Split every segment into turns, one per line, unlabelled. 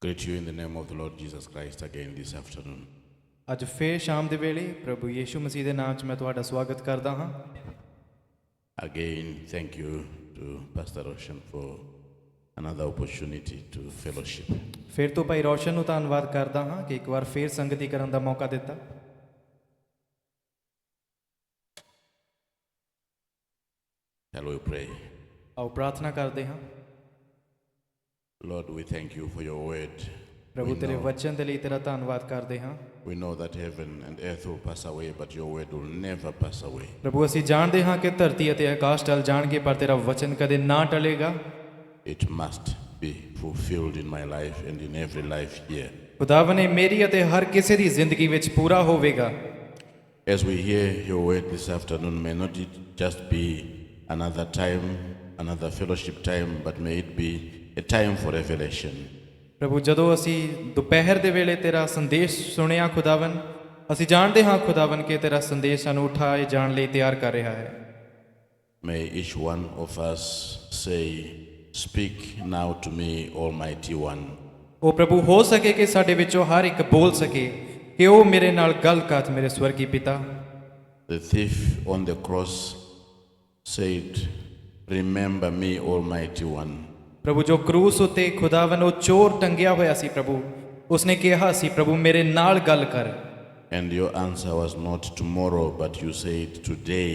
greet you in the name of the Lord Jesus Christ again this afternoon.
ਅੱਜ ਫੇਰ ਸ਼ਾਮ ਦੇ ਵੇਲੇ ਪ੍ਰਭੂ ਯੀਸ਼ੂ ਮਸੀਹ ਦੇ ਨਾਮ 'ਚ ਮੈਂ ਤੁਹਾਡਾ ਸਵਾਗਤ ਕਰਦਾ ਹਾਂ।
Again, thank you to Pastor Roshan for another opportunity to fellowship.
ਫਿਰ ਤੋਂ ਭਾਈ ਰੌਸ਼ਨ ਨੂੰ ਧੰਨਵਾਦ ਕਰਦਾ ਹਾਂ ਕਿ ਇੱਕ ਵਾਰ ਫੇਰ ਸੰਗਤੀ ਕਰਨ ਦਾ ਮੌਕਾ ਦਿੱਤਾ।
Shall we pray?
ਆਓ ਪ੍ਰਾਰਥਨਾ ਕਰਦੇ ਹਾਂ।
Lord, we thank you for your word.
ਪ੍ਰਭੂ ਤੇਰੇ ਵਚਨ ਦੇ ਲਈ ਤੇਰਾ ਧੰਨਵਾਦ ਕਰਦੇ ਹਾਂ।
We know that heaven and earth will pass away, but your word will never pass away.
ਪ੍ਰਭੂ ਅਸੀਂ ਜਾਣਦੇ ਹਾਂ ਕਿ ਧਰਤੀ ਅਤੇ ਆਕਾਸ਼ ਟਲ ਜਾਣਗੇ ਪਰ ਤੇਰਾ ਵਚਨ ਕਦੇ ਨਾ ਟਲੇਗਾ।
It must be fulfilled in my life and in every life here.
ਖੁਦਾਵੰ ਨੇ ਮੇਰੀ ਅਤੇ ਹਰ ਕਿਸੇ ਦੀ ਜ਼ਿੰਦਗੀ ਵਿੱਚ ਪੂਰਾ ਹੋਵੇਗਾ।
As we hear your word this afternoon, may not it just be another time, another fellowship time, but may it be a time for revelation.
ਪ੍ਰਭੂ ਜਦੋਂ ਅਸੀਂ ਦੁਪਹਿਰ ਦੇ ਵੇਲੇ ਤੇਰਾ ਸੰਦੇਸ਼ ਸੁਣਿਆ ਖੁਦਾਵੰ, ਅਸੀਂ ਜਾਣਦੇ ਹਾਂ ਖੁਦਾਵੰ ਕਿ ਤੇਰਾ ਸੰਦੇਸ਼ ਸਾਨੂੰ ਉਠਾਏ ਜਾਣ ਲਈ ਤਿਆਰ ਕਰ ਰਿਹਾ ਹੈ।
May each one of us say, "Speak now to me, Almighty One."
ਉਹ ਪ੍ਰਭੂ ਹੋ ਸਕੇ ਕਿ ਸਾਡੇ ਵਿੱਚੋਂ ਹਰ ਇੱਕ ਬੋਲ ਸਕੇ ਕਿ ਉਹ ਮੇਰੇ ਨਾਲ ਗੱਲ ਕਰ ਮੇਰੇ ਸਵਰਗੀ ਪਿਤਾ।
The thief on the cross said, "Remember me, Almighty One."
ਪ੍ਰਭੂ ਜੋ ਕਰੂਸ ਉੱਤੇ ਖੁਦਾਵੰ ਉਹ ਚੋਰ ਟੰਗਿਆ ਹੋਇਆ ਸੀ ਪ੍ਰਭੂ, ਉਸਨੇ ਕਿਹਾ ਸੀ ਪ੍ਰਭੂ ਮੇਰੇ ਨਾਲ ਗੱਲ ਕਰ।
And your answer was not tomorrow, but you said, "Today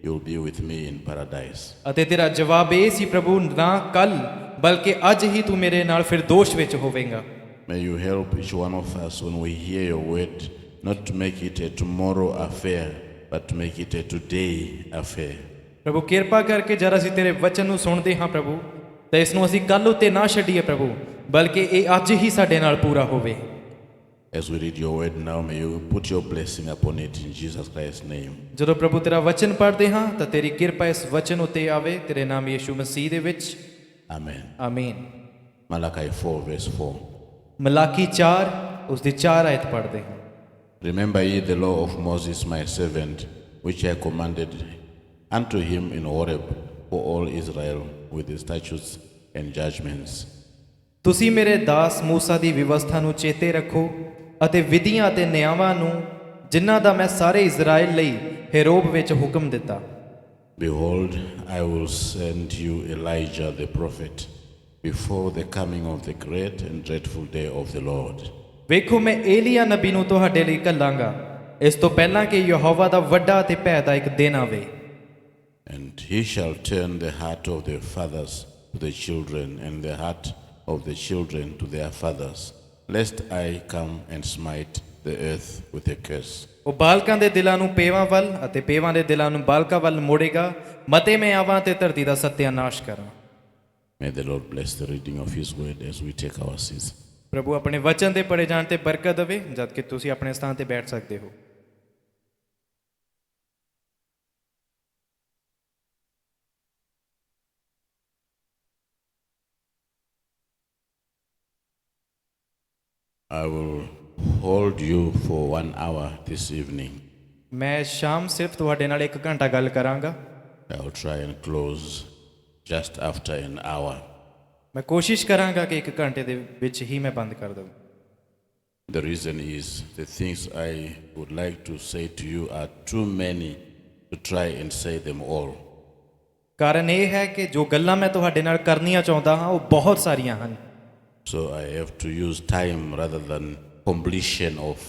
you'll be with me in paradise."
ਅਤੇ ਤੇਰਾ ਜਵਾਬ ਇਹ ਸੀ ਪ੍ਰਭੂ ਨਾ ਕੱਲ ਬਲਕਿ ਅੱਜ ਹੀ ਤੂੰ ਮੇਰੇ ਨਾਲ ਫਿਰਦੌਸ ਵਿੱਚ ਹੋਵੇਂਗਾ।
May you help each one of us when we hear your word, not to make it a tomorrow affair, but to make it a today affair.
ਪ੍ਰਭੂ ਕਿਰਪਾ ਕਰਕੇ ਜਦ ਅਸੀਂ ਤੇਰੇ ਵਚਨ ਨੂੰ ਸੁਣਦੇ ਹਾਂ ਪ੍ਰਭੂ ਤਾਂ ਇਸ ਨੂੰ ਅਸੀਂ ਕੱਲ ਉੱਤੇ ਨਾ ਛੱਡੀਏ ਪ੍ਰਭੂ, ਬਲਕਿ ਇਹ ਅੱਜ ਹੀ ਸਾਡੇ ਨਾਲ ਪੂਰਾ ਹੋਵੇ।
As we read your word now, may you put your blessing upon it in Jesus Christ's name.
ਜਦੋਂ ਪ੍ਰਭੂ ਤੇਰਾ ਵਚਨ ਪੜ੍ਹਦੇ ਹਾਂ ਤਾਂ ਤੇਰੀ ਕਿਰਪਾ ਇਸ ਵਚਨ ਉੱਤੇ ਆਵੇ, ਤੇਰੇ ਨਾਮ ਯੀਸ਼ੂ ਮਸੀਹ ਦੇ ਵਿੱਚ
Amen.
ਆਮੀਨ।
Malachi 4 verse 4.
ਮਲਾਕੀ 4 ਉਸ ਦੀ 4 ਆਇਤ ਪੜ੍ਹਦੇ ਹਾਂ।
Remember ye the law of Moses my servant, which I commanded unto him in Horeb for all Israel, with the statutes and judgments.
ਤੁਸੀਂ ਮੇਰੇ ਦਾਸ ਮੂਸਾ ਦੀ ਵਿਵਸਥਾ ਨੂੰ ਚੇਤੇ ਰੱਖੋ ਅਤੇ ਵਿਧੀਆਂ ਅਤੇ ਨਿਯਮਾਂ ਨੂੰ ਜਿਨ੍ਹਾਂ ਦਾ ਮੈਂ ਸਾਰੇ ਇਜ਼ਰਾਈਲ ਲਈ ਹੇਰੋਬ ਵਿੱਚ ਹੁਕਮ ਦਿੱਤਾ।
Behold, I will send you Elijah the prophet before the coming of the great and dreadful day of the Lord.
ਵੇਖੋ ਮੈਂ ਏਲੀਆ ਨਬੀ ਨੂੰ ਤੁਹਾਡੇ ਲਈ ਘੱਲਾਂਗਾ ਇਸ ਤੋਂ ਪਹਿਲਾਂ ਕਿ ਯਹੋਵਾ ਦਾ ਵੱਡਾ ਅਤੇ ਭੈਦਾਇਕ ਦਿਨ ਆਵੇ।
And he shall turn the heart of the fathers to the children, and the heart of the children to their fathers, lest I come and smite the earth with a curse.
ਉਹ ਬਾਲਕਾਂ ਦੇ ਦਿਲਾਂ ਨੂੰ ਪੇਵਾਂ ਵੱਲ ਅਤੇ ਪੇਵਾਂ ਦੇ ਦਿਲਾਂ ਨੂੰ ਬਾਲਕਾਂ ਵੱਲ ਮੋੜੇਗਾ, ਮਤੇ ਮੈਂ ਆਵਾਂ ਤੇ ਧਰਤੀ ਦਾ ਸਤਿਆਨਾਸ਼ ਕਰਾਂ।
May the Lord bless the reading of his word as we take our seats.
ਪ੍ਰਭੂ ਆਪਣੇ ਵਚਨ ਦੇ ਪੜ੍ਹੇ ਜਾਣ ਤੇ ਬਰਕਤ ਦੇਵੇ ਜਦ ਕਿ ਤੁਸੀਂ ਆਪਣੇ ਸਥਾਨ ਤੇ ਬੈਠ ਸਕਦੇ ਹੋ।
I will hold you for 1 hour this evening.
ਮੈਂ ਸ਼ਾਮ ਸਿਰਫ ਤੁਹਾਡੇ ਨਾਲ 1 ਘੰਟਾ ਗੱਲ ਕਰਾਂਗਾ।
I will try and close just after an hour.
ਮੈਂ ਕੋਸ਼ਿਸ਼ ਕਰਾਂਗਾ ਕਿ 1 ਘੰਟੇ ਦੇ ਵਿੱਚ ਹੀ ਮੈਂ ਬੰਦ ਕਰ ਦਵਾਂ।
The reason is the things I would like to say to you are too many to try and say them all.
ਕਾਰਨ ਇਹ ਹੈ ਕਿ ਜੋ ਗੱਲਾਂ ਮੈਂ ਤੁਹਾਡੇ ਨਾਲ ਕਰਨੀਆਂ ਚਾਹੁੰਦਾ ਹਾਂ ਉਹ ਬਹੁਤ ਸਾਰੀਆਂ ਹਨ।
So I have to use time rather than completion of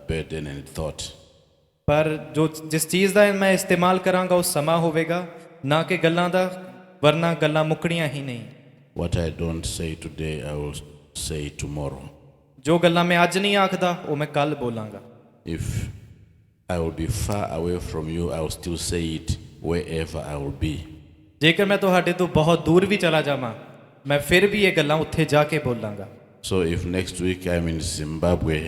burden and thought.
ਪਰ ਜਿਸ ਚੀਜ਼ ਦਾ ਮੈਂ ਇਸਤੇਮਾਲ ਕਰਾਂਗਾ ਉਹ ਸਮਾਂ ਹੋਵੇਗਾ ਨਾ ਕਿ ਗੱਲਾਂ ਦਾ, ਵਰਨਾ ਗੱਲਾਂ ਮੁੱਕਣੀਆਂ ਹੀ ਨਹੀਂ।
What I don't say today, I will say tomorrow.
ਜੋ ਗੱਲਾਂ ਮੈਂ ਅੱਜ ਨਹੀਂ ਆਖਦਾ ਉਹ ਮੈਂ ਕੱਲ ਬੋਲਾਂਗਾ।
If I will be far away from you, I will still say it wherever I will be.
ਜੇਕਰ ਮੈਂ ਤੁਹਾਡੇ ਤੋਂ ਬਹੁਤ ਦੂਰ ਵੀ ਚਲਾ ਜਾਵਾਂ ਮੈਂ ਫਿਰ ਵੀ ਇਹ ਗੱਲਾਂ ਉੱਥੇ ਜਾ ਕੇ ਬੋਲਾਂਗਾ।
So if next week I'm in Zimbabwe,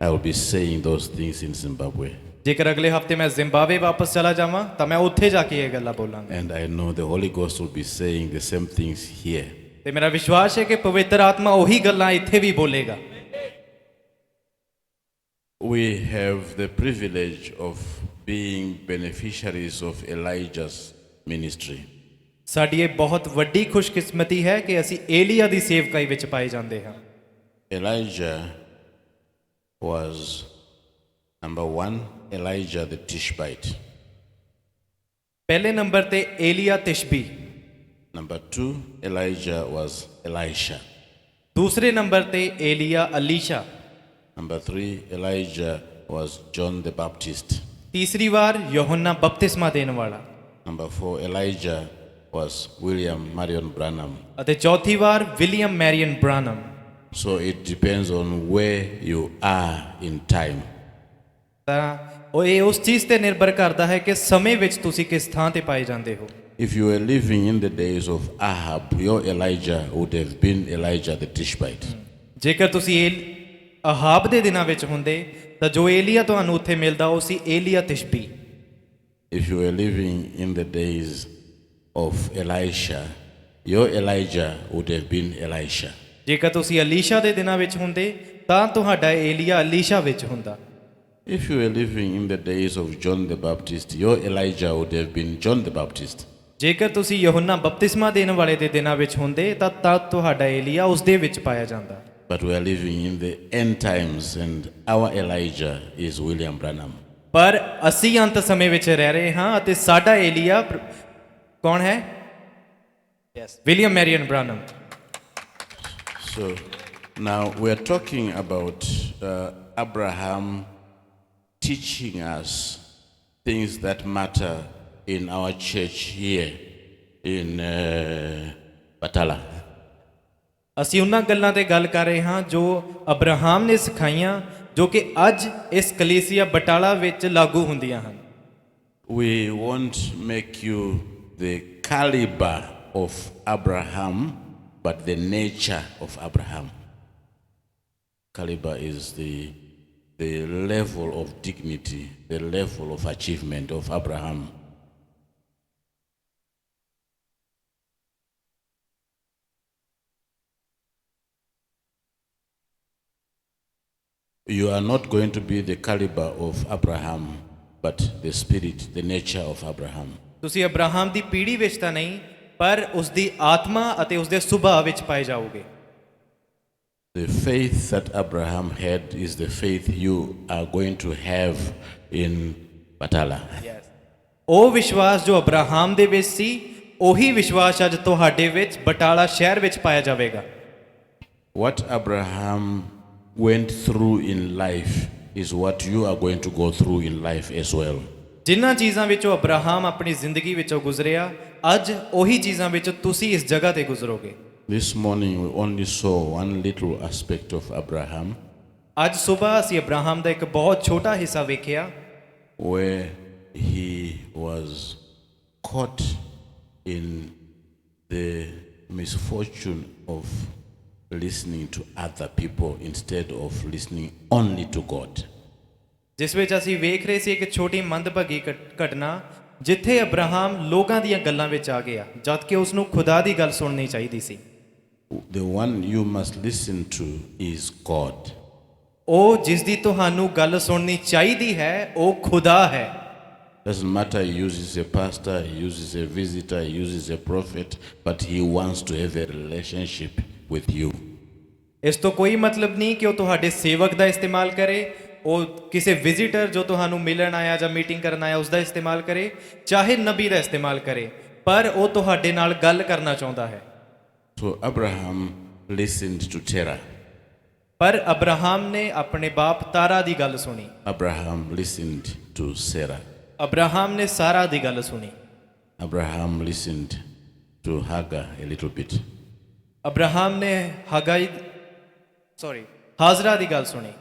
I will be saying those things in Zimbabwe.
ਜੇਕਰ ਅਗਲੇ ਹਫਤੇ ਮੈਂ ਜ਼ਿੰਬਾਬਵੇ ਵਾਪਸ ਚਲਾ ਜਾਵਾਂ ਤਾਂ ਮੈਂ ਉੱਥੇ ਜਾ ਕੇ ਇਹ ਗੱਲਾਂ ਬੋਲਾਂਗਾ।
And I know the Holy Ghost will be saying the same things here.
ਤੇ ਮੇਰਾ ਵਿਸ਼ਵਾਸ ਹੈ ਕਿ ਪਵਿੱਤਰ ਆਤਮਾ ਉਹੀ ਗੱਲਾਂ ਇੱਥੇ ਵੀ ਬੋਲੇਗਾ।
We have the privilege of being beneficiaries of Elijah's ministry.
ਸਾਡੀ ਇਹ ਬਹੁਤ ਵੱਡੀ ਖੁਸ਼ਕਿਸਮਤੀ ਹੈ ਕਿ ਅਸੀਂ ਏਲੀਆ ਦੀ ਸੇਵਕਾਈ ਵਿੱਚ ਪਾਏ ਜਾਂਦੇ ਹਾਂ।
Elijah was, number one, Elijah the Tishbite.
ਪਹਿਲੇ ਨੰਬਰ ਤੇ ਏਲੀਆ ਤਿਸ਼ਬੀ,
Number two, Elijah was Elisha.
ਦੂਸਰੇ ਨੰਬਰ ਤੇ ਏਲੀਆ Elisha,
Number three, Elijah was John the Baptist.
ਤੀਸਰੀ ਵਾਰ ਯੋਹੰਨਾ ਬਪਤਿਸਮਾ ਦੇਣ ਵਾਲਾ,
Number four, Elijah was William Marion Branham.
ਅਤੇ ਚੌਥੀ ਵਾਰ William Marion Branham.
So it depends on where you are in time.
ਤਾਂ ਉਹ ਇਹ ਉਸ ਚੀਜ਼ ਤੇ ਨਿਰਭਰ ਕਰਦਾ ਹੈ ਕਿ ਸਮੇਂ ਵਿੱਚ ਤੁਸੀਂ ਕਿਸ ਥਾਂ ਤੇ ਪਾਏ ਜਾਂਦੇ ਹੋ।
If you were living in the days of Ahab, your Elijah would have been Elijah the Tishbite.
ਜੇਕਰ ਤੁਸੀਂ ਅਹਾਬ ਦੇ ਦਿਨਾਂ ਵਿੱਚ ਹੁੰਦੇ ਤਾਂ ਜੋ ਏਲੀਆ ਤੁਹਾਨੂੰ ਉੱਥੇ ਮਿਲਦਾ ਉਹ ਸੀ ਏਲੀਆ ਤਿਸ਼ਬੀ।
If you were living in the days of Elisha, your Elijah would have been Elisha.
ਜੇਕਰ ਤੁਸੀਂ ਅਲੀਸ਼ਾ ਦੇ ਦਿਨਾਂ ਵਿੱਚ ਹੁੰਦੇ ਤਾਂ ਤੁਹਾਡਾ ਏਲੀਆ ਅਲੀਸ਼ਾ ਵਿੱਚ ਹੁੰਦਾ।
If you were living in the days of John the Baptist, your Elijah would have been John the Baptist.
ਜੇਕਰ ਤੁਸੀਂ ਯੋਹੰਨਾ ਬਪਤਿਸਮਾ ਦੇਣ ਵਾਲੇ ਦੇ ਦਿਨਾਂ ਵਿੱਚ ਹੁੰਦੇ ਤਾਂ ਤੁਹਾਡਾ ਏਲੀਆ ਉਸ ਦੇ ਵਿੱਚ ਪਾਇਆ ਜਾਂਦਾ।
But we are living in the end times and our Elijah is William Branham.
ਪਰ ਅਸੀਂ ਅੰਤ ਸਮੇਂ ਵਿੱਚ ਰਹਿ ਰਹੇ ਹਾਂ ਅਤੇ ਸਾਡਾ ਏਲੀਆ ਕੌਣ ਹੈ? William Marion Branham.
So now we are talking about Abraham teaching us things that matter in our church here in Batala.
ਅਸੀਂ ਉਹਨਾਂ ਗੱਲਾਂ ਤੇ ਗੱਲ ਕਰ ਰਹੇ ਹਾਂ ਜੋ ਅਬਰਾਹਮ ਨੇ ਸਿਖਾਈਆਂ ਜੋ ਕਿ ਅੱਜ ਇਸ ਕਲੀਸਿਆ ਬਟਾਲਾ ਵਿੱਚ ਲਾਗੂ ਹੁੰਦੀਆਂ ਹਨ।
We won't make you the caliber of Abraham, but the nature of Abraham. Caliber is the level of dignity, the level of achievement of Abraham. You are not going to be the caliber of Abraham, but the spirit, the nature of Abraham.
ਤੁਸੀਂ Abraham ਦੀ ਪੀੜ੍ਹੀ ਵਿੱਚ ਤਾਂ ਨਹੀਂ ਪਰ ਉਸ ਦੀ ਆਤਮਾ ਅਤੇ ਉਸ ਦੇ ਸੁਭਾਅ ਵਿੱਚ ਪਾਏ ਜਾਓਗੇ।
The faith that Abraham had is the faith you are going to have in Batala.
ਉਹ ਵਿਸ਼ਵਾਸ ਜੋ ਅਬਰਾਹਮ ਦੇ ਵਿੱਚ ਸੀ ਉਹੀ ਵਿਸ਼ਵਾਸ ਅੱਜ ਤੁਹਾਡੇ ਵਿੱਚ ਬਟਾਲਾ ਸ਼ਹਿਰ ਵਿੱਚ ਪਾਇਆ ਜਾਵੇਗਾ।
What Abraham went through in life is what you are going to go through in life as well.
ਜਿਨ੍ਹਾਂ ਚੀਜ਼ਾਂ ਵਿੱਚੋਂ ਅਬਰਾਹਮ ਆਪਣੀ ਜ਼ਿੰਦਗੀ ਵਿੱਚੋਂ ਗੁਜ਼ਰਿਆ ਅੱਜ ਉਹੀ ਚੀਜ਼ਾਂ ਵਿੱਚ ਤੁਸੀਂ ਇਸ ਜਗ੍ਹਾ ਤੇ ਗੁਜ਼ਰੋਗੇ।
This morning we only saw one little aspect of Abraham,
ਅੱਜ ਸਵੇਰ ਅਸੀਂ ਅਬਰਾਹਮ ਦਾ ਇੱਕ ਬਹੁਤ ਛੋਟਾ ਹਿੱਸਾ ਵੇਖਿਆ
where he was caught in the misfortune of listening to other people instead of listening only to God.
ਜਿਸ ਵਿੱਚ ਅਸੀਂ ਵੇਖ ਰਹੇ ਸੀ ਇੱਕ ਛੋਟੀ ਮੰਦਭਾਗੀ ਘਟਨਾ ਜਿੱਥੇ ਅਬਰਾਹਮ ਲੋਕਾਂ ਦੀਆਂ ਗੱਲਾਂ ਵਿੱਚ ਆ ਗਿਆ ਜਦ ਕਿ ਉਸ ਨੂੰ ਖੁਦਾ ਦੀ ਗੱਲ ਸੁਣਨੀ ਚਾਹੀਦੀ ਸੀ।
The one you must listen to is God.
ਉਹ ਜਿਸ ਦੀ ਤੁਹਾਨੂੰ ਗੱਲ ਸੁਣਨੀ ਚਾਹੀਦੀ ਹੈ ਉਹ ਖੁਦਾ ਹੈ।
Doesn't matter he uses a pastor, he uses a visitor, he uses a prophet, but he wants to have a relationship with you.
ਇਸ ਤੋਂ ਕੋਈ ਮਤਲਬ ਨਹੀਂ ਕਿ ਉਹ ਤੁਹਾਡੇ ਸੇਵਕ ਦਾ ਇਸਤੇਮਾਲ ਕਰੇ, ਉਹ ਕਿਸੇ ਵਿਜ਼ਿਟਰ ਜੋ ਤੁਹਾਨੂੰ ਮਿਲਣ ਆਇਆ ਜਾਂ ਮੀਟਿੰਗ ਕਰਨ ਆਇਆ ਉਸ ਦਾ ਇਸਤੇਮਾਲ ਕਰੇ, ਚਾਹੇ ਨਬੀ ਦਾ ਇਸਤੇਮਾਲ ਕਰੇ, ਪਰ ਉਹ ਤੁਹਾਡੇ ਨਾਲ ਗੱਲ ਕਰਨਾ ਚਾਹੁੰਦਾ ਹੈ।
So Abraham listened to Terah.
ਪਰ ਅਬਰਾਹਮ ਨੇ ਆਪਣੇ ਬਾਪ ਤਾਰਾ ਦੀ ਗੱਲ ਸੁਣੀ।
Abraham listened to Sarah.
Abraham ਨੇ ਸਾਰਾ ਦੀ ਗੱਲ ਸੁਣੀ।
Abraham listened to Hagar a little bit.
Abraham ਨੇ ਹਾਜ਼ਰਾ ਦੀ ਗੱਲ ਸੁਣੀ।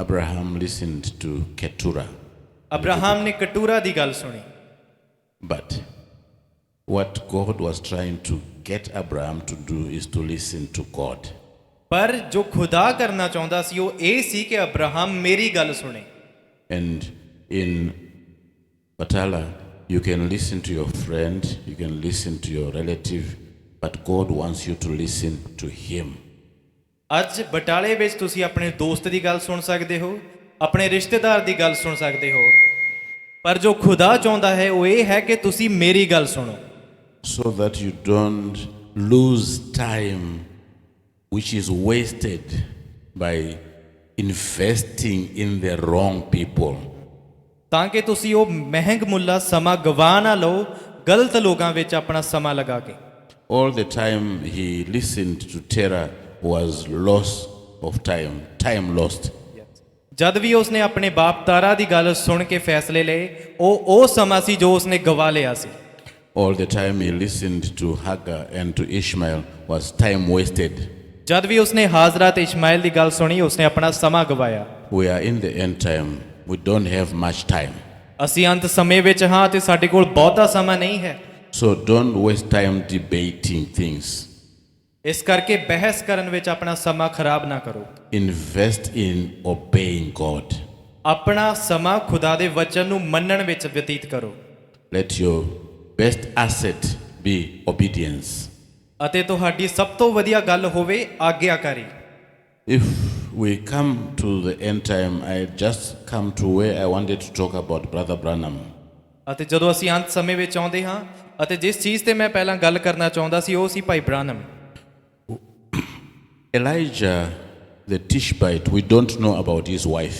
Abraham listened to Keturah.
Abraham ਨੇ ਕਟੂਰਾ ਦੀ ਗੱਲ ਸੁਣੀ।
But what God was trying to get Abraham to do is to listen to God.
ਪਰ ਜੋ ਖੁਦਾ ਕਰਨਾ ਚਾਹੁੰਦਾ ਸੀ ਉਹ ਇਹ ਸੀ ਕਿ ਅਬਰਾਹਮ ਮੇਰੀ ਗੱਲ ਸੁਣੇ।
And in Batala, you can listen to your friend, you can listen to your relative, but God wants you to listen to Him.
ਅੱਜ ਬਟਾਲੇ ਵਿੱਚ ਤੁਸੀਂ ਆਪਣੇ ਦੋਸਤ ਦੀ ਗੱਲ ਸੁਣ ਸਕਦੇ ਹੋ, ਆਪਣੇ ਰਿਸ਼ਤੇਦਾਰ ਦੀ ਗੱਲ ਸੁਣ ਸਕਦੇ ਹੋ, ਪਰ ਜੋ ਖੁਦਾ ਚਾਹੁੰਦਾ ਹੈ ਉਹ ਇਹ ਹੈ ਕਿ ਤੁਸੀਂ ਮੇਰੀ ਗੱਲ ਸੁਣੋ।
so that you don't lose time which is wasted by investing in the wrong people.
ਤਾਂ ਕਿ ਤੁਸੀਂ ਉਹ ਮਹਿੰਗ ਮੁੱਲਾ ਸਮਾਂ ਗਵਾ ਨਾ ਲਓ ਗਲਤ ਲੋਕਾਂ ਵਿੱਚ ਆਪਣਾ ਸਮਾਂ ਲਗਾ ਕੇ।
All the time he listened to Terah was loss of time, time lost.
ਜਦ ਵੀ ਉਸਨੇ ਆਪਣੇ ਬਾਪ ਤਾਰਾ ਦੀ ਗੱਲ ਸੁਣ ਕੇ ਫੈਸਲੇ ਲਏ ਉਹ ਸਮਾਂ ਸੀ ਜੋ ਉਸਨੇ ਗਵਾ ਲਿਆ ਸੀ।
All the time he listened to Hagar and to Ishmael was time wasted.
ਜਦ ਵੀ ਉਸਨੇ ਹਾਜ਼ਰਾ ਤੇ ਇਸ਼ਮਾਇਲ ਦੀ ਗੱਲ ਸੁਣੀ ਉਸਨੇ ਆਪਣਾ ਸਮਾਂ ਗਵਾਇਆ।
We are in the end time. We don't have much time.
ਅਸੀਂ ਅੰਤ ਸਮੇਂ ਵਿੱਚ ਹਾਂ ਤੇ ਸਾਡੇ ਕੋਲ ਬਹੁਤਾ ਸਮਾਂ ਨਹੀਂ ਹੈ।
So don't waste time debating things.
ਇਸ ਕਰਕੇ ਬਹਿਸ ਕਰਨ ਵਿੱਚ ਆਪਣਾ ਸਮਾਂ ਖਰਾਬ ਨਾ ਕਰੋ।
Invest in obeying God.
ਆਪਣਾ ਸਮਾਂ ਖੁਦਾ ਦੇ ਵਚਨ ਨੂੰ ਮੰਨਣ ਵਿੱਚ ਬਤੀਤ ਕਰੋ।
Let your best asset be obedience.
ਅਤੇ ਤੁਹਾਡੀ ਸਭ ਤੋਂ ਵਧੀਆ ਗੱਲ ਹੋਵੇ ਆਗਿਆਕਾਰੀ।
If we come to the end time, I just come to where I wanted to talk about Brother Branham.
ਅਤੇ ਜਦੋਂ ਅਸੀਂ ਅੰਤ ਸਮੇਂ ਵਿੱਚ ਆਉਂਦੇ ਹਾਂ ਅਤੇ ਜਿਸ ਚੀਜ਼ ਤੇ ਮੈਂ ਪਹਿਲਾਂ ਗੱਲ ਕਰਨਾ ਚਾਹੁੰਦਾ ਸੀ ਉਹ ਸੀ ਭਾਈ ਬ੍ਰਾਨਮ।
Elijah the Tishbite, we don't know about his wife.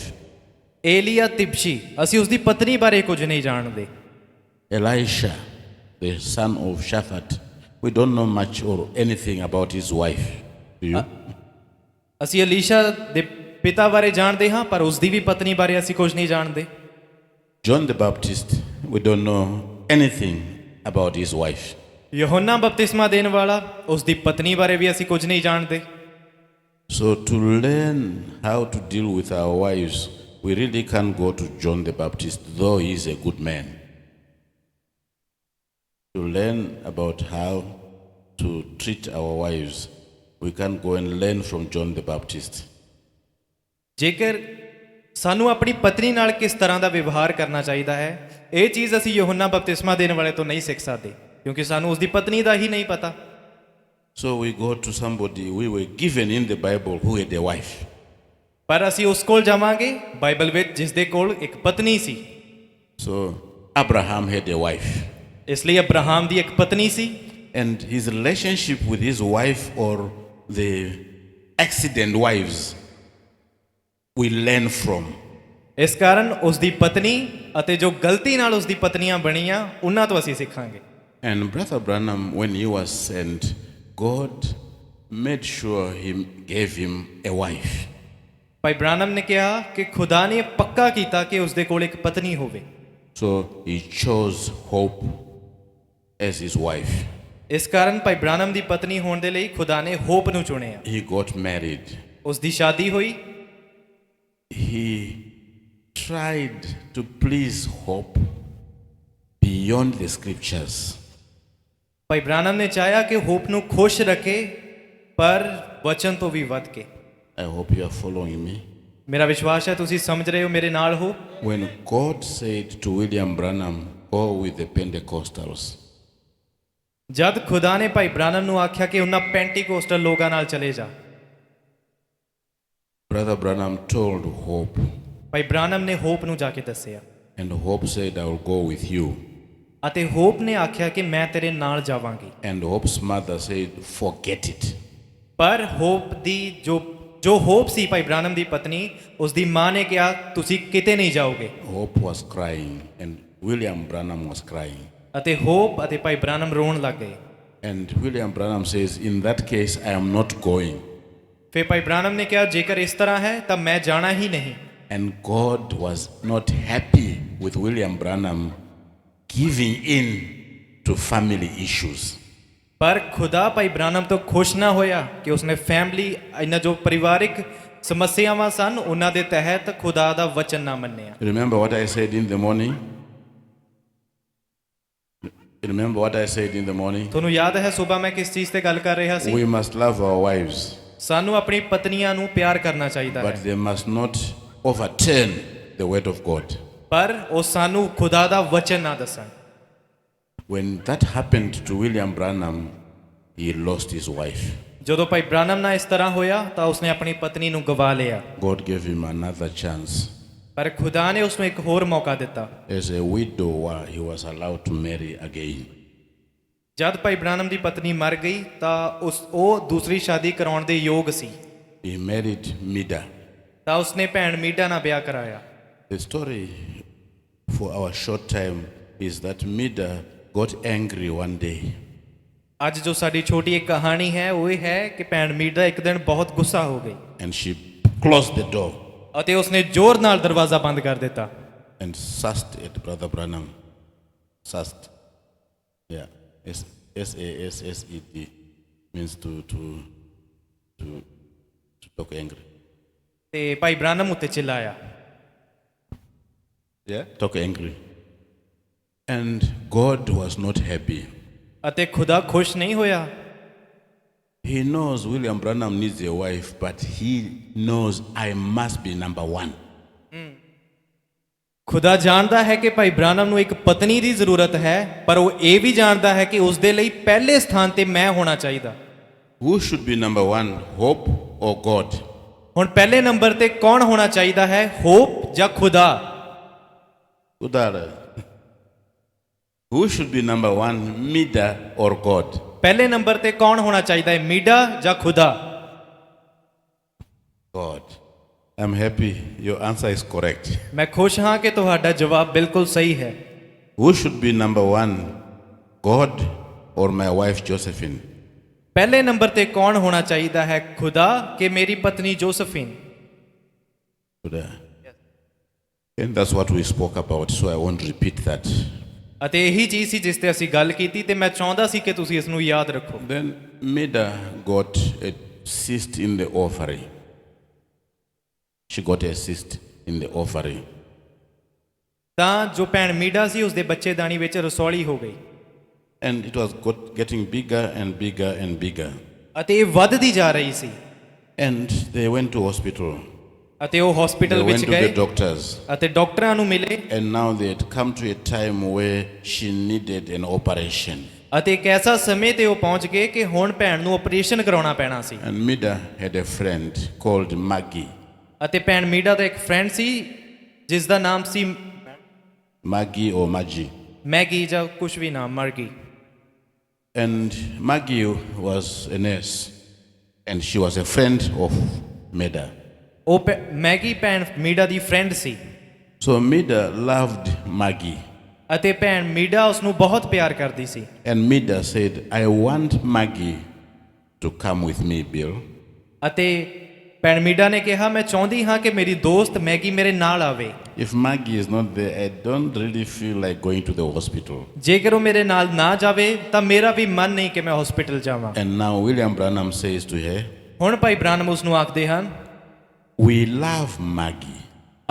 ਏਲੀਆ ਤਿਬਸ਼ੀ ਅਸੀਂ ਉਸ ਦੀ ਪਤਨੀ ਬਾਰੇ ਕੁਝ ਨਹੀਂ ਜਾਣਦੇ।
Elisha, the son of Shaphat, we don't know much or anything about his wife. Do you?
ਅਸੀਂ ਅਲੀਸ਼ਾ ਦੇ ਪਿਤਾ ਬਾਰੇ ਜਾਣਦੇ ਹਾਂ ਪਰ ਉਸ ਦੀ ਵੀ ਪਤਨੀ ਬਾਰੇ ਅਸੀਂ ਕੁਝ ਨਹੀਂ ਜਾਣਦੇ।
John the Baptist, we don't know anything about his wife.
ਯਹੋਨਾ ਬਪਤਿਸਮਾ ਦੇਣ ਵਾਲਾ ਉਸ ਦੀ ਪਤਨੀ ਬਾਰੇ ਵੀ ਅਸੀਂ ਕੁਝ ਨਹੀਂ ਜਾਣਦੇ।
So to learn how to deal with our wives, we really can't go to John the Baptist, though he is a good man. To learn about how to treat our wives, we can go and learn from John the Baptist.
ਜੇਕਰ ਸਾਨੂੰ ਆਪਣੀ ਪਤਨੀ ਨਾਲ ਕਿਸ ਤਰ੍ਹਾਂ ਦਾ ਵਿਵਹਾਰ ਕਰਨਾ ਚਾਹੀਦਾ ਹੈ ਇਹ ਚੀਜ਼ ਅਸੀਂ ਯਹੋਨਾ ਬਪਤਿਸਮਾ ਦੇਣ ਵਾਲੇ ਤੋਂ ਨਹੀਂ ਸਿੱਖ ਸਕਦੇ ਕਿਉਂਕਿ ਸਾਨੂੰ ਉਸ ਦੀ ਪਤਨੀ ਦਾ ਹੀ ਨਹੀਂ ਪਤਾ।
So we go to somebody we were given in the Bible who had a wife.
ਪਰ ਅਸੀਂ ਉਸ ਕੋਲ ਜਾਵਾਂਗੇ ਬਾਈਬਲ ਵਿੱਚ ਜਿਸ ਦੇ ਕੋਲ ਇੱਕ ਪਤਨੀ ਸੀ।
So Abraham had a wife.
ਇਸ ਲਈ ਅਬਰਾਹਮ ਦੀ ਇੱਕ ਪਤਨੀ ਸੀ।
And his relationship with his wife or the accident wives we learn from.
ਇਸ ਕਾਰਨ ਉਸ ਦੀ ਪਤਨੀ ਅਤੇ ਜੋ ਗਲਤੀ ਨਾਲ ਉਸ ਦੀ ਪਤਨੀਆਂ ਬਣੀਆਂ ਉਹਨਾਂ ਤੋਂ ਅਸੀਂ ਸਿੱਖਾਂਗੇ।
And Brother Branham, when he was sent, God made sure he gave him a wife.
ਭਾਈ ਬ੍ਰਾਨਮ ਨੇ ਕਿਹਾ ਕਿ ਖੁਦਾ ਨੇ ਪੱਕਾ ਕੀਤਾ ਕਿ ਉਸ ਦੇ ਕੋਲ ਇੱਕ ਪਤਨੀ ਹੋਵੇ।
So he chose Hope as his wife.
ਇਸ ਕਾਰਨ ਭਾਈ ਬ੍ਰਾਨਮ ਦੀ ਪਤਨੀ ਹੋਣ ਦੇ ਲਈ ਖੁਦਾ ਨੇ ਹੋਪ ਨੂੰ ਚੁਣਿਆ।
He got married.
ਉਸ ਦੀ ਸ਼ਾਦੀ ਹੋਈ।
He tried to please Hope beyond the scriptures.
ਭਾਈ ਬ੍ਰਾਨਮ ਨੇ ਚਾਹਿਆ ਕਿ ਹੋਪ ਨੂੰ ਖੁਸ਼ ਰੱਖੇ ਪਰ ਵਚਨ ਤੋਂ ਵੀ ਵੱਧ ਕੇ।
I hope you are following me.
ਮੇਰਾ ਵਿਸ਼ਵਾਸ ਹੈ ਤੁਸੀਂ ਸਮਝ ਰਹੇ ਹੋ ਮੇਰੇ ਨਾਲ ਹੋ।
When God said to William Branham, go with the Pentecostals,
ਜਦ ਖੁਦਾ ਨੇ ਭਾਈ ਬ੍ਰਾਨਮ ਨੂੰ ਆਖਿਆ ਕਿ ਉਹਨਾਂ ਪੈਂਟੀਕੋਸਟਲ ਲੋਕਾਂ ਨਾਲ ਚਲੇ ਜਾ।
Brother Branham told Hope,
ਭਾਈ ਬ੍ਰਾਨਮ ਨੇ ਹੋਪ ਨੂੰ ਜਾ ਕੇ ਦੱਸਿਆ
and Hope said, I will go with you.
ਅਤੇ ਹੋਪ ਨੇ ਆਖਿਆ ਕਿ ਮੈਂ ਤੇਰੇ ਨਾਲ ਜਾਵਾਂਗੀ।
And Hope's mother said, forget it.
ਪਰ ਹੋਪ ਦੀ ਜੋ ਹੋਪ ਸੀ ਭਾਈ ਬ੍ਰਾਨਮ ਦੀ ਪਤਨੀ ਉਸ ਦੀ ਮਾਂ ਨੇ ਕਿਹਾ ਤੁਸੀਂ ਕਿਤੇ ਨਹੀਂ ਜਾਓਗੇ।
Hope was crying and William Branham was crying.
ਅਤੇ ਹੋਪ ਅਤੇ ਭਾਈ ਬ੍ਰਾਨਮ ਰੋਣ ਲੱਗ ਗਏ।
And William Branham says, in that case, I am not going.
ਫਿਰ ਭਾਈ ਬ੍ਰਾਨਮ ਨੇ ਕਿਹਾ ਜੇਕਰ ਇਸ ਤਰ੍ਹਾਂ ਹੈ ਤਾਂ ਮੈਂ ਜਾਣਾ ਹੀ ਨਹੀਂ।
And God was not happy with William Branham giving in to family issues.
ਪਰ ਖੁਦਾ ਭਾਈ ਬ੍ਰਾਨਮ ਤੋਂ ਖੁਸ਼ ਨਾ ਹੋਇਆ ਕਿ ਉਸਨੇ ਫੈਮਿਲੀ ਇਹਨਾਂ ਜੋ ਪਰਿਵਾਰਿਕ ਸਮੱਸਿਆਵਾਂ ਸਨ ਉਹਨਾਂ ਦੇ ਤਹਿਤ ਖੁਦਾ ਦਾ ਵਚਨ ਨਾ ਮੰਨਿਆ।
Remember what I said in the morning? Remember what I said in the morning?
ਤੁਹਾਨੂੰ ਯਾਦ ਹੈ ਸਵੇਰ ਮੈਂ ਕਿਸ ਚੀਜ਼ ਤੇ ਗੱਲ ਕਰ ਰਿਹਾ ਸੀ?
We must love our wives,
ਸਾਨੂੰ ਆਪਣੀ ਪਤਨੀਆਂ ਨੂੰ ਪਿਆਰ ਕਰਨਾ ਚਾਹੀਦਾ
but
ਹੈ
they must not overturn the word of God.
ਪਰ ਉਹ ਸਾਨੂੰ ਖੁਦਾ ਦਾ ਵਚਨ ਨਾ ਦੱਸਣ।
When that happened to William Branham, he lost his wife.
ਜਦੋਂ ਭਾਈ ਬ੍ਰਾਨਮ ਨਾਲ ਇਸ ਤਰ੍ਹਾਂ ਹੋਇਆ ਤਾਂ ਉਸਨੇ ਆਪਣੀ ਪਤਨੀ ਨੂੰ ਗਵਾ ਲਿਆ।
God gave him another chance.
ਪਰ ਖੁਦਾ ਨੇ ਉਸਨੂੰ ਇੱਕ ਹੋਰ ਮੌਕਾ ਦਿੱਤਾ।
As a widower, he was allowed to marry again.
ਜਦ ਭਾਈ ਬ੍ਰਾਨਮ ਦੀ ਪਤਨੀ ਮਰ ਗਈ ਤਾਂ ਉਹ ਦੂਸਰੀ ਸ਼ਾਦੀ ਕਰਾਉਣ ਦੇ ਯੋਗ ਸੀ
He married Mida.
ਤਾਂ ਉਸਨੇ ਭੈਣ ਮੀਡਾ ਨਾਲ ਵਿਆਹ ਕਰਾਇਆ।
The story for our short time is that Mida got angry one day.
ਅੱਜ ਜੋ ਸਾਡੀ ਛੋਟੀ ਇੱਕ ਕਹਾਣੀ ਹੈ ਉਹ ਇਹ ਹੈ ਕਿ ਭੈਣ ਮੀਡਾ ਇੱਕ ਦਿਨ ਬਹੁਤ ਗੁੱਸਾ ਹੋ ਗਈ
And she closed the door
ਅਤੇ ਉਸਨੇ ਜ਼ੋਰ ਨਾਲ ਦਰਵਾਜ਼ਾ ਬੰਦ ਕਰ ਦਿੱਤਾ
and sussed at Brother Branham. Sussed. Yeah. S-A-S-S-E-D means to talk angry.
ਤੇ ਭਾਈ ਬ੍ਰਾਨਮ ਉੱਤੇ ਚਿল্লাਇਆ।
Yeah. Talk angry. And God was not happy.
ਅਤੇ ਖੁਦਾ ਖੁਸ਼ ਨਹੀਂ ਹੋਇਆ।
He knows William Branham needs a wife, but he knows I must be number one.
ਖੁਦਾ ਜਾਣਦਾ ਹੈ ਕਿ ਭਾਈ ਬ੍ਰਾਨਮ ਨੂੰ ਇੱਕ ਪਤਨੀ ਦੀ ਜ਼ਰੂਰਤ ਹੈ, ਪਰ ਉਹ ਇਹ ਵੀ ਜਾਣਦਾ ਹੈ ਕਿ ਉਸ ਦੇ ਲਈ ਪਹਿਲੇ ਸਥਾਨ ਤੇ ਮੈਂ ਹੋਣਾ ਚਾਹੀਦਾ।
Who should be number one, hope or God?
ਹੁਣ ਪਹਿਲੇ ਨੰਬਰ ਤੇ ਕੌਣ ਹੋਣਾ ਚਾਹੀਦਾ ਹੈ, ਹੋਪ ਜਾਂ ਖੁਦਾ?
Udara. Who should be number one, Mida or God?
ਪਹਿਲੇ ਨੰਬਰ ਤੇ ਕੌਣ ਹੋਣਾ ਚਾਹੀਦਾ ਹੈ, ਮੀਡਾ ਜਾਂ ਖੁਦਾ?
God. I'm happy your answer is correct.
ਮੈਂ ਖੁਸ਼ ਹਾਂ ਕਿ ਤੁਹਾਡਾ ਜਵਾਬ ਬਿਲਕੁਲ ਸਹੀ ਹੈ।
Who should be number one, God or my wife Josephine?
ਪਹਿਲੇ ਨੰਬਰ ਤੇ ਕੌਣ ਹੋਣਾ ਚਾਹੀਦਾ ਹੈ, ਖੁਦਾ ਕਿ ਮੇਰੀ ਪਤਨੀ ਜੋਸਫੀਨ?
Uda. And that's what we spoke about, so I won't repeat that.
ਅਤੇ ਇਹੀ ਚੀਜ਼ ਸੀ ਜਿਸ ਤੇ ਅਸੀਂ ਗੱਲ ਕੀਤੀ ਤੇ ਮੈਂ ਚਾਹੁੰਦਾ ਸੀ ਕਿ ਤੁਸੀਂ ਇਸ ਨੂੰ ਯਾਦ ਰੱਖੋ।
Then Mida got a cyst in the ovary. She got a cyst in the ovary.
ਤਾਂ ਜੋ ਭੈਣ ਮੀਡਾ ਸੀ ਉਸਦੇ ਬੱਚੇਦਾਨੀ ਵਿੱਚ ਰਸੌਲੀ ਹੋ ਗਈ
And it was getting bigger and bigger and bigger.
ਅਤੇ ਇਹ ਵੱਧਦੀ ਜਾ ਰਹੀ ਸੀ
And they went to hospital.
ਅਤੇ ਉਹ
They
ਹਸਪੀਟਲ
went
ਵਿੱਚ
to the
ਗਏ
doctors.
ਅਤੇ ਡਾਕਟਰਾਂ ਨੂੰ ਮਿਲੇ
And now they had come to a time where she needed an operation.
ਅਤੇ ਇੱਕ ਐਸਾ ਸਮੇਂ ਤੇ ਉਹ ਪਹੁੰਚ ਗਏ ਕਿ ਹੁਣ ਭੈਣ ਨੂੰ ਆਪਰੇਸ਼ਨ ਕਰਾਉਣਾ ਪੈਣਾ ਸੀ।
And Mida had a friend called Maggie.
ਅਤੇ ਭੈਣ ਮੀਡਾ ਦਾ ਇੱਕ ਫਰੈਂਡ ਸੀ ਜਿਸ ਦਾ ਨਾਮ ਸੀ
Maggie or Maggie.
ਮੈਗੀ ਜਾਂ ਕੁਝ ਵੀ ਨਾਮ, ਮਰ ਗਈ।
And Maggie was a nurse. And she was a friend of Mida.
ਉਹ ਮੈਗੀ ਭੈਣ ਮੀਡਾ ਦੀ ਫਰੈਂਡ ਸੀ
So Mida loved Maggie.
ਅਤੇ ਭੈਣ ਮੀਡਾ ਉਸ ਨੂੰ ਬਹੁਤ ਪਿਆਰ ਕਰਦੀ ਸੀ।
And Mida said, I want Maggie to come with me, Bill.
ਅਤੇ ਭੈਣ ਮੀਡਾ ਨੇ ਕਿਹਾ ਮੈਂ ਚਾਹੁੰਦੀ ਹਾਂ ਕਿ ਮੇਰੀ ਦੋਸਤ ਮੈਗੀ ਮੇਰੇ ਨਾਲ ਆਵੇ।
If Maggie is not there, I don't really feel like going to the hospital.
ਜੇਕਰ ਉਹ ਮੇਰੇ ਨਾਲ ਨਾ ਜਾਵੇ ਤਾਂ ਮੇਰਾ ਵੀ ਮਨ ਨਹੀਂ ਕਿ ਮੈਂ ਹਸਪੀਟਲ ਜਾਵਾਂ।
And now William Branham says to her,
ਹੁਣ ਭਾਈ ਬ੍ਰਾਨਮ ਉਸ ਨੂੰ ਆਖਦੇ ਹਨ,
we love Maggie,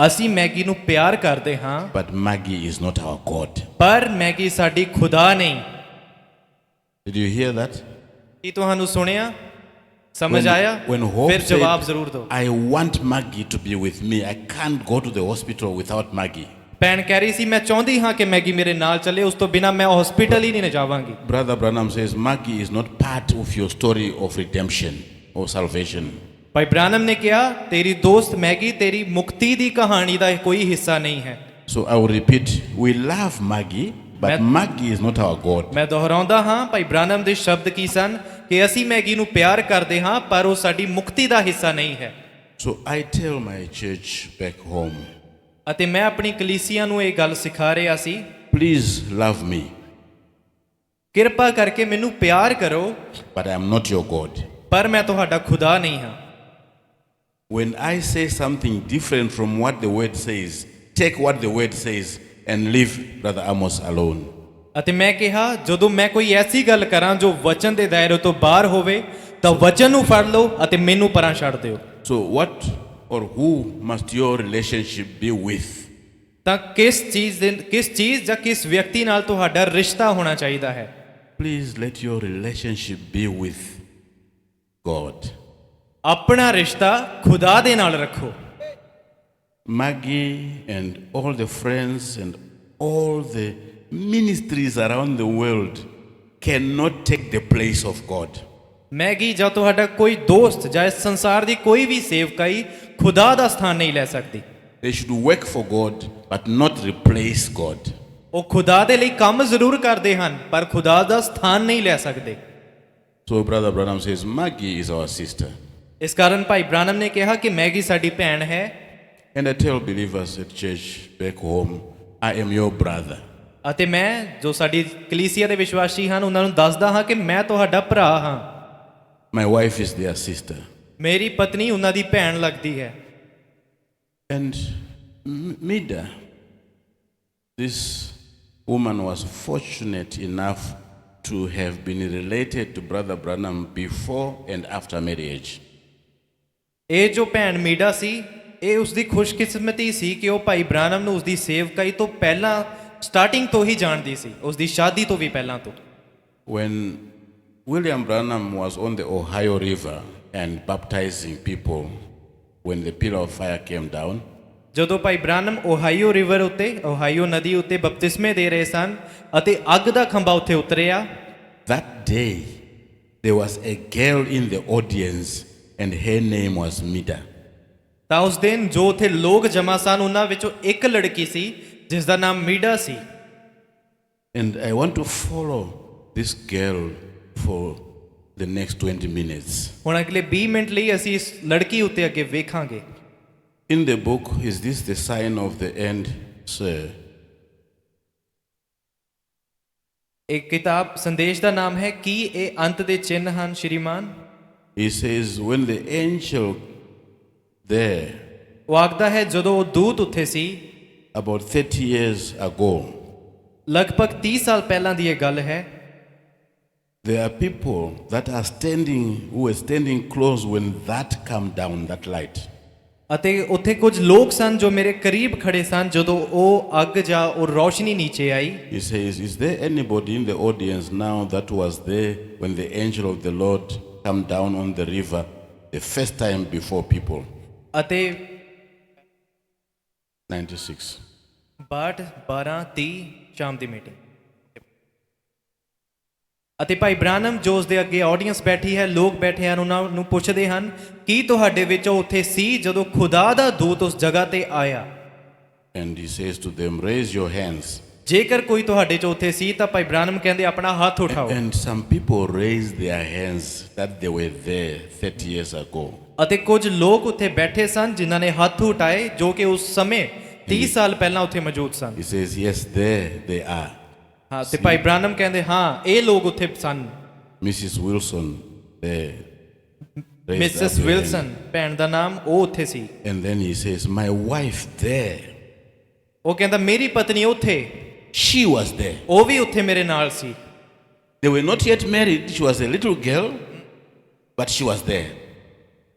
ਅਸੀਂ ਮੈਗੀ ਨੂੰ ਪਿਆਰ ਕਰਦੇ ਹਾਂ
but Maggie is not our God.
ਪਰ ਮੈਗੀ ਸਾਡੀ ਖੁਦਾ ਨਹੀਂ।
Did you hear that?
ਕੀ ਤੁਹਾਨੂੰ ਸੁਣਿਆ, ਸਮਝ ਆਇਆ?
When Hope
ਫਿਰ ਜਵਾਬ
said,
ਜ਼ਰੂਰ ਦਿਓ।
I want Maggie to be with me. I can't go to the hospital without Maggie.
ਭੈਣ ਕਹਿ ਰਹੀ ਸੀ ਮੈਂ ਚਾਹੁੰਦੀ ਹਾਂ ਕਿ ਮੈਗੀ ਮੇਰੇ ਨਾਲ ਚੱਲੇ, ਉਸ ਤੋਂ ਬਿਨਾਂ ਮੈਂ ਹਸਪੀਟਲ ਹੀ ਨਹੀਂ ਜਾਵਾਂਗੀ।
Brother Branham says Maggie is not part of your story of redemption or salvation.
ਭਾਈ ਬ੍ਰਾਨਮ ਨੇ ਕਿਹਾ ਤੇਰੀ ਦੋਸਤ ਮੈਗੀ ਤੇਰੀ ਮੁਕਤੀ ਦੀ ਕਹਾਣੀ ਦਾ ਕੋਈ ਹਿੱਸਾ ਨਹੀਂ ਹੈ।
So I will repeat, we love Maggie, but Maggie is not our God.
ਮੈਂ ਦੁਹਰਾਉਂਦਾ ਹਾਂ ਭਾਈ ਬ੍ਰਾਨਮ ਦੇ ਸ਼ਬਦ ਕੀ ਸਨ ਕਿ ਅਸੀਂ ਮੈਗੀ ਨੂੰ ਪਿਆਰ ਕਰਦੇ ਹਾਂ ਪਰ ਉਹ ਸਾਡੀ ਮੁਕਤੀ ਦਾ ਹਿੱਸਾ ਨਹੀਂ ਹੈ।
So I tell my church back home,
ਅਤੇ ਮੈਂ ਆਪਣੀ ਕਲੀਸਿਆ ਨੂੰ ਇਹ ਗੱਲ ਸਿਖਾ ਰਿਹਾ ਸੀ,
please love me,
ਕਿਰਪਾ ਕਰਕੇ ਮੈਨੂੰ ਪਿਆਰ ਕਰੋ
but I am not your God.
ਪਰ ਮੈਂ ਤੁਹਾਡਾ ਖੁਦਾ ਨਹੀਂ ਹਾਂ।
When I say something different from what the word says, take what the word says and leave Brother Amos alone.
ਅਤੇ ਮੈਂ ਕਿਹਾ ਜਦੋਂ ਮੈਂ ਕੋਈ ਐਸੀ ਗੱਲ ਕਰਾਂ ਜੋ ਵਚਨ ਦੇ ਦਾਇਰੇ ਤੋਂ ਬਾਹਰ ਹੋਵੇ ਤਾਂ ਵਚਨ ਨੂੰ ਫੜ ਲਓ ਅਤੇ ਮੈਨੂੰ ਪਰਾਂ ਛੱਡ ਦਿਓ।
So what or who must your relationship be with?
ਤਾਂ ਕਿਸ ਚੀਜ਼ ਜਾਂ ਕਿਸ ਵਿਅਕਤੀ ਨਾਲ ਤੁਹਾਡਾ ਰਿਸ਼ਤਾ ਹੋਣਾ ਚਾਹੀਦਾ ਹੈ?
Please let your relationship be with God.
ਆਪਣਾ ਰਿਸ਼ਤਾ ਖੁਦਾ ਦੇ ਨਾਲ ਰੱਖੋ।
Maggie and all the friends and all the ministries around the world cannot take the place of God.
Maggi ਜਾਂ ਤੁਹਾਡਾ ਕੋਈ ਦੋਸਤ ਜਾਂ ਇਸ ਸੰਸਾਰ ਦੀ ਕੋਈ ਵੀ ਸੇਵਕਾਈ ਖੁਦਾ ਦਾ ਸਥਾਨ ਨਹੀਂ ਲੈ ਸਕਦੀ।
They should work for God but not replace God.
ਉਹ ਖੁਦਾ ਦੇ ਲਈ ਕੰਮ ਜ਼ਰੂਰ ਕਰਦੇ ਹਨ ਪਰ ਖੁਦਾ ਦਾ ਸਥਾਨ ਨਹੀਂ ਲੈ ਸਕਦੇ।
So Brother Branham says, Maggie is our sister.
ਇਸ ਕਾਰਨ ਭਾਈ ਬ੍ਰਾਨਮ ਨੇ ਕਿਹਾ ਕਿ ਮੈਗੀ ਸਾਡੀ ਭੈਣ ਹੈ।
And I tell believers at church back home, I am your brother.
ਅਤੇ ਮੈਂ ਜੋ ਸਾਡੀ ਕਲੀਸਿਆ ਦੇ ਵਿਸ਼ਵਾਸੀ ਹਨ ਉਹਨਾਂ ਨੂੰ ਦੱਸਦਾ ਹਾਂ ਕਿ ਮੈਂ ਤੁਹਾਡਾ ਭਰਾ ਹਾਂ।
My wife is their sister.
ਮੇਰੀ ਪਤਨੀ ਉਹਨਾਂ ਦੀ ਭੈਣ ਲੱਗਦੀ ਹੈ।
And Mida, this woman was fortunate enough to have been related to Brother Branham before and after marriage.
ਇਹ ਜੋ ਭੈਣ ਮੀਡਾ ਸੀ ਇਹ ਉਸਦੀ ਖੁਸ਼ਕਿਸਮਤੀ ਸੀ ਕਿ ਉਹ ਭਾਈ ਬ੍ਰਾਨਮ ਨੂੰ ਉਸਦੀ ਸੇਵਕਾਈ ਤੋਂ ਪਹਿਲਾਂ ਸਟਾਰਟਿੰਗ ਤੋਂ ਹੀ ਜਾਣਦੀ ਸੀ, ਉਸਦੀ ਸ਼ਾਦੀ ਤੋਂ ਵੀ ਪਹਿਲਾਂ ਤੋਂ।
When William Branham was on the Ohio River and baptizing people when the pillar of fire came down,
ਜਦੋਂ ਭਾਈ ਬ੍ਰਾਨਮ ਓਹਾਈਓ ਰਿਵਰ ਉੱਤੇ ਓਹਾਈਓ ਨਦੀ ਉੱਤੇ ਬਪਤਿਸਮੇ ਦੇ ਰਹੇ ਸਨ ਅਤੇ ਅੱਗ ਦਾ ਖੰਭਾ ਉੱਥੇ ਉਤਰਿਆ,
that day there was a girl in the audience and her name was Mida.
ਤਾਂ ਉਸ ਦਿਨ ਜੋ ਉੱਥੇ ਲੋਕ ਜਮ੍ਹਾਂ ਸਨ ਉਹਨਾਂ ਵਿੱਚੋਂ ਇੱਕ ਲੜਕੀ ਸੀ ਜਿਸ ਦਾ ਨਾਮ ਮੀਡਾ ਸੀ।
And I want to follow this girl for the next 20 minutes.
ਹੁਣ ਅਗਲੇ 20 ਮਿੰਟ ਲਈ ਅਸੀਂ ਇਸ ਲੜਕੀ ਉੱਤੇ ਅੱਗੇ ਵੇਖਾਂਗੇ।
In the book, Is This the Sign of the End, Sir?
ਇੱਕ ਕਿਤਾਬ ਸੰਦੇਸ਼ ਦਾ ਨਾਮ ਹੈ ਕੀ ਇਹ ਅੰਤ ਦੇ ਚਿੰਨ੍ਹ ਹਨ ਸ਼੍ਰੀਮਾਨ।
He says, when the angel there,
ਉਹ ਆਖਦਾ ਹੈ ਜਦੋਂ ਉਹ ਦੂਤ ਉੱਥੇ ਸੀ
about 30 years ago,
ਲਗਭਗ 30 ਸਾਲ ਪਹਿਲਾਂ ਦੀ ਇਹ ਗੱਲ ਹੈ,
there are people that are standing, who were standing close when that came down, that light.
ਅਤੇ ਉੱਥੇ ਕੁਝ ਲੋਕ ਸਨ ਜੋ ਮੇਰੇ ਕਰੀਬ ਖੜੇ ਸਨ ਜਦੋਂ ਉਹ ਅੱਗ ਜਾਂ ਉਹ ਰੌਸ਼ਨੀ ਨੀਚੇ ਆਈ।
He says, is there anybody in the audience now that was there when the angel of the Lord came down on the river the first time before people?
ਅਤੇ
96.
62 12 30 ਸ਼ਾਮ ਦੀ ਮੀਟਿੰਗ ਅਤੇ ਭਾਈ ਬ੍ਰਾਨਮ ਜੋ ਉਸ ਦੇ ਅੱਗੇ ਆਡੀਅנס ਬੈਠੀ ਹੈ, ਲੋਕ ਬੈਠੇ ਹਨ, ਉਹਨਾਂ ਨੂੰ ਪੁੱਛਦੇ ਹਨ ਕੀ ਤੁਹਾਡੇ ਵਿੱਚੋਂ ਉੱਥੇ ਸੀ ਜਦੋਂ ਖੁਦਾ ਦਾ ਦੂਤ ਉਸ ਜਗ੍ਹਾ ਤੇ ਆਇਆ।
And he says to them, raise your hands.
ਜੇਕਰ ਕੋਈ ਤੁਹਾਡੇ ਚ ਉੱਥੇ ਸੀ ਤਾਂ ਭਾਈ ਬ੍ਰਾਨਮ ਕਹਿੰਦੇ ਆਪਣਾ ਹੱਥ ਉਠਾਓ।
And some people raised their hands that they were there 30 years ago.
ਅਤੇ ਕੁਝ ਲੋਕ ਉੱਥੇ ਬੈਠੇ ਸਨ ਜਿਨ੍ਹਾਂ ਨੇ ਹੱਥ ਉਠਾਏ ਜੋ ਕਿ ਉਸ ਸਮੇਂ 30 ਸਾਲ ਪਹਿਲਾਂ ਉੱਥੇ ਮੌਜੂਦ ਸਨ।
He says, yes, there they are.
ਹਾਂ ਤੇ ਭਾਈ ਬ੍ਰਾਨਮ ਕਹਿੰਦੇ ਹਾਂ ਇਹ ਲੋਕ ਉੱਥੇ ਸਨ।
Mrs. Wilson there. raised
Mrs
up her
Wilson
hand.
ਭੈਣ ਦਾ ਨਾਮ ਉਹ ਉੱਥੇ ਸੀ।
And then he says, my wife there.
ਉਹ ਕਹਿੰਦਾ ਮੇਰੀ ਪਤਨੀ ਉੱਥੇ,
She was there.
ਉਹ ਵੀ ਉੱਥੇ ਮੇਰੇ ਨਾਲ ਸੀ।
They were not yet married. She was a little girl, but she was there.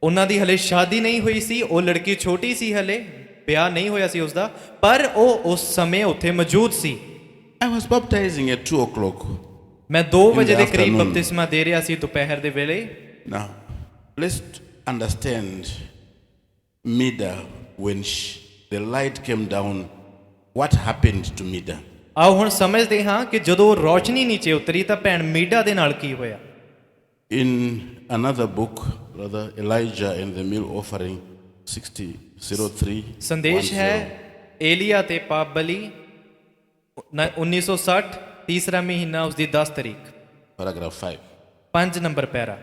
ਉਹਨਾਂ ਦੀ ਹਲੇ ਸ਼ਾਦੀ ਨਹੀਂ ਹੋਈ ਸੀ, ਉਹ ਲੜਕੀ ਛੋਟੀ ਸੀ, ਹਲੇ ਵਿਆਹ ਨਹੀਂ ਹੋਇਆ ਸੀ ਉਸਦਾ, ਪਰ ਉਹ ਉਸ ਸਮੇਂ ਉੱਥੇ ਮੌਜੂਦ ਸੀ।
I was baptizing at 2 o'clock.
ਮੈਂ 2 ਵਜੇ ਦੇ ਕਰੀਬ
afternoon.
ਬਪਤਿਸਮਾ ਦੇ ਰਿਹਾ ਸੀ ਦੁਪਹਿਰ ਦੇ ਵੇਲੇ।
Now, let's understand Mida when the light came down. What happened to Mida?
ਆਓ ਹੁਣ ਸਮਝਦੇ ਹਾਂ ਕਿ ਜਦੋਂ ਰੌਸ਼ਨੀ ਨੀਚੇ ਉਤਰੀ ਤਾਂ ਭੈਣ ਮੀਡਾ ਦੇ ਨਾਲ ਕੀ ਹੋਇਆ।
In another book, Brother Elijah and the Meal Offering, 60:03.
ਸੰਦੇਸ਼ ਹੈ ਏਲੀਆ ਤੇ ਪਾਪ ਬਲੀ 1960 ਤੀਸਰਾ ਮਹੀਨਾ ਉਸ ਦੀ 10 ਤਰੀਕ
Paragraph 5.
5 number para.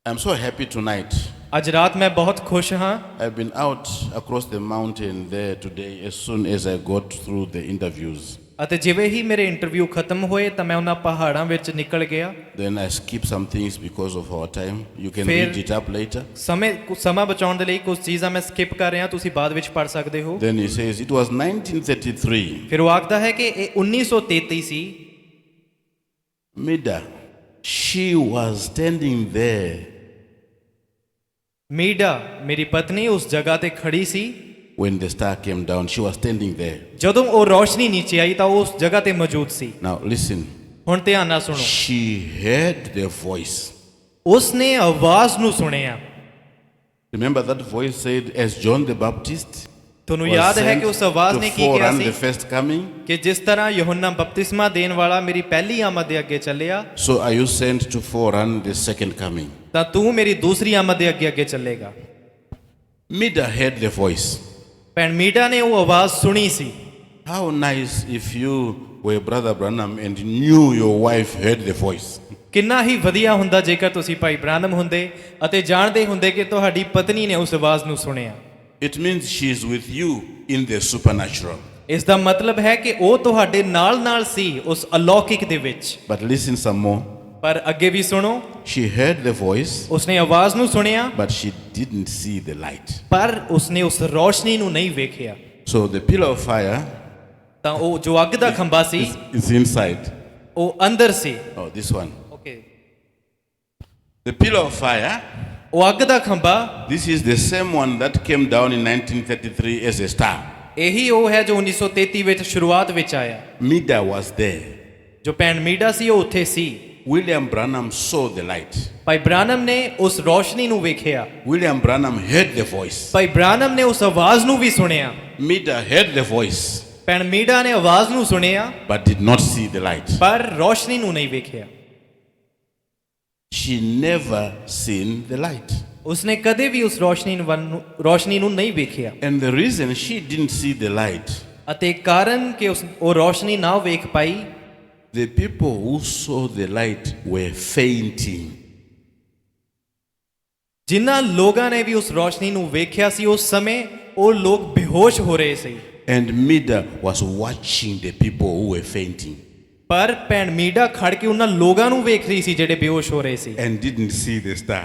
I'm so happy tonight.
ਅੱਜ ਰਾਤ ਮੈਂ ਬਹੁਤ ਖੁਸ਼ ਹਾਂ।
I've been out across the mountain there today as soon as I got through the interviews.
ਅਤੇ ਜਿਵੇਂ ਹੀ ਮੇਰੇ ਇੰਟਰਵਿਊ ਖਤਮ ਹੋਏ ਤਾਂ ਮੈਂ ਉਹਨਾਂ ਪਹਾੜਾਂ ਵਿੱਚ ਨਿਕਲ ਗਿਆ।
Then I skip some things because of our time. You can
ਫਿਰ-
read it up later.
ਸਮਾਂ ਬਚਾਉਣ ਦੇ ਲਈ ਕੁਝ ਚੀਜ਼ਾਂ ਮੈਂ ਸਕਿਪ ਕਰ ਰਿਹਾ, ਤੁਸੀਂ ਬਾਅਦ ਵਿੱਚ ਪੜ੍ਹ ਸਕਦੇ ਹੋ।
Then he says it was 1933.
ਫਿਰ ਉਹ ਆਖਦਾ ਹੈ ਕਿ ਇਹ 1933 ਸੀ।
Mida, she was standing there.
ਮੀਡਾ ਮੇਰੀ ਪਤਨੀ ਉਸ ਜਗ੍ਹਾ ਤੇ ਖੜੀ ਸੀ
When the star came down, she was standing there.
ਜਦੋਂ ਉਹ ਰੌਸ਼ਨੀ ਨੀਚੇ ਆਈ ਤਾਂ ਉਹ ਉਸ ਜਗ੍ਹਾ ਤੇ ਮੌਜੂਦ ਸੀ।
Now listen.
ਹੁਣ ਧਿਆਨ ਨਾਲ ਸੁਣੋ।
She heard their voice.
ਉਸਨੇ ਆਵਾਜ਼ ਨੂੰ ਸੁਣਿਆ।
Remember that voice said, as John the Baptist
ਤੁਹਾਨੂੰ
was
ਯਾਦ ਹੈ
sent
ਕਿ ਉਸ ਆਵਾਜ਼ ਨੇ
to
ਕੀ ਕਿਹਾ
forerun the
C
first coming?
ਕਿ ਜਿਸ ਤਰ੍ਹਾਂ ਯਹੋਨਾ ਬਪਤਿਸਮਾ ਦੇਣ ਵਾਲਾ ਮੇਰੀ ਪਹਿਲੀ ਆਮਦ ਦੇ ਅੱਗੇ ਚੱਲਿਆ
So are you sent to forerun the second coming?
ਤਾਂ ਤੂੰ ਮੇਰੀ ਦੂਸਰੀ ਆਮਦ ਦੇ ਅੱਗੇ ਅੱਗੇ ਚੱਲੇਗਾ।
Mida heard the voice.
ਭੈਣ ਮੀਡਾ ਨੇ ਉਹ ਆਵਾਜ਼ ਸੁਣੀ ਸੀ।
How nice if you were Brother Branham and knew your wife heard the voice.
ਕਿੰਨਾ ਹੀ ਵਧੀਆ ਹੁੰਦਾ ਜੇਕਰ ਤੁਸੀਂ ਭਾਈ ਬ੍ਰਾਨਮ ਹੁੰਦੇ ਅਤੇ ਜਾਣਦੇ ਹੁੰਦੇ ਕਿ ਤੁਹਾਡੀ ਪਤਨੀ ਨੇ ਉਸ ਆਵਾਜ਼ ਨੂੰ ਸੁਣਿਆ।
It means she is with you in the supernatural.
ਇਸ ਦਾ ਮਤਲਬ ਹੈ ਕਿ ਉਹ ਤੁਹਾਡੇ ਨਾਲ ਸੀ ਉਸ ਅਲੌਕਿਕ ਦੇ ਵਿੱਚ।
But listen some more.
ਪਰ ਅੱਗੇ ਵੀ ਸੁਣੋ।
She heard the voice,
ਉਸਨੇ ਆਵਾਜ਼ ਨੂੰ ਸੁਣਿਆ
but she didn't see the light.
ਪਰ ਉਸਨੇ ਉਸ ਰੌਸ਼ਨੀ ਨੂੰ ਨਹੀਂ ਵੇਖਿਆ।
So the pillar of fire
ਤਾਂ ਉਹ ਜੋ ਅੱਗ ਦਾ ਖੰਭਾ ਸੀ
is inside.
ਉਹ ਅੰਦਰ ਸੀ।
Oh, this one.
Okay,
The pillar of fire,
ਉਹ ਅੱਗ ਦਾ ਖੰਭਾ
this is the same one that came down in 1933 as a star.
ਇਹੀ ਉਹ ਹੈ ਜੋ 1933 ਵਿੱਚ ਸ਼ੁਰੂਆਤ ਵਿੱਚ ਆਇਆ।
Mida was there.
ਜੋ ਭੈਣ ਮੀਡਾ ਸੀ ਉਹ ਉੱਥੇ ਸੀ।
William Branham saw the light.
ਭਾਈ ਬ੍ਰਾਨਮ ਨੇ ਉਸ ਰੌਸ਼ਨੀ ਨੂੰ ਵੇਖਿਆ।
William Branham heard the voice.
ਭਾਈ ਬ੍ਰਾਨਮ ਨੇ ਉਸ ਆਵਾਜ਼ ਨੂੰ ਵੀ ਸੁਣਿਆ।
Mida heard the voice,
ਭੈਣ ਮੀਡਾ ਨੇ ਆਵਾਜ਼ ਨੂੰ ਸੁਣਿਆ
but did not see the light.
ਪਰ ਰੌਸ਼ਨੀ ਨੂੰ ਨਹੀਂ ਵੇਖਿਆ।
She never seen the light.
ਉਸਨੇ ਕਦੇ ਵੀ ਉਸ ਰੌਸ਼ਨੀ ਨੂੰ ਨਹੀਂ ਵੇਖਿਆ।
And the reason she didn't see the light,
ਅਤੇ ਕਾਰਨ ਕਿ ਉਹ ਰੌਸ਼ਨੀ ਨਾ ਵੇਖ ਪਾਈ,
the people who saw the light were fainting.
ਜਿਨ੍ਹਾਂ ਲੋਕਾਂ ਨੇ ਵੀ ਉਸ ਰੌਸ਼ਨੀ ਨੂੰ ਵੇਖਿਆ ਸੀ ਉਸ ਸਮੇਂ ਉਹ ਲੋਕ ਬੇਹੋਸ਼ ਹੋ ਰਹੇ ਸੀ।
And Mida was watching the people who were fainting
ਪਰ ਭੈਣ ਮੀਡਾ ਖੜ ਕੇ ਉਹਨਾਂ ਲੋਕਾਂ ਨੂੰ ਵੇਖ ਰਹੀ ਸੀ ਜਿਹੜੇ ਬੇਹੋਸ਼ ਹੋ ਰਹੇ ਸੀ
and didn't see the star.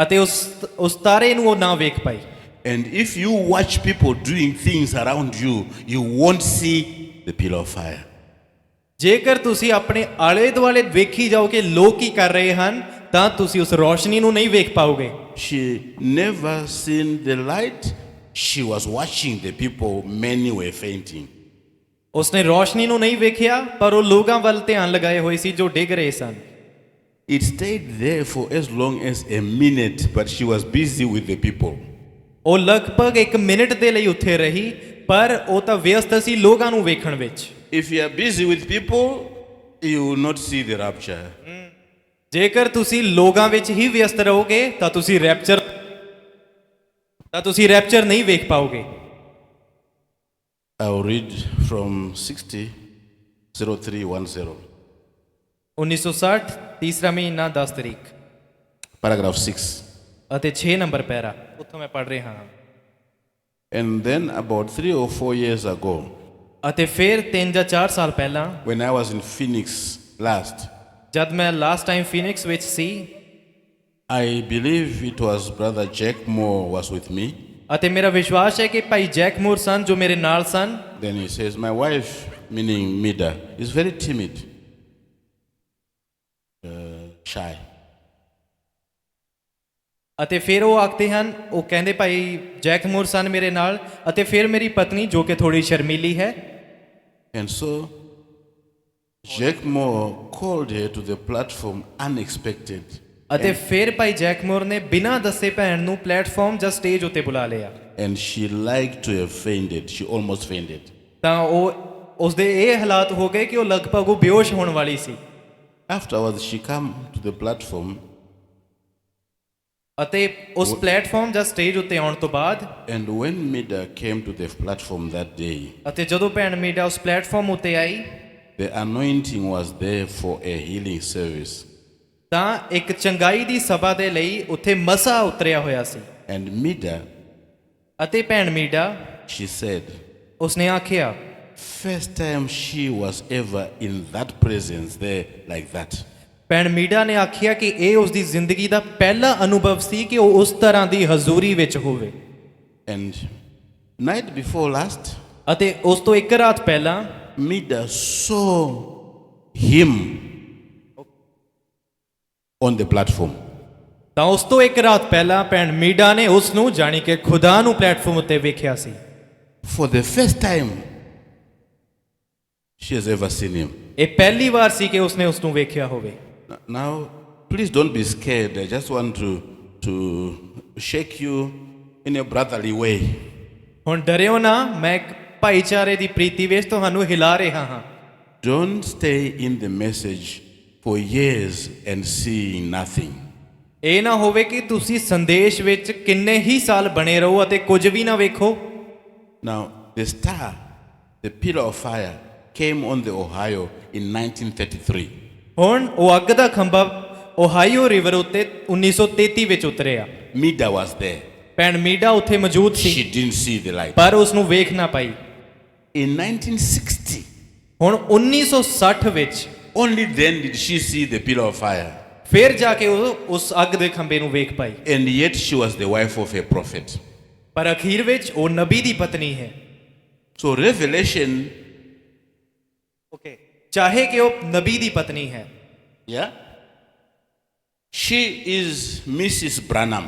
ਅਤੇ ਉਸ ਤਾਰੇ ਨੂੰ ਉਹ ਨਾ ਵੇਖ ਪਾਈ।
And if you watch people doing things around you, you won't see the pillar of fire.
ਜੇਕਰ ਤੁਸੀਂ ਆਪਣੇ ਆਲੇ ਦੁਆਲੇ ਵੇਖੀ ਜਾਓ ਕਿ ਲੋਕ ਕੀ ਕਰ ਰਹੇ ਹਨ ਤਾਂ ਤੁਸੀਂ ਉਸ ਰੌਸ਼ਨੀ ਨੂੰ ਨਹੀਂ ਵੇਖ ਪਾਓਗੇ।
She never seen the light. She was watching the people. Many were fainting.
ਉਸਨੇ ਰੌਸ਼ਨੀ ਨੂੰ ਨਹੀਂ ਵੇਖਿਆ ਪਰ ਉਹ ਲੋਕਾਂ ਵੱਲ ਧਿਆਨ ਲਗਾਏ ਹੋਏ ਸੀ ਜੋ ਡਿੱਗ ਰਹੇ ਸਨ।
It stayed there for as long as a minute, but she was busy with the people.
ਉਹ ਲਗਭਗ 1 ਮਿੰਟ ਦੇ ਲਈ ਉੱਥੇ ਰਹੀ ਪਰ ਉਹ ਤਾਂ ਵਿਅਸਤ ਸੀ ਲੋਕਾਂ ਨੂੰ ਵੇਖਣ ਵਿੱਚ।
If you are busy with people, you will not see the rapture.
ਜੇਕਰ ਤੁਸੀਂ ਲੋਕਾਂ ਵਿੱਚ ਹੀ ਵਿਅਸਤ ਰਹੋਗੇ ਤਾਂ ਤੁਸੀਂ ਰੈਪਚਰ ਨਹੀਂ ਵੇਖ ਪਾਓਗੇ।
I will read from 60:0310.
1960 ਤੀਸਰਾ ਮਹੀਨਾ 10 ਤਰੀਕ
Paragraph 6.
ਅਤੇ 6 ਨੰਬਰ ਪੈਰਾ ਉੱਥੋਂ ਮੈਂ ਪੜ੍ਹ ਰਿਹਾ ਹਾਂ।
And then about 3 or 4 years ago,
ਅਤੇ ਫਿਰ 3 ਜਾਂ 4 ਸਾਲ ਪਹਿਲਾਂ
when I was in Phoenix last,
ਜਦ ਮੈਂ ਲਾਸਟ ਟਾਈਮ ਫੀਨਿਕਸ ਵਿੱਚ ਸੀ
I believe it was Brother Jack Moore was with me.
ਅਤੇ ਮੇਰਾ ਵਿਸ਼ਵਾਸ ਹੈ ਕਿ ਭਾਈ ਜੈਕ ਮੂਰ ਸਨ ਜੋ ਮੇਰੇ ਨਾਲ ਸਨ।
Then he says, my wife, meaning Mida, is very timid, shy.
ਅਤੇ ਫਿਰ ਉਹ ਆਖਦੇ ਹਨ, ਉਹ ਕਹਿੰਦੇ ਭਾਈ ਜੈਕ ਮੂਰ ਸਨ ਮੇਰੇ ਨਾਲ ਅਤੇ ਫਿਰ ਮੇਰੀ ਪਤਨੀ ਜੋ ਕਿ ਥੋੜੀ ਸ਼ਰਮੀਲੀ ਹੈ।
And so Jack Moore called her to the platform unexpected.
ਅਤੇ ਫਿਰ ਭਾਈ ਜੈਕ ਮੂਰ ਨੇ ਬਿਨਾਂ ਦੱਸੇ ਭੈਣ ਨੂੰ ਪਲੇਟਫਾਰਮ ਜਾਂ ਸਟੇਜ ਉੱਤੇ ਬੁਲਾ ਲਿਆ।
And she liked to have fainted. She almost fainted.
ਤਾਂ ਉਸਦੇ ਇਹ ਹਾਲਾਤ ਹੋ ਗਏ ਕਿ ਉਹ ਲਗਭਗ ਉਹ ਬੇਹੋਸ਼ ਹੋਣ ਵਾਲੀ ਸੀ।
Afterwards, she came to the platform.
ਅਤੇ ਉਸ ਪਲੇਟਫਾਰਮ ਜਾਂ ਸਟੇਜ ਉੱਤੇ ਆਉਣ ਤੋਂ ਬਾਅਦ
And when Mida came to the platform that day,
ਅਤੇ ਜਦੋਂ ਭੈਣ ਮੀਡਾ ਉਸ ਪਲੇਟਫਾਰਮ ਉੱਤੇ ਆਈ
the anointing was there for a healing service.
ਤਾਂ ਇੱਕ ਚੰਗਾਈ ਦੀ ਸਭਾ ਦੇ ਲਈ ਉੱਥੇ ਮਸਾ ਉਤਰਿਆ ਹੋਇਆ ਸੀ।
And Mida,
ਅਤੇ ਭੈਣ ਮੀਡਾ
she said,
ਉਸਨੇ ਆਖਿਆ
first time she was ever in that presence there like that.
ਭੈਣ ਮੀਡਾ ਨੇ ਆਖਿਆ ਕਿ ਇਹ ਉਸਦੀ ਜ਼ਿੰਦਗੀ ਦਾ ਪਹਿਲਾ ਅਨੁਭਵ ਸੀ ਕਿ ਉਹ ਉਸ ਤਰ੍ਹਾਂ ਦੀ ਹਜ਼ੂਰੀ ਵਿੱਚ ਹੋਵੇ।
And night before last,
ਅਤੇ ਉਸ ਤੋਂ ਇੱਕ ਰਾਤ ਪਹਿਲਾਂ
Mida saw him on the platform.
ਤਾਂ ਉਸ ਤੋਂ ਇੱਕ ਰਾਤ ਪਹਿਲਾਂ ਭੈਣ ਮੀਡਾ ਨੇ ਉਸ ਨੂੰ ਜਾਣੀ ਕਿ ਖੁਦਾ ਨੂੰ ਪਲੇਟਫਾਰਮ ਉੱਤੇ ਵੇਖਿਆ ਸੀ।
For the first time she has ever seen him.
ਇਹ ਪਹਿਲੀ ਵਾਰ ਸੀ ਕਿ ਉਸਨੇ ਉਸ ਨੂੰ ਵੇਖਿਆ ਹੋਵੇ।
Now, please don't be scared. I just want to shake you in a brotherly way.
ਹੁਣ ਡਰਿਓ ਨਾ, ਮੈਂ ਇੱਕ ਭਾਈਚਾਰੇ ਦੀ ਪ੍ਰੀਤੀ ਵਿੱਚ ਤੁਹਾਨੂੰ ਹਿਲਾ ਰਿਹਾ ਹਾਂ।
Don't stay in the message for years and seeing nothing.
ਇਹ ਨਾ ਹੋਵੇ ਕਿ ਤੁਸੀਂ ਸੰਦੇਸ਼ ਵਿੱਚ ਕਿੰਨੇ ਹੀ ਸਾਲ ਬਣੇ ਰਹੋ ਅਤੇ ਕੁਝ ਵੀ ਨਾ ਵੇਖੋ।
Now, the The pillar of fire came on the Ohio in 1933.
ਹੁਣ ਉਹ ਅੱਗ ਦਾ ਖੰਭਾ ਓਹਾਈਓ ਰਿਵਰ ਉੱਤੇ 1933 ਵਿੱਚ ਉਤਰਿਆ।
Mida was there.
ਭੈਣ ਮੀਡਾ ਉੱਥੇ ਮੌਜੂਦ
She
C
didn't see the light.
ਪਰ ਉਸ ਨੂੰ ਵੇਖ ਨਾ ਪਾਈ।
In 1960,
ਹੁਣ 1960 ਵਿੱਚ
only then did she see the pillar of fire.
ਫਿਰ ਜਾ ਕੇ ਉਹ ਉਸ ਅੱਗ ਦੇ ਖੰਭੇ ਨੂੰ ਵੇਖ ਪਾਈ।
And yet she was the wife of a prophet.
ਪਰ ਅਖੀਰ ਵਿੱਚ ਉਹ ਨਬੀ ਦੀ ਪਤਨੀ ਹੈ।
So Revelation,
ਓਕੇ, ਚਾਹੇ ਕਿ ਉਹ ਨਬੀ ਦੀ ਪਤਨੀ ਹੈ,
yeah, she is Mrs. Branham.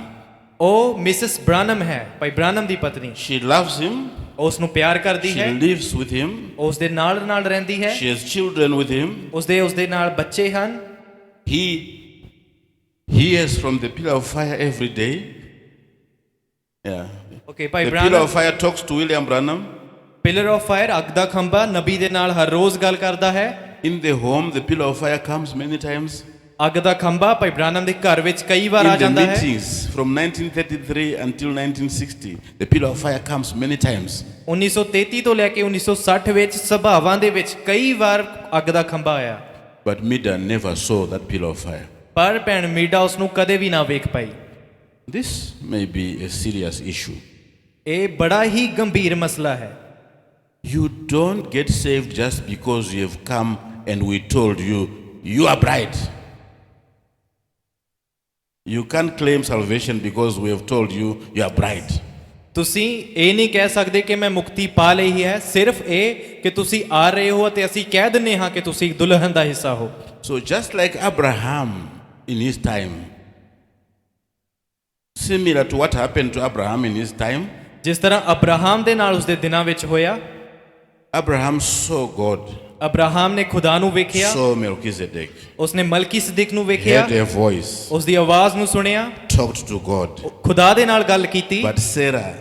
ਉਹ ਮਿਸਿਸ ਬ੍ਰਾਨਮ ਹੈ, ਭਾਈ ਬ੍ਰਾਨਮ ਦੀ ਪਤਨੀ।
She loves him.
ਉਸ ਨੂੰ ਪਿਆਰ ਕਰਦੀ
She
ਹੈ,
lives with him.
ਉਸ ਦੇ ਨਾਲ ਰਹਿੰਦੀ ਹੈ,
She has children with him.
ਉਸ ਦੇ ਨਾਲ ਬੱਚੇ ਹਨ।
He hears from the pillar of fire every day. Yeah.
Okay, Bhai
The pillar
ਬ੍ਰਾਨਮ
of fire talks to William Branham.
Pillar of fire ਅੱਗ ਦਾ ਖੰਭਾ ਨਬੀ ਦੇ ਨਾਲ ਹਰ ਰੋਜ਼ ਗੱਲ ਕਰਦਾ ਹੈ।
In the home, the pillar of fire comes many times.
ਅੱਗ ਦਾ ਖੰਭਾ ਭਾਈ ਬ੍ਰਾਨਮ ਦੇ ਘਰ ਵਿੱਚ ਕਈ ਵਾਰ ਆ
In the
ਜਾਂਦਾ ਹੈ।
meetings from 1933 until 1960, the pillar of fire comes many times.
1933 ਤੋਂ ਲੈ ਕੇ 1960 ਵਿੱਚ ਸਭਾਵਾਂ ਦੇ ਵਿੱਚ ਕਈ ਵਾਰ ਅੱਗ ਦਾ ਖੰਭਾ ਆਇਆ,
But Mida never saw that pillar of fire.
ਪਰ ਭੈਣ ਮੀਡਾ ਉਸ ਨੂੰ ਕਦੇ ਵੀ ਨਾ ਵੇਖ ਪਾਈ।
This may be a serious issue.
ਇਹ ਬੜਾ ਹੀ ਗੰਭੀਰ ਮਸਲਾ ਹੈ।
You don't get saved just because you have come and we told you, you are bride. You can't claim salvation because we have told you, you are bride.
ਤੁਸੀਂ ਇਹ ਨਹੀਂ ਕਹਿ ਸਕਦੇ ਕਿ ਮੈਂ ਮੁਕਤੀ ਪਾ ਲਈ ਹੈ, ਸਿਰਫ ਇਹ ਕਿ ਤੁਸੀਂ ਆ ਰਹੇ ਹੋ ਅਤੇ ਅਸੀਂ ਕਹਿ ਦਿੰਨੇ ਹਾਂ ਕਿ ਤੁਸੀਂ ਦੁਲਹਨ ਦਾ ਹਿੱਸਾ ਹੋ।
So just like Abraham in his time, similar to what happened to Abraham in his time,
ਜਿਸ ਤਰ੍ਹਾਂ ਅਬਰਾਹਮ ਦੇ ਨਾਲ ਉਸਦੇ ਦਿਨਾਂ ਵਿੱਚ ਹੋਇਆ,
Abraham saw God,
ਅਬਰਾਹਮ ਨੇ ਖੁਦਾ ਨੂੰ ਵੇਖਿਆ,
saw Melchizedek,
ਉਸਨੇ ਮਲਕੀ ਸਦੀਕ ਨੂੰ ਵੇਖਿਆ,
heard a voice,
ਉਸ ਦੀ ਆਵਾਜ਼ ਨੂੰ ਸੁਣਿਆ,
talked to God.
ਖੁਦਾ ਦੇ ਨਾਲ ਗੱਲ ਕੀਤੀ,
But Sarah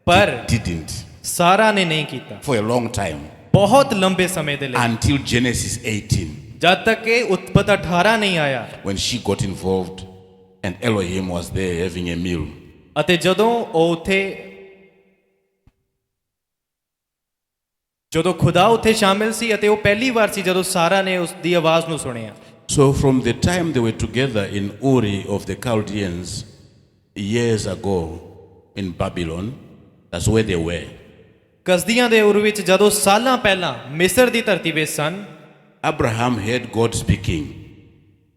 ਪਰ
didn't
ਸਾਰਾ ਨੇ ਨਹੀਂ ਕੀਤਾ
for a long time
ਬਹੁਤ ਲੰਬੇ ਸਮੇਂ ਦੇ ਲਈ,
until Genesis 18
ਜਦ ਤੱਕ ਕਿ ਉਤਪਤ 18 ਨਹੀਂ ਆਇਆ
when she got involved and Elohim was there having a meal.
ਅਤੇ ਜਦੋਂ ਖੁਦਾ ਉੱਥੇ ਸ਼ਾਮਿਲ ਸੀ ਅਤੇ ਉਹ ਪਹਿਲੀ ਵਾਰ ਸੀ ਜਦੋਂ ਸਾਰਾ ਨੇ ਉਸ ਦੀ ਆਵਾਜ਼ ਨੂੰ ਸੁਣਿਆ।
So from the time they were together in Uri of the Chaldeans years ago in Babylon, that's where they were.
ਕਸਦੀਆਂ ਦੇ ਉਰ ਵਿੱਚ ਜਦੋਂ ਸਾਲਾਂ ਪਹਿਲਾਂ ਮਿਸਰ ਦੀ ਧਰਤੀ ਵਿੱਚ ਸਨ,
Abraham heard God speaking.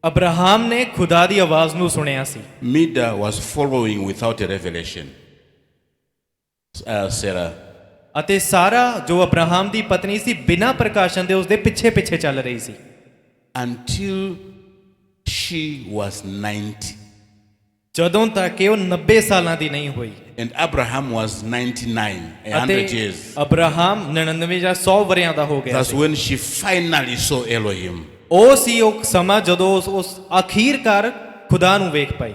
Abraham ਨੇ ਖੁਦਾ ਦੀ ਆਵਾਜ਼ ਨੂੰ ਸੁਣਿਆ ਸੀ।
Mida was following without a revelation. Sarah.
ਅਤੇ ਸਾਰਾ ਜੋ ਅਬਰਾਹਮ ਦੀ ਪਤਨੀ ਸੀ ਬਿਨਾਂ ਪ੍ਰਕਾਸ਼ਨ ਦੇ ਉਸਦੇ ਪਿੱਛੇ ਚੱਲ ਰਹੀ ਸੀ
Until she was 90.
ਜਦੋਂ ਤੱਕ ਕਿ ਉਹ 90 ਸਾਲਾਂ ਦੀ ਨਹੀਂ ਹੋਈ।
And Abraham was 99, 100
ਅਤੇ
years.
ਅਬਰਾਹਮ 99 ਜਾਂ 100 ਵਰਿਆਂ ਦਾ ਹੋ ਗਿਆ
That's
C.
when she finally saw Elohim.
ਉਹ ਸੀ ਉਹ ਸਮਾਂ ਜਦੋਂ ਉਸ ਆਖੀਰਕਾਰ ਖੁਦਾ ਨੂੰ ਵੇਖ ਪਾਈ।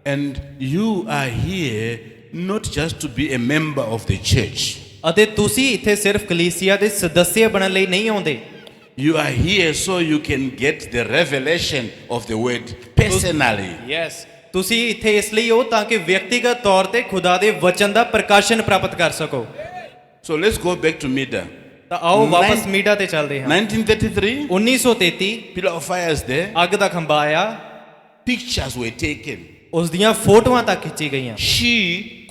And you are here not just to be a member of the church.
ਅਤੇ ਤੁਸੀਂ ਇੱਥੇ ਸਿਰਫ ਕਲੀਸਿਆ ਦੇ ਸਦੱਸਿਆ ਬਣਨ ਲਈ ਨਹੀਂ ਆਉਂਦੇ।
You are here so you can get the revelation of the word personally.
Yes, ਤੁਸੀਂ ਇੱਥੇ ਇਸ ਲਈ ਹੋ ਤਾਂ ਕਿ ਵਿਅਕਤੀਗਤ ਤੌਰ ਤੇ ਖੁਦਾ ਦੇ ਵਚਨ ਦਾ ਪ੍ਰਕਾਸ਼ਨ ਪ੍ਰਾਪਤ ਕਰ ਸਕੋ।
So let's go back to Mida.
ਤਾਂ ਆਓ ਵਾਪਸ ਮੀਡਾ ਤੇ ਚੱਲਦੇ ਹਾਂ।
1933,
1933
pillar of fire is there.
ਅੱਗ ਦਾ ਖੰਭਾ ਆਇਆ,
Pictures were taken.
ਉਸ ਦੀਆਂ ਫੋਟੋਆਂ ਤੱਕ ਖਿੱਚੀ ਗਈਆਂ।
She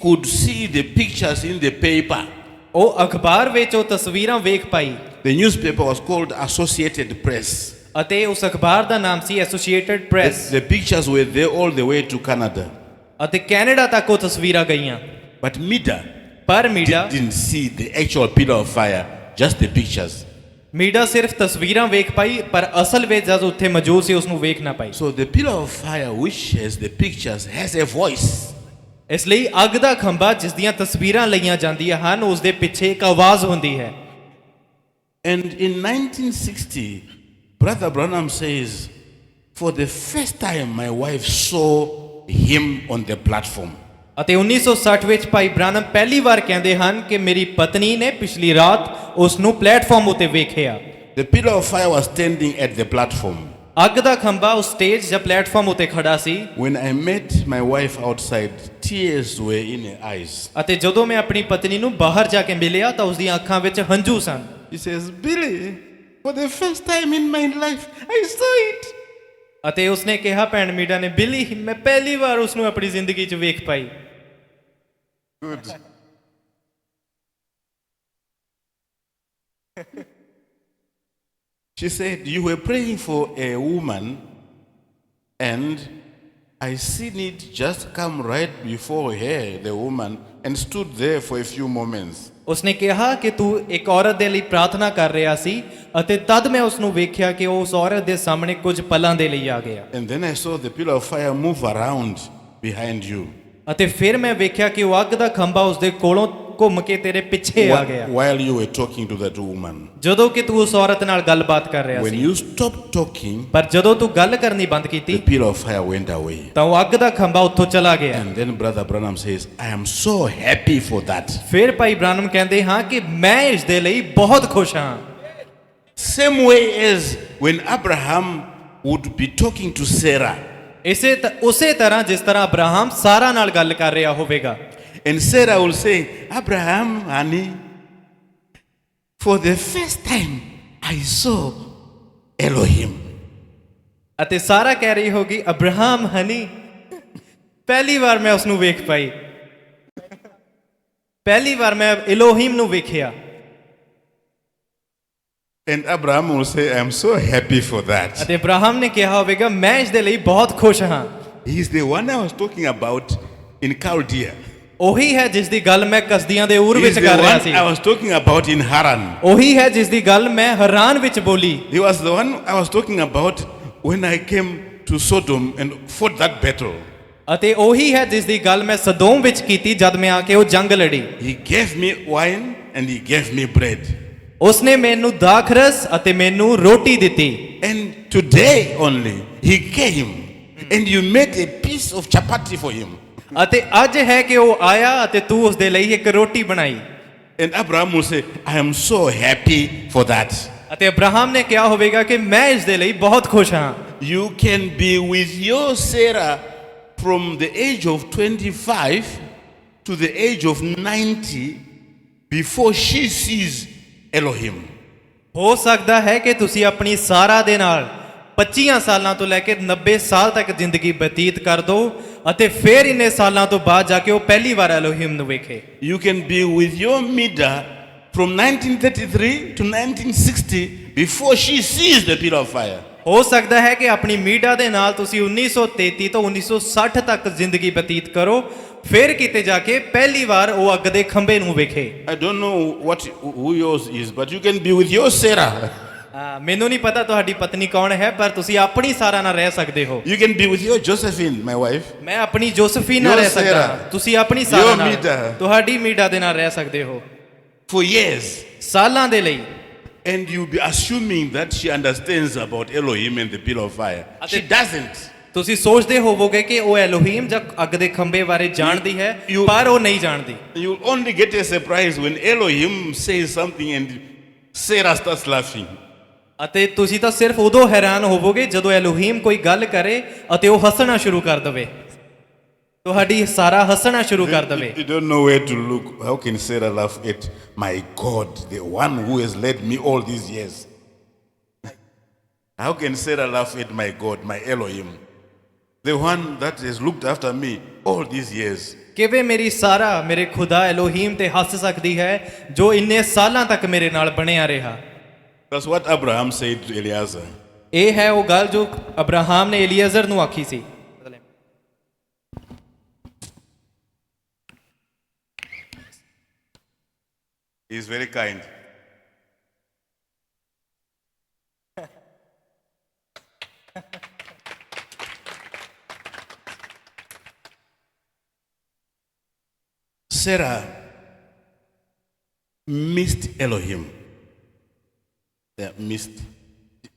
could see the pictures in the paper.
ਉਹ ਅਖਬਾਰ ਵਿੱਚ ਉਹ ਤਸਵੀਰਾਂ ਵੇਖ ਪਾਈ।
The newspaper was called Associated Press.
ਅਤੇ ਉਸ ਅਖਬਾਰ ਦਾ ਨਾਮ ਸੀ Associated Press.
The pictures were there all the way to Canada.
ਅਤੇ ਕੈਨੇਡਾ ਤੱਕ ਉਹ ਤਸਵੀਰਾਂ ਗਈਆਂ।
But Mida
ਪਰ ਮੀਡਾ
didn't see the actual pillar of fire, just the pictures.
ਮੀਡਾ ਸਿਰਫ ਤਸਵੀਰਾਂ ਵੇਖ ਪਾਈ ਪਰ ਅਸਲ ਵਿੱਚ ਜਦ ਉੱਥੇ ਮੌਜੂਦ ਸੀ ਉਸ ਨੂੰ ਵੇਖ ਨਾ ਪਾਈ।
So the pillar of fire which has the pictures has a voice.
ਇਸ ਲਈ ਅੱਗ ਦਾ ਖੰਭਾ ਜਿਸ ਦੀਆਂ ਤਸਵੀਰਾਂ ਲਈਆਂ ਜਾਂਦੀਆਂ ਹਨ ਉਸ ਦੇ ਪਿੱਛੇ ਇੱਕ ਆਵਾਜ਼ ਹੁੰਦੀ ਹੈ।
And in 1960, Brother Branham says, for the first time my wife saw him on the platform.
ਅਤੇ 1960 ਵਿੱਚ ਭਾਈ ਬ੍ਰਾਨਮ ਪਹਿਲੀ ਵਾਰ ਕਹਿੰਦੇ ਹਨ ਕਿ ਮੇਰੀ ਪਤਨੀ ਨੇ ਪਿਛਲੀ ਰਾਤ ਉਸ ਨੂੰ ਪਲੇਟਫਾਰਮ ਉੱਤੇ ਵੇਖਿਆ।
The pillar of fire was standing at the platform.
ਅੱਗ ਦਾ ਖੰਭਾ ਉਸ ਸਟੇਜ ਜਾਂ ਪਲੇਟਫਾਰਮ ਉੱਤੇ ਖੜਾ ਸੀ
When I met my wife outside, tears were in her eyes.
ਅਤੇ ਜਦੋਂ ਮੈਂ ਆਪਣੀ ਪਤਨੀ ਨੂੰ ਬਾਹਰ ਜਾ ਕੇ ਮਿਲਿਆ ਤਾਂ ਉਸ ਦੀਆਂ ਅੱਖਾਂ ਵਿੱਚ ਹੰਝੂ ਸਨ
She says, Billy, for the first time in my life, I saw it.
ਅਤੇ ਉਸਨੇ ਕਿਹਾ ਭੈਣ ਮੀਡਾ ਨੇ ਬਿਲੀ ਮੈਂ ਪਹਿਲੀ ਵਾਰ ਉਸ ਨੂੰ ਆਪਣੀ ਜ਼ਿੰਦਗੀ 'ਚ ਵੇਖ ਪਾਈ
Good. She said, you were praying for a woman and I seen it just come right before her, the woman, and stood there for a few moments.
ਉਸਨੇ ਕਿਹਾ ਕਿ ਤੂੰ ਇੱਕ ਔਰਤ ਦੇ ਲਈ ਪ੍ਰਾਰਥਨਾ ਕਰ ਰਿਹਾ ਸੀ ਅਤੇ ਤਦ ਮੈਂ ਉਸ ਨੂੰ ਵੇਖਿਆ ਕਿ ਉਹ ਉਸ ਔਰਤ ਦੇ ਸਾਹਮਣੇ ਕੁਝ ਪਲਾਂ ਦੇ ਲਈ ਆ ਗਿਆ
And then I saw the pillar of fire move around behind you
ਅਤੇ ਫਿਰ ਮੈਂ ਵੇਖਿਆ ਕਿ ਉਹ ਅੱਗ ਦਾ ਖੰਭਾ ਉਸ ਦੇ ਕੋਲੋਂ ਘੁੰਮ ਕੇ ਤੇਰੇ ਪਿੱਛੇ ਆ ਗਿਆ
while you were talking to that woman.
ਜਦੋਂ ਕਿ ਤੂੰ ਉਸ ਔਰਤ ਨਾਲ ਗੱਲਬਾਤ ਕਰ ਰਿਹਾ
When
C
you stopped talking,
ਪਰ ਜਦੋਂ ਤੂੰ ਗੱਲ ਕਰਨੀ ਬੰਦ ਕੀਤੀ
the pillar of fire went away.
ਤਾਂ ਉਹ ਅੱਗ ਦਾ ਖੰਭਾ ਉੱਥੋਂ ਚਲਾ ਗਿਆ
And then Brother Branham says, I am so happy for that.
ਫਿਰ ਭਾਈ ਬ੍ਰਾਨਮ ਕਹਿੰਦੇ ਹਾਂ ਕਿ ਮੈਂ ਇਸ ਦੇ ਲਈ ਬਹੁਤ ਖੁਸ਼ ਹਾਂ
Same way as when Abraham would be talking to Sarah.
ਉਸੇ ਤਰ੍ਹਾਂ ਜਿਸ ਤਰ੍ਹਾਂ ਅਬਰਾਹਮ ਸਾਰਾ ਨਾਲ ਗੱਲ ਕਰ ਰਿਹਾ ਹੋਵੇਗਾ
And Sarah will say, Abraham, honey, for the first time I saw Elohim.
ਅਤੇ ਸਾਰਾ ਕਹਿ ਰਹੀ ਹੋਗੀ ਅਬਰਾਹਮ ਹਨੀ ਪਹਿਲੀ ਵਾਰ ਮੈਂ ਉਸ ਨੂੰ ਵੇਖ ਪਾਈ ਪਹਿਲੀ ਵਾਰ ਮੈਂ ਇਲੋਹੀਮ ਨੂੰ ਵੇਖਿਆ
And Abraham will say, I am so happy for that.
ਅਤੇ ਅਬਰਾਹਮ ਨੇ ਕਿਹਾ ਹੋਵੇਗਾ ਮੈਂ ਇਸ ਦੇ ਲਈ ਬਹੁਤ ਖੁਸ਼ ਹਾਂ
He is the one I was talking about in Chaldea.
ਉਹੀ ਹੈ ਜਿਸ ਦੀ ਗੱਲ ਮੈਂ ਕਸਦੀਆਂ ਦੇ ਊਰ
He is
ਵਿੱਚ
the
ਕਰ ਰਿਹਾ
one
C
I was talking about in Haran.
ਉਹੀ ਹੈ ਜਿਸ ਦੀ ਗੱਲ ਮੈਂ ਹਰਾਨ ਵਿੱਚ ਬੋਲੀ
He was the one I was talking about when I came to Sodom and fought that battle.
ਅਤੇ ਉਹੀ ਹੈ ਜਿਸ ਦੀ ਗੱਲ ਮੈਂ ਸਦੋਮ ਵਿੱਚ ਕੀਤੀ ਜਦ ਮੈਂ ਆ ਕੇ ਉਹ ਜੰਗ ਲੜੀ
He gave me wine and he gave me bread.
ਉਸਨੇ ਮੈਨੂੰ ਦਾਖਰਸ ਅਤੇ ਮੈਨੂੰ ਰੋਟੀ ਦਿੱਤੀ
And today only he came and you made a piece of chapati for him.
ਅਤੇ ਅੱਜ ਹੈ ਕਿ ਉਹ ਆਇਆ ਅਤੇ ਤੂੰ ਉਸ ਦੇ ਲਈ ਇੱਕ ਰੋਟੀ ਬਣਾਈ
And Abraham will say, I am so happy for that.
ਅਤੇ ਅਬਰਾਹਮ ਨੇ ਕਿਹਾ ਹੋਵੇਗਾ ਕਿ ਮੈਂ ਇਸ ਦੇ ਲਈ ਬਹੁਤ ਖੁਸ਼ ਹਾਂ
You can be with your Sarah from the age of 25 to the age of 90 before she sees Elohim.
ਹੋ ਸਕਦਾ ਹੈ ਕਿ ਤੁਸੀਂ ਆਪਣੀ ਸਾਰਾ ਦੇ ਨਾਲ 25 ਸਾਲਾਂ ਤੋਂ ਲੈ ਕੇ 90 ਸਾਲ ਤੱਕ ਜ਼ਿੰਦਗੀ ਬਤੀਤ ਕਰ ਦਿਓ ਅਤੇ ਫਿਰ ਇੰਨੇ ਸਾਲਾਂ ਤੋਂ ਬਾਅਦ ਜਾ ਕੇ ਉਹ ਪਹਿਲੀ ਵਾਰ ਐਲੋਹੀਮ ਨੂੰ ਵੇਖੇ
You can be with your Mida from 1933 to 1960 before she sees the pillar of fire.
ਹੋ ਸਕਦਾ ਹੈ ਕਿ ਆਪਣੀ ਮੀਡਾ ਦੇ ਨਾਲ ਤੁਸੀਂ 1933 ਤੋਂ 1960 ਤੱਕ ਜ਼ਿੰਦਗੀ ਬਤੀਤ ਕਰੋ ਫਿਰ ਕਿਤੇ ਜਾ ਕੇ ਪਹਿਲੀ ਵਾਰ ਉਹ ਅੱਗ ਦੇ ਖੰਭੇ ਨੂੰ ਵੇਖੇ
I don't know who yours is, but you can be with your Sarah.
ਮੈਨੂੰ ਨਹੀਂ ਪਤਾ ਤੁਹਾਡੀ ਪਤਨੀ ਕੌਣ ਹੈ ਪਰ ਤੁਸੀਂ ਆਪਣੀ ਸਾਰਾ ਨਾਲ ਰਹਿ ਸਕਦੇ ਹੋ
You can be with your Josephine, my wife.
ਮੈਂ ਆਪਣੀ ਜੋਸਫੀਨ ਨਾਲ
Your
ਰਹਿ ਸਕਦਾ ਹਾਂ
Sarah.
ਤੁਸੀਂ ਆਪਣੀ ਸਾਰਾ
Your
ਨਾਲ
Mida.
ਤੁਹਾਡੀ ਮੀਡਾ ਦੇ ਨਾਲ ਰਹਿ ਸਕਦੇ ਹੋ
For years.
ਸਾਲਾਂ ਦੇ ਲਈ
And you'll be assuming that she understands about Elohim and the pillar of fire. She doesn't.
ਤੁਸੀਂ ਸੋਚਦੇ ਹੋਵੋਗੇ ਕਿ ਉਹ ਐਲੋਹੀਮ ਜਾਂ ਅੱਗ ਦੇ ਖੰਭੇ ਬਾਰੇ ਜਾਣਦੀ ਹੈ ਪਰ ਉਹ ਨਹੀਂ ਜਾਣਦੀ
You'll only get a surprise when Elohim says something and Sarah starts laughing.
ਅਤੇ ਤੁਸੀਂ ਤਾਂ ਸਿਰਫ ਉਦੋਂ ਹੈਰਾਨ ਹੋਵੋਗੇ ਜਦੋਂ ਐਲੋਹੀਮ ਕੋਈ ਗੱਲ ਕਰੇ ਅਤੇ ਉਹ ਹੱਸਣਾ ਸ਼ੁਰੂ ਕਰ ਦੇਵੇ ਤੁਹਾਡੀ ਸਾਰਾ ਹੱਸਣਾ ਸ਼ੁਰੂ ਕਰ ਦੇਵੇ
You don't know where to look. How can Sarah laugh at my God, the one who has led me all these years? How can Sarah laugh at my God, my Elohim, the one that has looked after me all these years?
ਕਿਵੇਂ ਮੇਰੀ ਸਾਰਾ ਮੇਰੇ ਖੁਦਾ Elohim ਤੇ ਹੱਸ ਸਕਦੀ ਹੈ ਜੋ ਇੰਨੇ ਸਾਲਾਂ ਤੱਕ ਮੇਰੇ ਨਾਲ ਬਣਿਆ ਰਿਹਾ
That's what Abraham said to Eliezer.
ਇਹ ਹੈ ਉਹ ਗੱਲ ਜੋ ਅਬਰਾਹਮ ਨੇ ਇਲੀਆਜ਼ਰ ਨੂੰ ਆਖੀ ਸੀ
He is very kind. Sarah missed Elohim.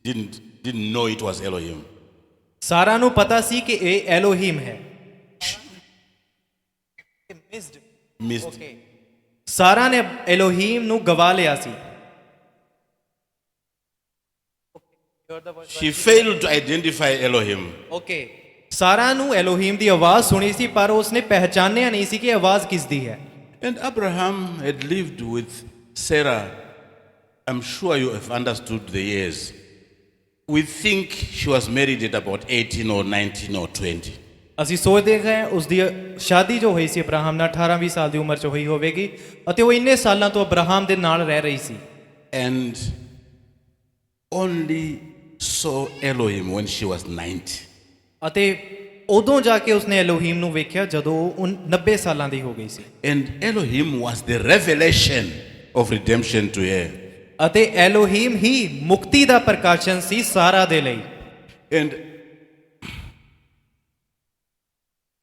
Didn't know it was Elohim.
ਸਾਰਾ ਨੂੰ ਪਤਾ ਸੀ ਕਿ ਇਹ ਐਲੋਹੀਮ ਹੈ
Missed.
ਸਾਰਾ ਨੇ ਐਲੋਹੀਮ ਨੂੰ ਗਵਾ ਲਿਆ ਸੀ
She failed to identify Elohim.
Okay ਸਾਰਾ ਨੂੰ ਐਲੋਹੀਮ ਦੀ ਆਵਾਜ਼ ਸੁਣੀ ਸੀ ਪਰ ਉਸਨੇ ਪਹਿਚਾਨਿਆ ਨਹੀਂ ਸੀ ਕਿ ਆਵਾਜ਼ ਕਿਸ ਦੀ ਹੈ।
And Abraham had lived with Sarah. I'm sure you have understood the years. We think she was married at about 18 or 19 or 20.
ਅਸੀਂ ਸੋਚਦੇ ਹਾਂ ਉਸ ਦੀ ਸ਼ਾਦੀ ਜੋ ਹੋਈ ਸੀ ਅਬਰਾਹਮ ਨਾਲ 18-20 ਸਾਲ ਦੀ ਉਮਰ 'ਚ ਹੋਈ ਹੋਵੇਗੀ ਅਤੇ ਉਹ ਇੰਨੇ ਸਾਲਾਂ ਤੋਂ ਅਬਰਾਹਮ ਦੇ ਨਾਲ ਰਹਿ ਰਹੀ ਸੀ।
And only saw Elohim when she was 90.
ਅਤੇ ਉਦੋਂ ਜਾ ਕੇ ਉਸਨੇ ਐਲੋਹੀਮ ਨੂੰ ਵੇਖਿਆ ਜਦੋਂ ਉਹ 90 ਸਾਲਾਂ ਦੀ ਹੋ ਗਈ ਸੀ।
And Elohim was the revelation of redemption to her.
ਅਤੇ ਐਲੋਹੀਮ ਹੀ ਮੁਕਤੀ ਦਾ ਪ੍ਰਕਾਸ਼ਨ ਸੀ ਸਾਰਾ ਦੇ ਲਈ,
And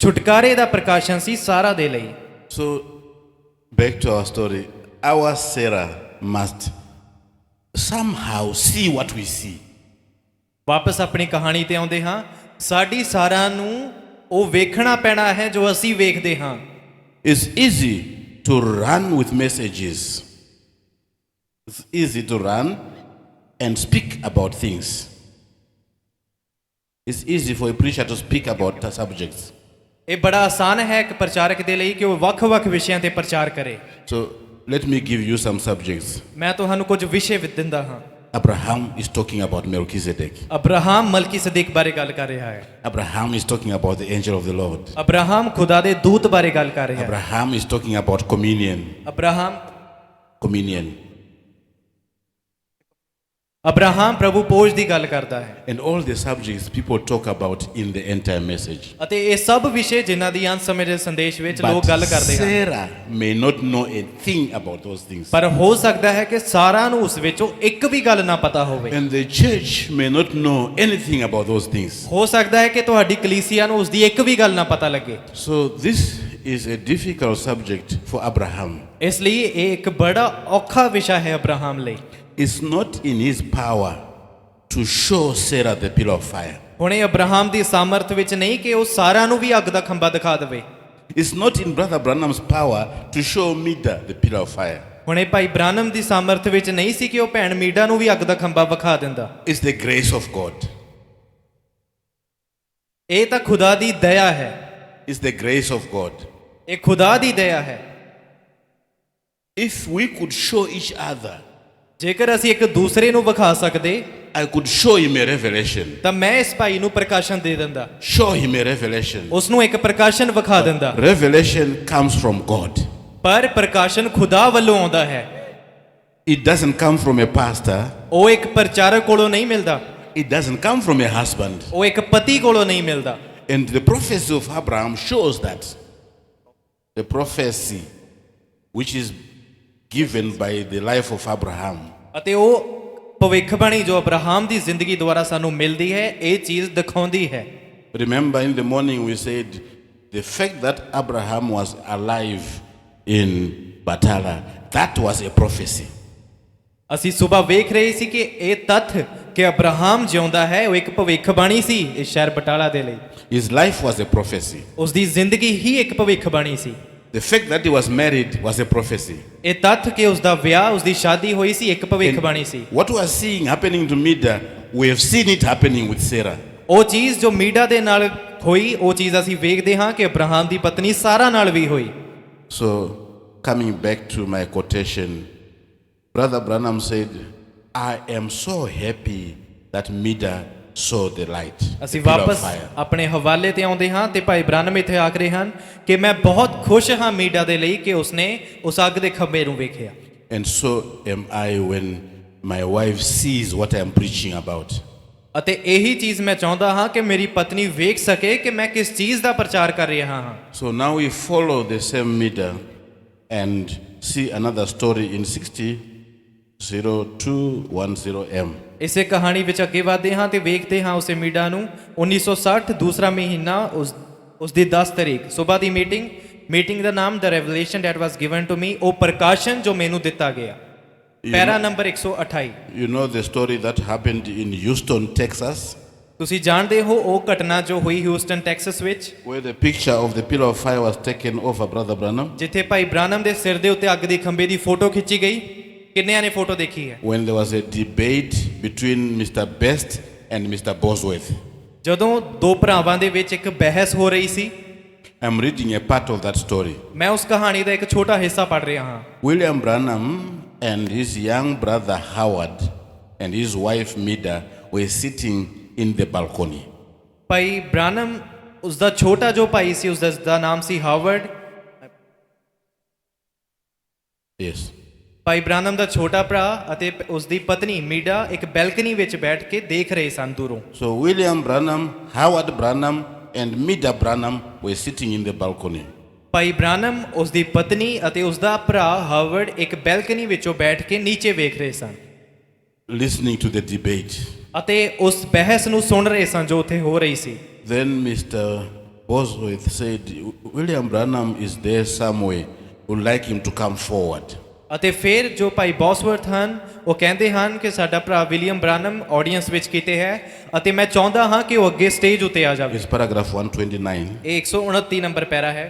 ਛੁਟਕਾਰੇ ਦਾ ਪ੍ਰਕਾਸ਼ਨ ਸੀ ਸਾਰਾ ਦੇ ਲਈ।
so, back to our story. Our Sarah must somehow see what we see.
ਵਾਪਸ ਆਪਣੀ ਕਹਾਣੀ ਤੇ ਆਉਂਦੇ ਹਾਂ। ਸਾਡੀ ਸਾਰਾ ਨੂੰ ਉਹ ਵੇਖਣਾ ਪੈਣਾ ਹੈ ਜੋ ਅਸੀਂ ਵੇਖਦੇ ਹਾਂ।
It's easy to run with messages. It's easy to run and speak about things. It's easy for a preacher to speak about the subjects.
ਇਹ ਬੜਾ ਆਸਾਨ ਹੈ ਇੱਕ ਪ੍ਰਚਾਰਕ ਦੇ ਲਈ ਕਿ ਉਹ ਵੱਖ-ਵੱਖ ਵਿਸ਼ਿਆਂ ਤੇ ਪ੍ਰਚਾਰ ਕਰੇ।
So let me give you some subjects.
ਮੈਂ ਤੁਹਾਨੂੰ ਕੁਝ ਵਿਸ਼ੇ ਦਿੰਦਾ ਹਾਂ।
Abraham is talking about Melchizedek.
Abraham ਮਲਕੀ ਸਦੀਕ ਬਾਰੇ ਗੱਲ ਕਰ ਰਿਹਾ ਹੈ।
Abraham is talking about the angel of the Lord.
Abraham ਖੁਦਾ ਦੇ ਦੂਤ ਬਾਰੇ ਗੱਲ ਕਰ ਰਿਹਾ ਹੈ।
Abraham is talking about communion.
Abraham ਪ੍ਰਭੂ ਭੋਜ ਦੀ ਗੱਲ ਕਰਦਾ ਹੈ।
And all the subjects people talk about in the entire message.
ਅਤੇ ਇਹ ਸਭ ਵਿਸ਼ੇ ਜਿਨ੍ਹਾਂ ਦੀ ਅੰਤ ਸਮੇਂ ਦੇ ਸੰਦੇਸ਼ ਵਿੱਚ ਲੋਕ
But
ਗੱਲ ਕਰਦੇ ਹਨ।
Sarah may not know a thing about those things.
ਪਰ ਹੋ ਸਕਦਾ ਹੈ ਕਿ ਸਾਰਿਆਂ ਨੂੰ ਉਸ ਵਿੱਚੋਂ ਇੱਕ ਵੀ ਗੱਲ ਨਾ ਪਤਾ ਹੋਵੇ।
And the church may not know anything about those things.
ਹੋ ਸਕਦਾ ਹੈ ਕਿ ਤੁਹਾਡੀ ਕਲੀਸਿਆ ਨੂੰ ਉਸ ਦੀ ਇੱਕ ਵੀ ਗੱਲ ਨਾ ਪਤਾ ਲੱਗੇ।
So this is a difficult subject for Abraham.
ਇਸ ਲਈ ਇਹ ਇੱਕ ਬੜਾ ਔਖਾ ਵਿਸ਼ਾ ਹੈ ਅਬਰਾਹਮ ਲਈ।
It's not in his power to show Sarah the pillar of fire.
ਹੁਣ ਇਹ ਅਬਰਾਹਮ ਦੀ ਸਾਮਰਥ ਵਿੱਚ ਨਹੀਂ ਕਿ ਉਹ ਸਾਰਿਆਂ ਨੂੰ ਵੀ ਅੱਗ ਦਾ ਖੰਭਾ ਦਿਖਾ ਦੇਵੇ।
It's not in Brother Branham's power to show Mida the pillar of fire.
ਹੁਣ ਇਹ ਭਾਈ ਬ੍ਰਾਨਮ ਦੀ ਸਾਮਰਥ ਵਿੱਚ ਨਹੀਂ ਸੀ ਕਿ ਉਹ ਭੈਣ ਮੀਡਾ ਨੂੰ ਵੀ ਅੱਗ ਦਾ ਖੰਭਾ ਵਿਖਾ ਦਿੰਦਾ।
It's the grace of God.
ਇਹ ਤਾਂ ਖੁਦਾ ਦੀ ਦਇਆ ਹੈ।
It's the grace of God.
ਇਹ ਖੁਦਾ ਦੀ ਦਇਆ ਹੈ।
If we could show each other,
ਜੇਕਰ ਅਸੀਂ ਇੱਕ ਦੂਸਰੇ ਨੂੰ ਵਿਖਾ ਸਕਦੇ
I could show him a revelation.
ਤਾਂ ਮੈਂ ਇਸ ਭਾਈ ਨੂੰ ਪ੍ਰਕਾਸ਼ਨ ਦੇ ਦਿੰਦਾ,
Show him a revelation.
ਉਸ ਨੂੰ ਇੱਕ ਪ੍ਰਕਾਸ਼ਨ ਵਿਖਾ ਦਿੰਦਾ।
Revelation comes from God.
ਪਰ ਪ੍ਰਕਾਸ਼ਨ ਖੁਦਾ ਵੱਲੋਂ ਆਉਂਦਾ ਹੈ।
It doesn't come from a pastor.
ਉਹ ਇੱਕ ਪ੍ਰਚਾਰਕ ਕੋਲੋਂ ਨਹੀਂ ਮਿਲਦਾ,
It doesn't come from a husband.
ਉਹ ਇੱਕ ਪਤੀ ਕੋਲੋਂ ਨਹੀਂ ਮਿਲਦਾ।
And the prophecy of Abraham shows that. The prophecy which is given by the life of Abraham.
ਅਤੇ ਉਹ ਭਵਿੱਖਬਾਣੀ ਜੋ ਅਬਰਾਹਮ ਦੀ ਜ਼ਿੰਦਗੀ ਦੁਆਰਾ ਸਾਨੂੰ ਮਿਲਦੀ ਹੈ ਇਹ ਚੀਜ਼ ਦਿਖਾਉਂਦੀ ਹੈ।
Remember in the morning we said the fact that Abraham was alive in Batala, that was a prophecy.
ਅਸੀਂ ਸਵੇਰ ਵੇਖ ਰਹੇ ਸੀ ਕਿ ਇਹ ਤੱਥ ਕਿ ਅਬਰਾਹਮ ਜਿਉਂਦਾ ਹੈ ਉਹ ਇੱਕ ਭਵਿੱਖਬਾਣੀ ਸੀ ਇਸ ਸ਼ਹਿਰ ਬਟਾਲਾ ਦੇ ਲਈ।
His life was a prophecy.
ਉਸ ਦੀ ਜ਼ਿੰਦਗੀ ਹੀ ਇੱਕ ਭਵਿੱਖਬਾਣੀ ਸੀ।
The fact that he was married was a prophecy.
ਇਹ ਤੱਥ ਕਿ ਉਸ ਦਾ ਵਿਆਹ ਉਸ ਦੀ ਸ਼ਾਦੀ ਹੋਈ ਸੀ ਇੱਕ ਭਵਿੱਖਬਾਣੀ ਸੀ।
What we are seeing happening to Mida, we have seen it happening with Sarah.
ਉਹ ਚੀਜ਼ ਜੋ ਮੀਡਾ ਦੇ ਨਾਲ ਹੋਈ ਉਹ ਚੀਜ਼ ਅਸੀਂ ਵੇਖਦੇ ਹਾਂ ਕਿ ਅਬਰਾਹਮ ਦੀ ਪਤਨੀ ਸਾਰਾ ਨਾਲ ਵੀ ਹੋਈ।
So coming back to my quotation, Brother Branham said, I am so happy that Mida saw the light.
ਅਸੀਂ
the pillar of
ਵਾਪਸ
fire.
ਆਪਣੇ ਹਵਾਲੇ ਤੇ ਆਉਂਦੇ ਹਾਂ ਤੇ ਭਾਈ ਬ੍ਰਾਨਮ ਇੱਥੇ ਆਖ ਰਹੇ ਹਨ ਕਿ ਮੈਂ ਬਹੁਤ ਖੁਸ਼ ਹਾਂ ਮੀਡਾ ਦੇ ਲਈ ਕਿ ਉਸਨੇ ਉਸ ਅੱਗ ਦੇ ਖੰਭੇ ਨੂੰ ਵੇਖਿਆ।
And so am I when my wife sees what I am preaching about.
ਅਤੇ ਇਹੀ ਚੀਜ਼ ਮੈਂ ਚਾਹੁੰਦਾ ਹਾਂ ਕਿ ਮੇਰੀ ਪਤਨੀ ਵੇਖ ਸਕੇ ਕਿ ਮੈਂ ਕਿਸ ਚੀਜ਼ ਦਾ ਪ੍ਰਚਾਰ ਕਰ ਰਿਹਾ ਹਾਂ।
So now we follow the same Mida and see another story in 60:0210M.
ਇਸੇ ਕਹਾਣੀ ਵਿੱਚ ਅੱਗੇ ਵਧਦੇ ਹਾਂ ਤੇ ਵੇਖਦੇ ਹਾਂ ਉਸੇ ਮੀਡਾ ਨੂੰ 1960 ਦੂਸਰਾ ਮਹੀਨਾ ਉਸ ਦੀ 10 ਤਰੀਕ ਸਵੇਰ ਦੀ ਮੀਟਿੰਗ ਦਾ ਨਾਮ the revelation that was given to me, ਉਹ ਪ੍ਰਕਾਸ਼ਨ ਜੋ ਮੈਨੂੰ ਦਿੱਤਾ ਗਿਆ। Para number 128।
You know the story that happened in Houston, Texas,
ਤੁਸੀਂ ਜਾਣਦੇ ਹੋ ਉਹ ਘਟਨਾ ਜੋ ਹੋਈ ਹਿਊਸਟਨ ਟੈਕਸਸ ਵਿੱਚ,
where the picture of the pillar of fire was taken over Brother Branham.
ਜਿੱਥੇ ਭਾਈ ਬ੍ਰਾਨਮ ਦੇ ਸਿਰ ਦੇ ਉੱਤੇ ਅੱਗ ਦੇ ਖੰਭੇ ਦੀ ਫੋਟੋ ਖਿੱਚੀ ਗਈ। ਕਿੰਨਿਆਂ ਨੇ ਫੋਟੋ ਦੇਖੀ ਹੈ?
When there was a debate between Mr. Best and Mr. Bosworth.
ਜਦੋਂ ਦੋ ਭਰਾਵਾਂ ਦੇ ਵਿੱਚ ਇੱਕ ਬਹਿਸ ਹੋ ਰਹੀ ਸੀ,
I'm reading a part of that story.
ਮੈਂ ਉਸ ਕਹਾਣੀ ਦਾ ਇੱਕ ਛੋਟਾ ਹਿੱਸਾ ਪੜ੍ਹ ਰਿਹਾ ਹਾਂ।
William Branham and his young brother Howard and his wife Mida were sitting in the balcony.
ਭਾਈ ਬ੍ਰਾਨਮ, ਉਸ ਦਾ ਛੋਟਾ ਜੋ ਭਾਈ ਸੀ, ਉਸ ਦਾ ਨਾਮ ਸੀ ਹਾਵਰਡ।
Yes.
ਭਾਈ ਬ੍ਰਾਨਮ ਦਾ ਛੋਟਾ ਭਰਾ ਅਤੇ ਉਸ ਦੀ ਪਤਨੀ ਮੀਡਾ ਇੱਕ ਬੈਲਕਨੀ ਵਿੱਚ ਬੈਠ ਕੇ ਦੇਖ ਰਹੇ ਸਨ ਦੂਰੋਂ।
So William Branham, Howard Branham, and Mida Branham were sitting in the balcony.
ਭਾਈ ਬ੍ਰਾਨਮ, ਉਸ ਦੀ ਪਤਨੀ ਅਤੇ ਉਸ ਦਾ ਭਰਾ ਹਾਵਰਡ ਇੱਕ ਬੈਲਕਨੀ ਵਿੱਚੋਂ ਬੈਠ ਕੇ ਨੀਚੇ ਵੇਖ ਰਹੇ ਸਨ
Listening to the debate.
ਅਤੇ ਉਸ ਬਹਿਸ ਨੂੰ ਸੁਣ ਰਹੇ ਸਨ ਜੋ ਉੱਥੇ ਹੋ ਰਹੀ ਸੀ।
Then Mr. Bosworth said, William Branham is there somewhere. Would like him to come forward.
ਅਤੇ ਫਿਰ ਜੋ ਭਾਈ ਬੌਸਵਰਥ ਹਨ, ਉਹ ਕਹਿੰਦੇ ਹਨ ਕਿ ਸਾਡਾ ਭਰਾ ਵਿਲੀਅਮ ਬ੍ਰਾਨਮ ਆਡੀਅנס ਵਿੱਚ ਕਿਤੇ ਹੈ ਅਤੇ ਮੈਂ ਚਾਹੁੰਦਾ ਹਾਂ ਕਿ ਉਹ ਅੱਗੇ ਸਟੇਜ ਉੱਤੇ ਆ ਜਾਵੇ।
It's paragraph 129.
ਇਹ 129 ਨੰਬਰ ਪੈਰਾ ਹੈ।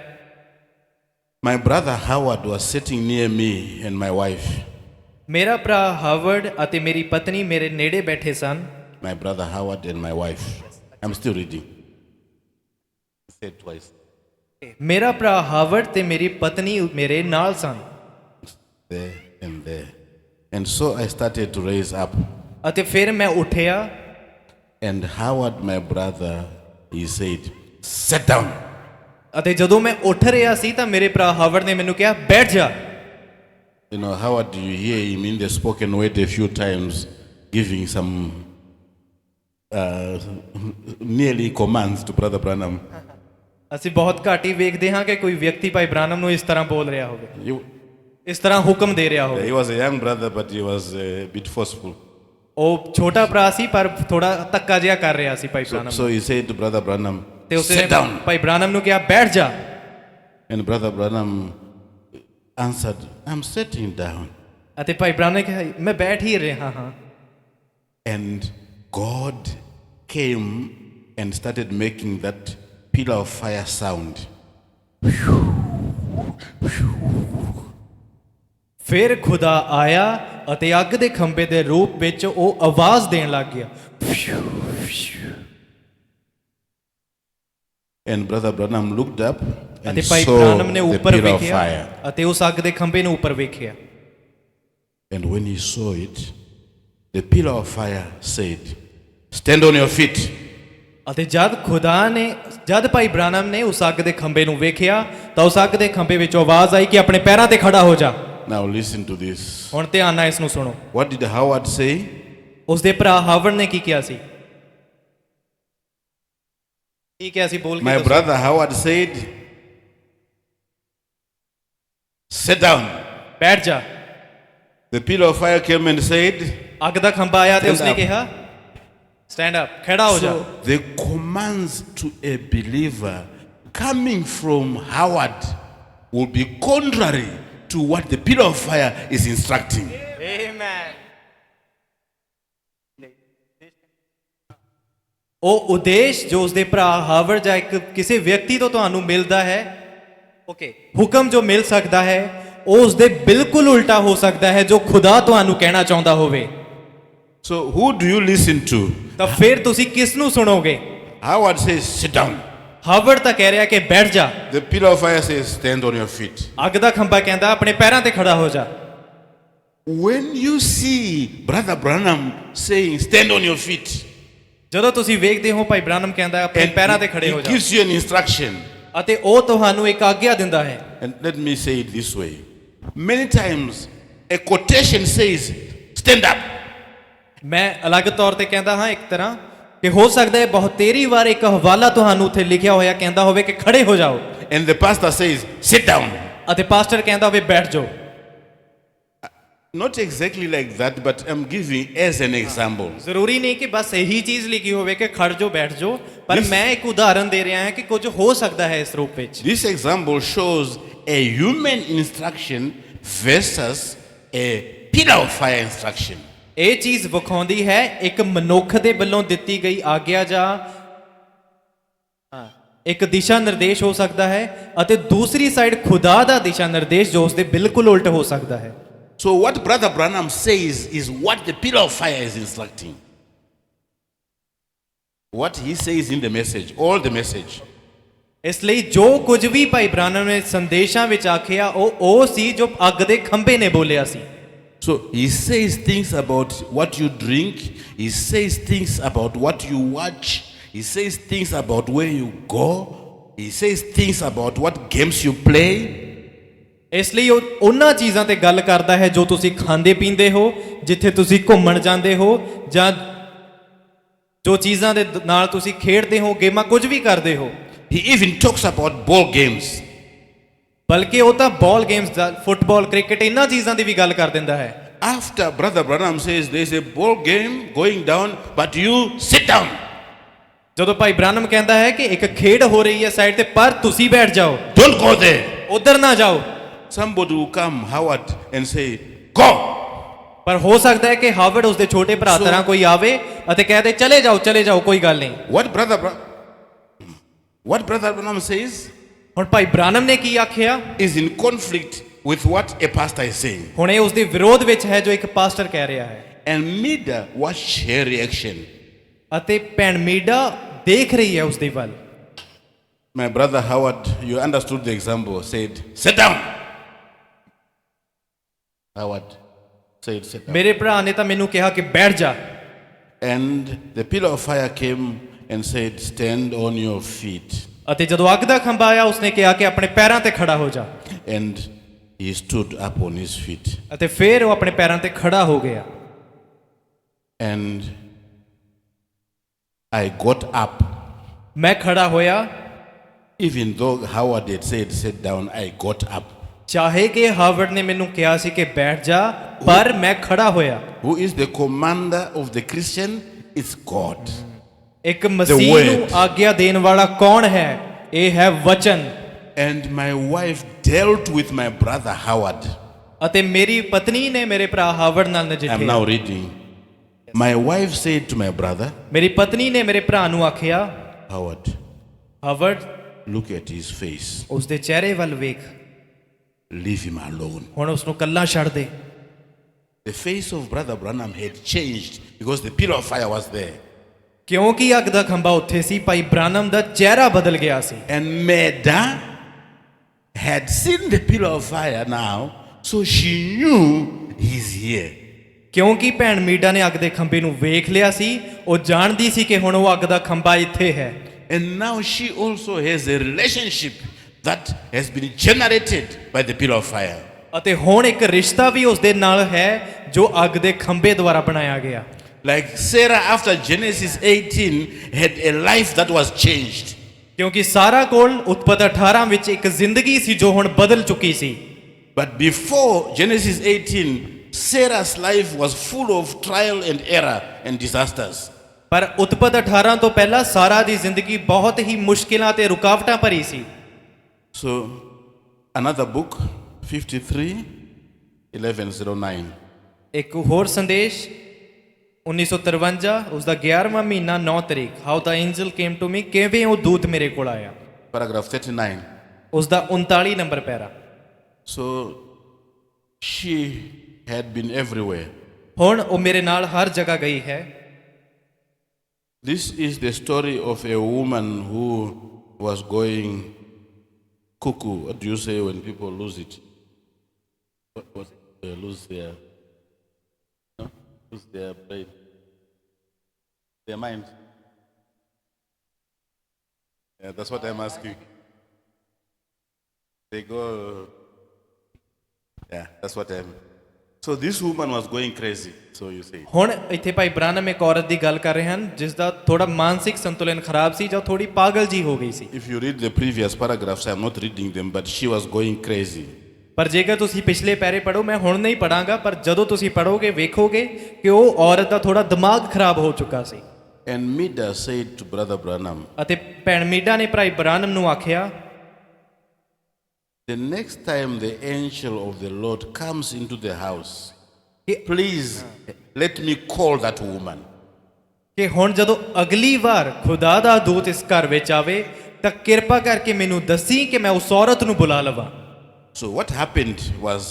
My brother Howard was sitting near me and my wife.
ਮੇਰਾ ਭਰਾ ਹਾਵਰਡ ਅਤੇ ਮੇਰੀ ਪਤਨੀ ਮੇਰੇ ਨੇੜੇ ਬੈਠੇ ਸਨ।
My brother Howard and my wife. I'm still reading. Say it twice.
ਮੇਰਾ ਭਰਾ ਹਾਵਰਡ ਤੇ ਮੇਰੀ ਪਤਨੀ ਮੇਰੇ ਨਾਲ ਸਨ।
There and there. And so I started to raise up.
ਅਤੇ ਫਿਰ ਮੈਂ ਉੱਠਿਆ
And Howard, my brother, he said, sit down.
ਅਤੇ ਜਦੋਂ ਮੈਂ ਉੱਠ ਰਿਹਾ ਸੀ ਤਾਂ ਮੇਰੇ ਭਰਾ ਹਾਵਰਡ ਨੇ ਮੈਨੂੰ ਕਿਹਾ ਬੈਠ ਜਾ।
You know, Howard, you hear him in the spoken word a few times, giving some nearly commands to Brother Branham.
ਅਸੀਂ ਬਹੁਤ ਘੱਟ ਹੀ ਵੇਖਦੇ ਹਾਂ ਕਿ ਕੋਈ ਵਿਅਕਤੀ ਭਾਈ ਬ੍ਰਾਨਮ ਨੂੰ ਇਸ ਤਰ੍ਹਾਂ ਬੋਲ ਰਿਹਾ ਹੋਵੇ,
He,
ਇਸ ਤਰ੍ਹਾਂ ਹੁਕਮ ਦੇ ਰਿਹਾ ਹੋਵੇ।
he was a young brother, but he was a bit forceful.
ਉਹ ਛੋਟਾ ਭਰਾ ਸੀ ਪਰ ਥੋੜਾ ਧੱਕਾ ਜਿਹਾ ਕਰ ਰਿਹਾ ਸੀ ਭਾਈ ਬ੍ਰਾਨਮ
So he said to Brother Branham,
ਤੇ ਉਸਨੇ
sit down.
ਭਾਈ ਬ੍ਰਾਨਮ ਨੂੰ ਕਿਹਾ ਬੈਠ ਜਾ।
And Brother Branham answered, I'm sitting down.
ਅਤੇ ਭਾਈ ਬ੍ਰਾਨਮ ਨੇ ਕਿਹਾ ਮੈਂ ਬੈਠ ਹੀ ਰਿਹਾ ਹਾਂ।
And God came and started making that pillar of fire sound.
ਫਿਰ ਖੁਦਾ ਆਇਆ ਅਤੇ ਅੱਗ ਦੇ ਖੰਭੇ ਦੇ ਰੂਪ ਵਿੱਚ ਉਹ ਆਵਾਜ਼ ਦੇਣ ਲੱਗ ਗਿਆ।
And Brother Branham looked up and
ਅਤੇ ਭਾਈ
saw
ਬ੍ਰਾਨਮ ਨੇ
the
ਉੱਪਰ
pillar of
ਵੇਖਿਆ
fire.
ਅਤੇ ਉਸ ਅੱਗ ਦੇ ਖੰਭੇ ਨੂੰ ਉੱਪਰ ਵੇਖਿਆ।
And when he saw it, the pillar of fire said, stand on your feet.
ਅਤੇ ਜਦ ਭਾਈ ਬ੍ਰਾਨਮ ਨੇ ਉਸ ਅੱਗ ਦੇ ਖੰਭੇ ਨੂੰ ਵੇਖਿਆ ਤਾਂ ਉਸ ਅੱਗ ਦੇ ਖੰਭੇ ਵਿੱਚੋਂ ਆਵਾਜ਼ ਆਈ ਕਿ ਆਪਣੇ ਪੈਰਾਂ ਤੇ ਖੜਾ ਹੋ ਜਾ।
Now listen to this.
ਹੁਣ ਧਿਆਨ ਨਾਲ ਇਸ ਨੂੰ ਸੁਣੋ।
What did Howard say?
ਉਸ ਦੇ ਭਰਾ ਹਾਵਰਡ ਨੇ ਕੀ ਕਿਹਾ ਸੀ? ਕੀ ਕਿਹਾ ਸੀ ਬੋਲ ਕੇ
My
ਦੱਸੋ।
brother Howard said, sit down.
ਬੈਠ ਜਾ।
The pillar of fire came and said,
ਅੱਗ ਦਾ ਖੰਭਾ ਆਇਆ ਤੇ
Stand
ਉਸਨੇ
up.
ਕਿਹਾ ਸਟੈਂਡ ਅਪ, ਖੜਾ ਹੋ ਜਾ।
so the commands to a believer coming from Howard will be contrary to what the pillar of fire is instructing.
Amen. ਉਹ ਉਦੇਸ਼ ਜੋ ਉਸਦੇ ਭਰਾ ਹਾਵਰਡ ਜਾਂ ਇੱਕ ਕਿਸੇ ਵਿਅਕਤੀ ਤੋਂ ਤੁਹਾਨੂੰ ਮਿਲਦਾ ਹੈ, ਓਕੇ, ਹੁਕਮ ਜੋ ਮਿਲ ਸਕਦਾ ਹੈ ਉਹ ਉਸਦੇ ਬਿਲਕੁਲ ਉਲਟਾ ਹੋ ਸਕਦਾ ਹੈ ਜੋ ਖੁਦਾ ਤੁਹਾਨੂੰ ਕਹਿਣਾ ਚਾਹੁੰਦਾ ਹੋਵੇ।
So who do you listen to?
ਤਾਂ ਫਿਰ ਤੁਸੀਂ ਕਿਸ ਨੂੰ ਸੁਣੋਗੇ?
Howard says, sit down.
Harvard ਤਾਂ ਕਹਿ ਰਿਹਾ ਕਿ ਬੈਠ ਜਾ।
The pillar of fire says, stand on your feet.
ਅੱਗ ਦਾ ਖੰਭਾ ਕਹਿੰਦਾ ਆਪਣੇ ਪੈਰਾਂ ਤੇ ਖੜਾ ਹੋ ਜਾ।
When you see Brother Branham saying, stand on your feet,
ਜਦੋਂ ਤੁਸੀਂ ਵੇਖਦੇ ਹੋ ਭਾਈ ਬ੍ਰਾਨਮ ਕਹਿੰਦਾ ਆਪਣੇ
and
ਪੈਰਾਂ ਤੇ ਖੜੇ ਹੋ
he
ਜਾ
gives you an instruction.
ਅਤੇ ਉਹ ਤੁਹਾਨੂੰ ਇੱਕ ਆਗਿਆ ਦਿੰਦਾ ਹੈ।
And let me say it this way. Many times a quotation says, stand up.
ਮੈਂ ਅਲੱਗ ਤੌਰ ਤੇ ਕਹਿੰਦਾ ਹਾਂ ਇੱਕ ਤਰ੍ਹਾਂ ਕਿ ਹੋ ਸਕਦਾ ਹੈ ਬਹੁਤੇਰੀ ਵਾਰ ਇੱਕ ਹਵਾਲਾ ਤੁਹਾਨੂੰ ਉੱਥੇ ਲਿਖਿਆ ਹੋਇਆ ਕਹਿੰਦਾ ਹੋਵੇ ਕਿ ਖੜੇ ਹੋ ਜਾਓ
And the pastor says, sit down.
ਅਤੇ ਪਾਸਟਰ ਕਹਿੰਦਾ ਹੋਵੇ ਬੈਠ ਜਾਓ।
Not exactly like that, but I'm giving as an example.
ਜ਼ਰੂਰੀ ਨਹੀਂ ਕਿ ਬਸ ਇਹੀ ਚੀਜ਼ ਲਿਖੀ ਹੋਵੇ ਕਿ ਖੜ ਜਾਓ ਬੈਠ ਜਾਓ, ਪਰ ਮੈਂ ਇੱਕ ਉਦਾਹਰਨ ਦੇ ਰਿਹਾ ਹਾਂ ਕਿ ਕੁਝ ਹੋ ਸਕਦਾ ਹੈ ਇਸ ਰੂਪ ਵਿੱਚ।
This example shows a human instruction versus a pillar of fire instruction.
ਇਹ ਚੀਜ਼ ਵਿਖਾਉਂਦੀ ਹੈ ਇੱਕ ਮਨੁੱਖ ਦੇ ਵੱਲੋਂ ਦਿੱਤੀ ਗਈ ਆਗਿਆ ਜਾਂ ਇੱਕ ਦਿਸ਼ਾ ਨਿਰਦੇਸ਼ ਹੋ ਸਕਦਾ ਹੈ ਅਤੇ ਦੂਸਰੀ ਸਾਈਡ ਖੁਦਾ ਦਾ ਦਿਸ਼ਾ ਨਿਰਦੇਸ਼ ਜੋ ਉਸ ਦੇ ਬਿਲਕੁਲ ਉਲਟ ਹੋ ਸਕਦਾ ਹੈ।
So what Brother Branham says is what the pillar of fire is instructing. What he says in the message, all the message.
ਇਸ ਲਈ ਜੋ ਕੁਝ ਵੀ ਭਾਈ ਬ੍ਰਾਨਮ ਨੇ ਸੰਦੇਸ਼ਾਂ ਵਿੱਚ ਆਖਿਆ ਉਹ ਸੀ ਜੋ ਅੱਗ ਦੇ ਖੰਭੇ ਨੇ ਬੋਲਿਆ ਸੀ।
So he says things about what you drink, he says things about what you watch, he says things about where you go, he says things about what games you play.
ਇਸ ਲਈ ਉਹ ਉਹਨਾਂ ਚੀਜ਼ਾਂ ਤੇ ਗੱਲ ਕਰਦਾ ਹੈ ਜੋ ਤੁਸੀਂ ਖਾਂਦੇ ਪੀਂਦੇ ਹੋ, ਜਿੱਥੇ ਤੁਸੀਂ ਘੁੰਮਣ ਜਾਂਦੇ ਹੋ, ਜਾਂ ਜੋ ਚੀਜ਼ਾਂ ਦੇ ਨਾਲ ਤੁਸੀਂ ਖੇਡਦੇ ਹੋ, ਗੇਮਾਂ ਕੁਝ ਵੀ ਕਰਦੇ ਹੋ।
He even talks about ball games.
ਬਲਕਿ ਉਹ ਤਾਂ ਬਾਲ ਗੇਮਸ ਦਾ, ਫੁੱਟਬਾਲ, ਕ੍ਰਿਕਟ, ਇਹਨਾਂ ਚੀਜ਼ਾਂ ਦੀ ਵੀ ਗੱਲ ਕਰ ਦਿੰਦਾ ਹੈ।
After Brother Branham says there's a ball game going down, but you sit down.
ਜਦੋਂ ਭਾਈ ਬ੍ਰਾਨਮ ਕਹਿੰਦਾ ਹੈ ਕਿ ਇੱਕ ਖੇਡ ਹੋ ਰਹੀ ਹੈ ਸਾਈਡ ਤੇ, ਪਰ ਤੁਸੀਂ ਬੈਠ ਜਾਓ,
Don't go there.
ਉਧਰ ਨਾ ਜਾਓ।
Somebody will come, Howard, and say, go.
ਪਰ ਹੋ ਸਕਦਾ ਹੈ ਕਿ ਹਾਵਰਡ ਉਸਦੇ ਛੋਟੇ ਭਰਾ ਤਰ੍ਹਾਂ ਕੋਈ ਆਵੇ ਅਤੇ ਕਹਿ ਦੇ ਚਲੇ ਜਾਓ, ਕੋਈ ਗੱਲ ਨਹੀਂ।
What Brother Branham says
ਹੁਣ ਭਾਈ ਬ੍ਰਾਨਮ ਨੇ ਕੀ ਆਖਿਆ
is in conflict with what a pastor is saying.
ਹੁਣ ਇਹ ਉਸਦੇ ਵਿਰੋਧ ਵਿੱਚ ਹੈ ਜੋ ਇੱਕ ਪਾਸਟਰ ਕਹਿ ਰਿਹਾ ਹੈ।
And Mida watched her reaction.
ਅਤੇ ਭੈਣ ਮੀਡਾ ਦੇਖ ਰਹੀ ਹੈ ਉਸਦੇ ਵੱਲ।
My brother Howard, you understood the example, said, sit down. Howard said, sit down.
ਮੇਰੇ ਭਰਾ ਨੇ ਤਾਂ ਮੈਨੂੰ ਕਿਹਾ ਕਿ ਬੈਠ ਜਾ।
And the pillar of fire came and said, stand on your feet.
ਅਤੇ ਜਦੋਂ ਅੱਗ ਦਾ ਖੰਭਾ ਆਇਆ ਉਸਨੇ ਕਿਹਾ ਕਿ ਆਪਣੇ ਪੈਰਾਂ ਤੇ ਖੜਾ ਹੋ ਜਾ।
And he stood up on his feet.
ਅਤੇ ਫਿਰ ਉਹ ਆਪਣੇ ਪੈਰਾਂ ਤੇ ਖੜਾ ਹੋ ਗਿਆ।
And I got up.
ਮੈਂ ਖੜਾ ਹੋਇਆ।
Even though Howard had said, sit down, I got up.
ਚਾਹੇ ਕਿ ਹਾਵਰਡ ਨੇ ਮੈਨੂੰ ਕਿਹਾ ਸੀ ਕਿ ਬੈਠ ਜਾ, ਪਰ ਮੈਂ ਖੜਾ ਹੋਇਆ।
Who is the commander of the Christian? It's God.
ਇੱਕ ਮਸੀਹ ਨੂੰ ਆਗਿਆ ਦੇਣ ਵਾਲਾ ਕੌਣ ਹੈ? ਇਹ ਹੈ ਵਚਨ।
And my wife dealt with my brother Howard.
ਅਤੇ ਮੇਰੀ ਪਤਨੀ ਨੇ ਮੇਰੇ ਭਰਾ ਹਾਵਰਡ ਨਾਲ
I'm
ਨਜਿੱਠਿਆ।
now reading. My wife said to my brother,
ਮੇਰੀ ਪਤਨੀ ਨੇ ਮੇਰੇ ਭਰਾ ਨੂੰ ਆਖਿਆ,
Howard,
Harvard,
look at his face.
ਉਸਦੇ ਚਿਹਰੇ ਵੱਲ ਵੇਖ,
Leave him alone.
ਹੁਣ ਉਸ ਨੂੰ ਕੱਲਾ ਛੱਡ ਦੇ।
The face of Brother Branham had changed because the pillar of fire was there.
ਕਿਉਂਕਿ ਅੱਗ ਦਾ ਖੰਭਾ ਉੱਥੇ ਸੀ, ਭਾਈ ਬ੍ਰਾਨਮ ਦਾ ਚਿਹਰਾ ਬਦਲ ਗਿਆ ਸੀ।
And Meda had seen the pillar of fire now, so she knew he's here.
ਕਿਉਂਕਿ ਭੈਣ ਮੀਡਾ ਨੇ ਅੱਗ ਦੇ ਖੰਭੇ ਨੂੰ ਵੇਖ ਲਿਆ ਸੀ, ਉਹ ਜਾਣਦੀ ਸੀ ਕਿ ਹੁਣ ਉਹ ਅੱਗ ਦਾ ਖੰਭਾ ਇੱਥੇ ਹੈ।
And now she also has a relationship that has been generated by the pillar of fire.
ਅਤੇ ਹੁਣ ਇੱਕ ਰਿਸ਼ਤਾ ਵੀ ਉਸ ਦੇ ਨਾਲ ਹੈ ਜੋ ਅੱਗ ਦੇ ਖੰਭੇ ਦੁਆਰਾ ਬਣਾਇਆ ਗਿਆ।
Like Sarah after Genesis 18 had a life that was changed.
ਕਿਉਂਕਿ ਸਾਰਾ ਕੋਲ ਉਤਪਤ 18 ਵਿੱਚ ਇੱਕ ਜ਼ਿੰਦਗੀ ਸੀ ਜੋ ਹੁਣ ਬਦਲ ਚੁੱਕੀ ਸੀ।
But before Genesis 18, Sarah's life was full of trial and error and disasters.
ਪਰ ਉਤਪਤ 18 ਤੋਂ ਪਹਿਲਾਂ ਸਾਰਾ ਦੀ ਜ਼ਿੰਦਗੀ ਬਹੁਤ ਹੀ ਮੁਸ਼ਕਿਲਾਂ ਤੇ ਰੁਕਾਵਟਾਂ ਭਰੀ ਸੀ।
So another book, 53, 1109.
ਇੱਕ ਹੋਰ ਸੰਦੇਸ਼ 1953 ਉਸ ਦਾ 11ਵਾਂ ਮਹੀਨਾ 9 ਤਰੀਕ, how the angel came to me, ਕਿਵੇਂ ਉਹ ਦੂਤ ਮੇਰੇ ਕੋਲ ਆਇਆ।
Paragraph 39.
ਉਸ ਦਾ 39 ਨੰਬਰ ਪੈਰਾ।
So she had been everywhere.
ਹੁਣ ਉਹ ਮੇਰੇ ਨਾਲ ਹਰ ਜਗ੍ਹਾ ਗਈ ਹੈ।
This is the story of a woman who was going cuckoo. What do you say when people lose it? What lose their, no? Lose their brain, their mind. Yeah, that's what I'm asking. They go. Yeah, that's what I'm. So this woman was going crazy. So you say.
ਹੁਣ ਇੱਥੇ ਭਾਈ ਬ੍ਰਾਨਮ ਇੱਕ ਔਰਤ ਦੀ ਗੱਲ ਕਰ ਰਹੇ ਹਨ ਜਿਸ ਦਾ ਥੋੜਾ ਮਾਨਸਿਕ ਸੰਤੁਲਨ ਖਰਾਬ ਸੀ, ਜੋ ਥੋੜੀ ਪਾਗਲ ਜੀ ਹੋ ਗਈ ਸੀ।
If you read the previous paragraphs, I'm not reading them, but she was going crazy.
ਪਰ ਜੇਕਰ ਤੁਸੀਂ ਪਿਛਲੇ ਪੈਰੇ ਪੜੋ, ਮੈਂ ਹੁਣ ਨਹੀਂ ਪੜਾਂਗਾ, ਪਰ ਜਦੋਂ ਤੁਸੀਂ ਪੜੋਗੇ ਵੇਖੋਗੇ ਕਿ ਉਹ ਔਰਤ ਦਾ ਥੋੜਾ ਦਿਮਾਗ ਖਰਾਬ ਹੋ ਚੁੱਕਾ ਸੀ।
And Mida said to Brother Branham,
ਅਤੇ ਭੈਣ ਮੀਡਾ ਨੇ ਭਾਈ ਬ੍ਰਾਨਮ ਨੂੰ ਆਖਿਆ,
the next time the angel of the Lord comes into the house, please let me call that woman.
ਕਿ ਹੁਣ ਜਦੋਂ ਅਗਲੀ ਵਾਰ ਖੁਦਾ ਦਾ ਦੂਤ ਇਸ ਘਰ ਵਿੱਚ ਆਵੇ ਤਾਂ ਕਿਰਪਾ ਕਰਕੇ ਮੈਨੂੰ ਦੱਸੀ ਕਿ ਮੈਂ ਉਸ ਔਰਤ ਨੂੰ ਬੁਲਾ ਲਵਾਂ।
So what happened was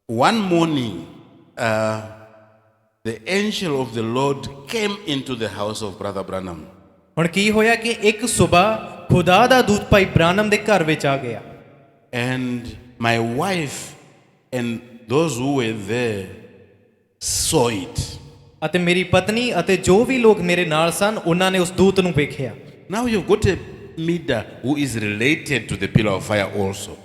one morning, the angel of the Lord came into the house of Brother Branham.
ਹੁਣ ਕੀ ਹੋਇਆ ਕਿ ਇੱਕ ਸਵੇਰ ਖੁਦਾ ਦਾ ਦੂਤ ਭਾਈ ਬ੍ਰਾਨਮ ਦੇ ਘਰ ਵਿੱਚ ਆ ਗਿਆ
And my wife and those who were there saw it.
ਅਤੇ ਮੇਰੀ ਪਤਨੀ ਅਤੇ ਜੋ ਵੀ ਲੋਕ ਮੇਰੇ ਨਾਲ ਸਨ ਉਹਨਾਂ ਨੇ ਉਸ ਦੂਤ ਨੂੰ ਵੇਖਿਆ
Now you've got a Mida who is related to the pillar of fire also.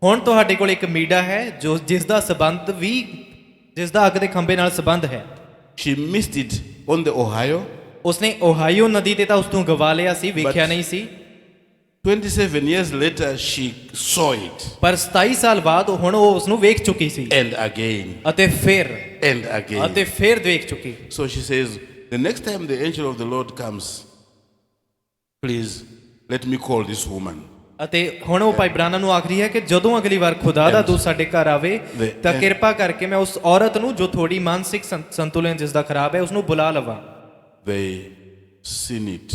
ਹੁਣ ਤੁਹਾਡੇ ਕੋਲ ਇੱਕ ਮੀਡਾ ਹੈ ਜੋ ਜਿਸ ਦਾ ਸਬੰਧ ਵੀ ਜਿਸ ਦਾ ਅੱਗ ਦੇ ਖੰਭੇ ਨਾਲ ਸਬੰਧ ਹੈ
She missed it on the Ohio.
ਉਸਨੇ ਓਹਾਈਓ ਨਦੀ ਤੇ ਤਾਂ ਉਸ ਨੂੰ ਗਵਾ ਲਿਆ ਸੀ ਵੇਖਿਆ ਨਹੀਂ ਸੀ
27 years later, she saw it.
ਪਰ 27 ਸਾਲ ਬਾਅਦ ਹੁਣ ਉਹ ਉਸ ਨੂੰ ਵੇਖ ਚੁੱਕੀ ਸੀ
And again.
ਅਤੇ ਫਿਰ
And again.
ਅਤੇ ਫਿਰ ਦੇਖ ਚੁੱਕੀ
So she says, the next time the angel of the Lord comes, please let me call this woman.
ਅਤੇ ਹੁਣ ਉਹ ਭਾਈ ਬ੍ਰਾਨਮ ਨੂੰ ਆਖਰੀ ਹੈ ਕਿ ਜਦੋਂ ਅਗਲੀ ਵਾਰ ਖੁਦਾ ਦਾ ਦੂਤ ਸਾਡੇ ਘਰ ਆਵੇ ਤਾਂ ਕਿਰਪਾ ਕਰਕੇ ਮੈਂ ਉਸ ਔਰਤ ਨੂੰ ਜੋ ਥੋੜੀ ਮਾਨਸਿਕ ਸੰਤੁਲਨ ਜਿਸ ਦਾ ਖਰਾਬ ਹੈ ਉਸ ਨੂੰ ਬੁਲਾ ਲਵਾਂ
They seen it.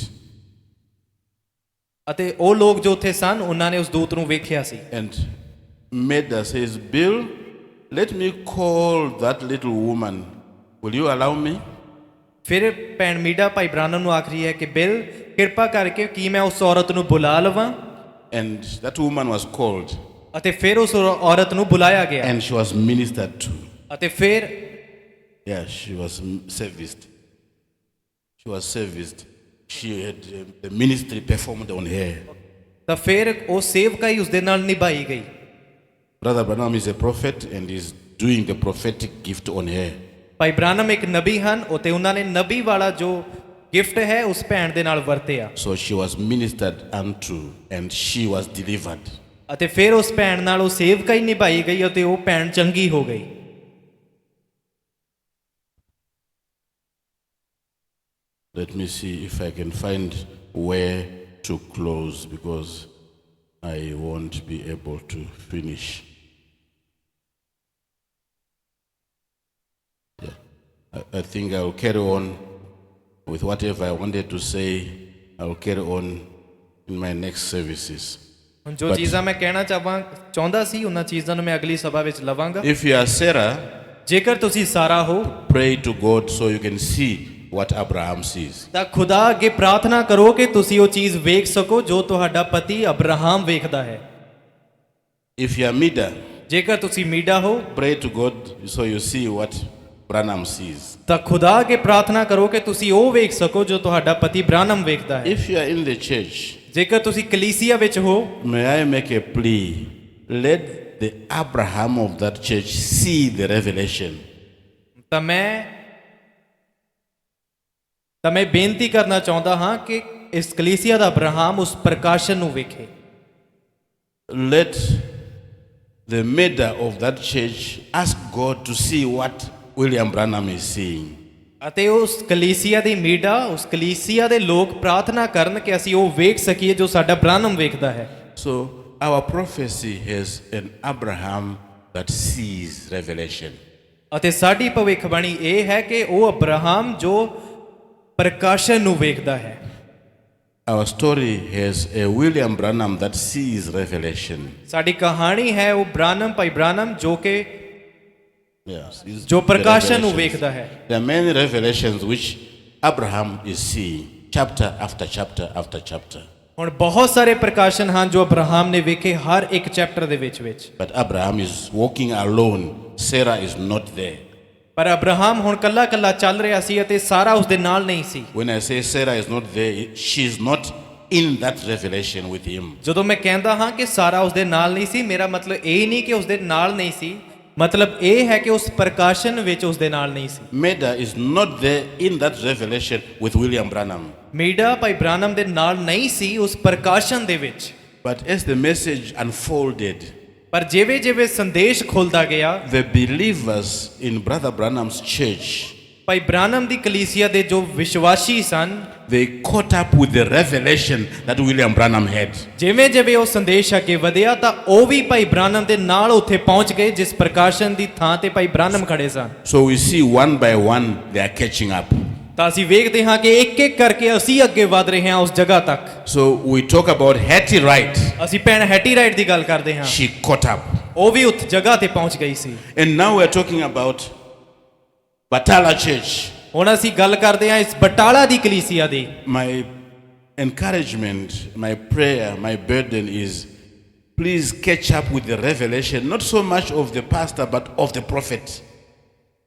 ਅਤੇ ਉਹ ਲੋਕ ਜੋ ਉੱਥੇ ਸਨ ਉਹਨਾਂ ਨੇ ਉਸ ਦੂਤ ਨੂੰ ਵੇਖਿਆ ਸੀ
And Meda says, Bill, let me call that little woman. Will you allow me?
ਫਿਰ ਭੈਣ ਮੀਡਾ ਭਾਈ ਬ੍ਰਾਨਮ ਨੂੰ ਆਖਰੀ ਹੈ ਕਿ ਬਿਲ ਕਿਰਪਾ ਕਰਕੇ ਕੀ ਮੈਂ ਉਸ ਔਰਤ ਨੂੰ ਬੁਲਾ ਲਵਾਂ
And that woman was called.
ਅਤੇ ਫਿਰ ਉਸ ਔਰਤ ਨੂੰ ਬੁਲਾਇਆ ਗਿਆ
And she was ministered to.
ਅਤੇ ਫਿਰ
Yeah, she was serviced. She was serviced. She had the ministry performed on her.
ਤਾਂ ਫਿਰ ਉਹ ਸੇਵਕਾਈ ਉਸ ਦੇ ਨਾਲ ਨਿਭਾਈ ਗਈ
Brother Branham is a prophet and is doing the prophetic gift on her.
ਭਾਈ ਬ੍ਰਾਨਮ ਇੱਕ ਨਬੀ ਹਨ ਅਤੇ ਉਹਨਾਂ ਨੇ ਨਬੀ ਵਾਲਾ ਜੋ ਗਿਫਟ ਹੈ ਉਸ ਭੈਣ ਦੇ ਨਾਲ ਵਰਤਿਆ
So she was ministered unto and she was delivered.
ਅਤੇ ਫਿਰ ਉਸ ਭੈਣ ਨਾਲ ਉਹ ਸੇਵਕਾਈ ਨਿਭਾਈ ਗਈ ਅਤੇ ਉਹ ਭੈਣ ਚੰਗੀ ਹੋ ਗਈ
Let me see if I can find where to close because I won't be able to finish. Yeah. I think I'll carry on with whatever I wanted to say. I'll carry on in my next services.
ਹੁਣ ਜੋ ਚੀਜ਼ਾਂ ਮੈਂ ਕਹਿਣਾ ਚਾਹੁੰਦਾ ਸੀ ਉਹਨਾਂ ਚੀਜ਼ਾਂ ਨੂੰ ਮੈਂ ਅਗਲੀ ਸਭਾ ਵਿੱਚ ਲਵਾਂਗਾ
If you are Sarah,
ਜੇਕਰ ਤੁਸੀਂ ਸਾਰਾ ਹੋ
pray to God so you can see what Abraham sees.
ਤਾਂ ਖੁਦਾ ਅੱਗੇ ਪ੍ਰਾਰਥਨਾ ਕਰੋ ਕਿ ਤੁਸੀਂ ਉਹ ਚੀਜ਼ ਵੇਖ ਸਕੋ ਜੋ ਤੁਹਾਡਾ ਪਤੀ ਅਬਰਾਹਮ ਵੇਖਦਾ ਹੈ
If you are Mida,
ਜੇਕਰ ਤੁਸੀਂ ਮੀਡਾ ਹੋ
pray to God so you see what Branham sees.
ਤਾਂ ਖੁਦਾ ਅੱਗੇ ਪ੍ਰਾਰਥਨਾ ਕਰੋ ਕਿ ਤੁਸੀਂ ਉਹ ਵੇਖ ਸਕੋ ਜੋ ਤੁਹਾਡਾ ਪਤੀ ਬ੍ਰਾਨਮ ਵੇਖਦਾ ਹੈ
If you are in the church,
ਜੇਕਰ ਤੁਸੀਂ ਕਲੀਸਿਆ ਵਿੱਚ ਹੋ
may I make a plea? Let the Abraham of that church see the revelation.
ਤਾਂ ਮੈਂ ਬੇਨਤੀ ਕਰਨਾ ਚਾਹੁੰਦਾ ਹਾਂ ਕਿ ਇਸ ਕਲੀਸਿਆ ਦਾ ਅਬਰਾਹਮ ਉਸ ਪ੍ਰਕਾਸ਼ਨ ਨੂੰ ਵੇਖੇ
Let the Meda of that church ask God to see what William Branham is seeing.
ਅਤੇ ਉਸ ਕਲੀਸਿਆ ਦੀ ਮੀਡਾ ਉਸ ਕਲੀਸਿਆ ਦੇ ਲੋਕ ਪ੍ਰਾਰਥਨਾ ਕਰਨ ਕਿ ਅਸੀਂ ਉਹ ਵੇਖ ਸਕੀਏ ਜੋ ਸਾਡਾ ਬ੍ਰਾਨਮ ਵੇਖਦਾ ਹੈ
So our prophecy has an Abraham that sees revelation.
ਅਤੇ ਸਾਡੀ ਭਵਿੱਖਬਾਣੀ ਇਹ ਹੈ ਕਿ ਉਹ ਅਬਰਾਹਮ ਜੋ ਪ੍ਰਕਾਸ਼ਨ ਨੂੰ ਵੇਖਦਾ ਹੈ
Our story has a William Branham that sees revelation.
ਸਾਡੀ ਕਹਾਣੀ ਹੈ ਉਹ ਬ੍ਰਾਨਮ ਭਾਈ ਬ੍ਰਾਨਮ ਜੋ ਕਿ
Yes, sees
ਜੋ
the
ਪ੍ਰਕਾਸ਼ਨ ਨੂੰ
revelations.
ਵੇਖਦਾ ਹੈ
There are many revelations which Abraham is seeing, chapter after chapter after chapter.
ਹੁਣ ਬਹੁਤ ਸਾਰੇ ਪ੍ਰਕਾਸ਼ਨ ਹਨ ਜੋ ਅਬਰਾਹਮ ਨੇ ਵੇਖੇ ਹਰ ਇੱਕ ਚੈਪਟਰ ਦੇ ਵਿੱਚ
But Abraham is walking alone. Sarah is not there.
ਪਰ ਅਬਰਾਹਮ ਹੁਣ ਕੱਲਾ ਕੱਲਾ ਚੱਲ ਰਿਹਾ ਸੀ ਅਤੇ ਸਾਰਾ ਉਸ ਦੇ ਨਾਲ ਨਹੀਂ ਸੀ
When I say Sarah is not there, she is not in that revelation with him.
ਜਦੋਂ ਮੈਂ ਕਹਿੰਦਾ ਹਾਂ ਕਿ ਸਾਰਾ ਉਸ ਦੇ ਨਾਲ ਨਹੀਂ ਸੀ ਮੇਰਾ ਮਤਲਬ ਇਹ ਨਹੀਂ ਕਿ ਉਸ ਦੇ ਨਾਲ ਨਹੀਂ ਸੀ ਮਤਲਬ ਇਹ ਹੈ ਕਿ ਉਸ ਪ੍ਰਕਾਸ਼ਨ ਵਿੱਚ ਉਸ ਦੇ ਨਾਲ ਨਹੀਂ ਸੀ
Meda is not there in that revelation with William Branham.
ਮੀਡਾ ਭਾਈ ਬ੍ਰਾਨਮ ਦੇ ਨਾਲ ਨਹੀਂ ਸੀ ਉਸ ਪ੍ਰਕਾਸ਼ਨ ਦੇ ਵਿੱਚ
But as the message unfolded,
ਪਰ ਜਿਵੇਂ ਜਿਵੇਂ ਸੰਦੇਸ਼ ਖੁੱਲਦਾ ਗਿਆ
the believers in Brother Branham's church,
ਭਾਈ ਬ੍ਰਾਨਮ ਦੀ ਕਲੀਸਿਆ ਦੇ ਜੋ ਵਿਸ਼ਵਾਸੀ ਸਨ
they caught up with the revelation that William Branham had.
ਜਿਵੇਂ ਜਿਵੇਂ ਉਹ ਸੰਦੇਸ਼ ਅੱਗੇ ਵਧਿਆ ਤਾਂ ਉਹ ਵੀ ਭਾਈ ਬ੍ਰਾਨਮ ਦੇ ਨਾਲ ਉੱਥੇ ਪਹੁੰਚ ਗਏ ਜਿਸ ਪ੍ਰਕਾਸ਼ਨ ਦੀ ਥਾਂ ਤੇ ਭਾਈ ਬ੍ਰਾਨਮ ਖੜੇ ਸਨ
So we see one by one they are catching up.
ਤਾਂ ਅਸੀਂ ਵੇਖਦੇ ਹਾਂ ਕਿ ਇੱਕ ਇੱਕ ਕਰਕੇ ਅਸੀਂ ਅੱਗੇ ਵਧ ਰਹੇ ਹਾਂ ਉਸ ਜਗ੍ਹਾ ਤੱਕ
So we talk about Hattie Wright.
ਅਸੀਂ ਭੈਣ ਹੈਟੀ ਰਾਈਟ ਦੀ ਗੱਲ ਕਰਦੇ ਹਾਂ
She caught up.
ਉਹ ਵੀ ਉਸ ਜਗ੍ਹਾ ਤੇ ਪਹੁੰਚ ਗਈ ਸੀ।
And now we're talking about Batala Church.
ਹੁਣ ਅਸੀਂ ਗੱਲ ਕਰਦੇ ਹਾਂ ਇਸ ਬਟਾਲਾ ਦੀ ਕਲੀਸਿਆ ਦੀ।
My encouragement, my prayer, my burden is please catch up with the revelation, not so much of the pastor, but of the prophet.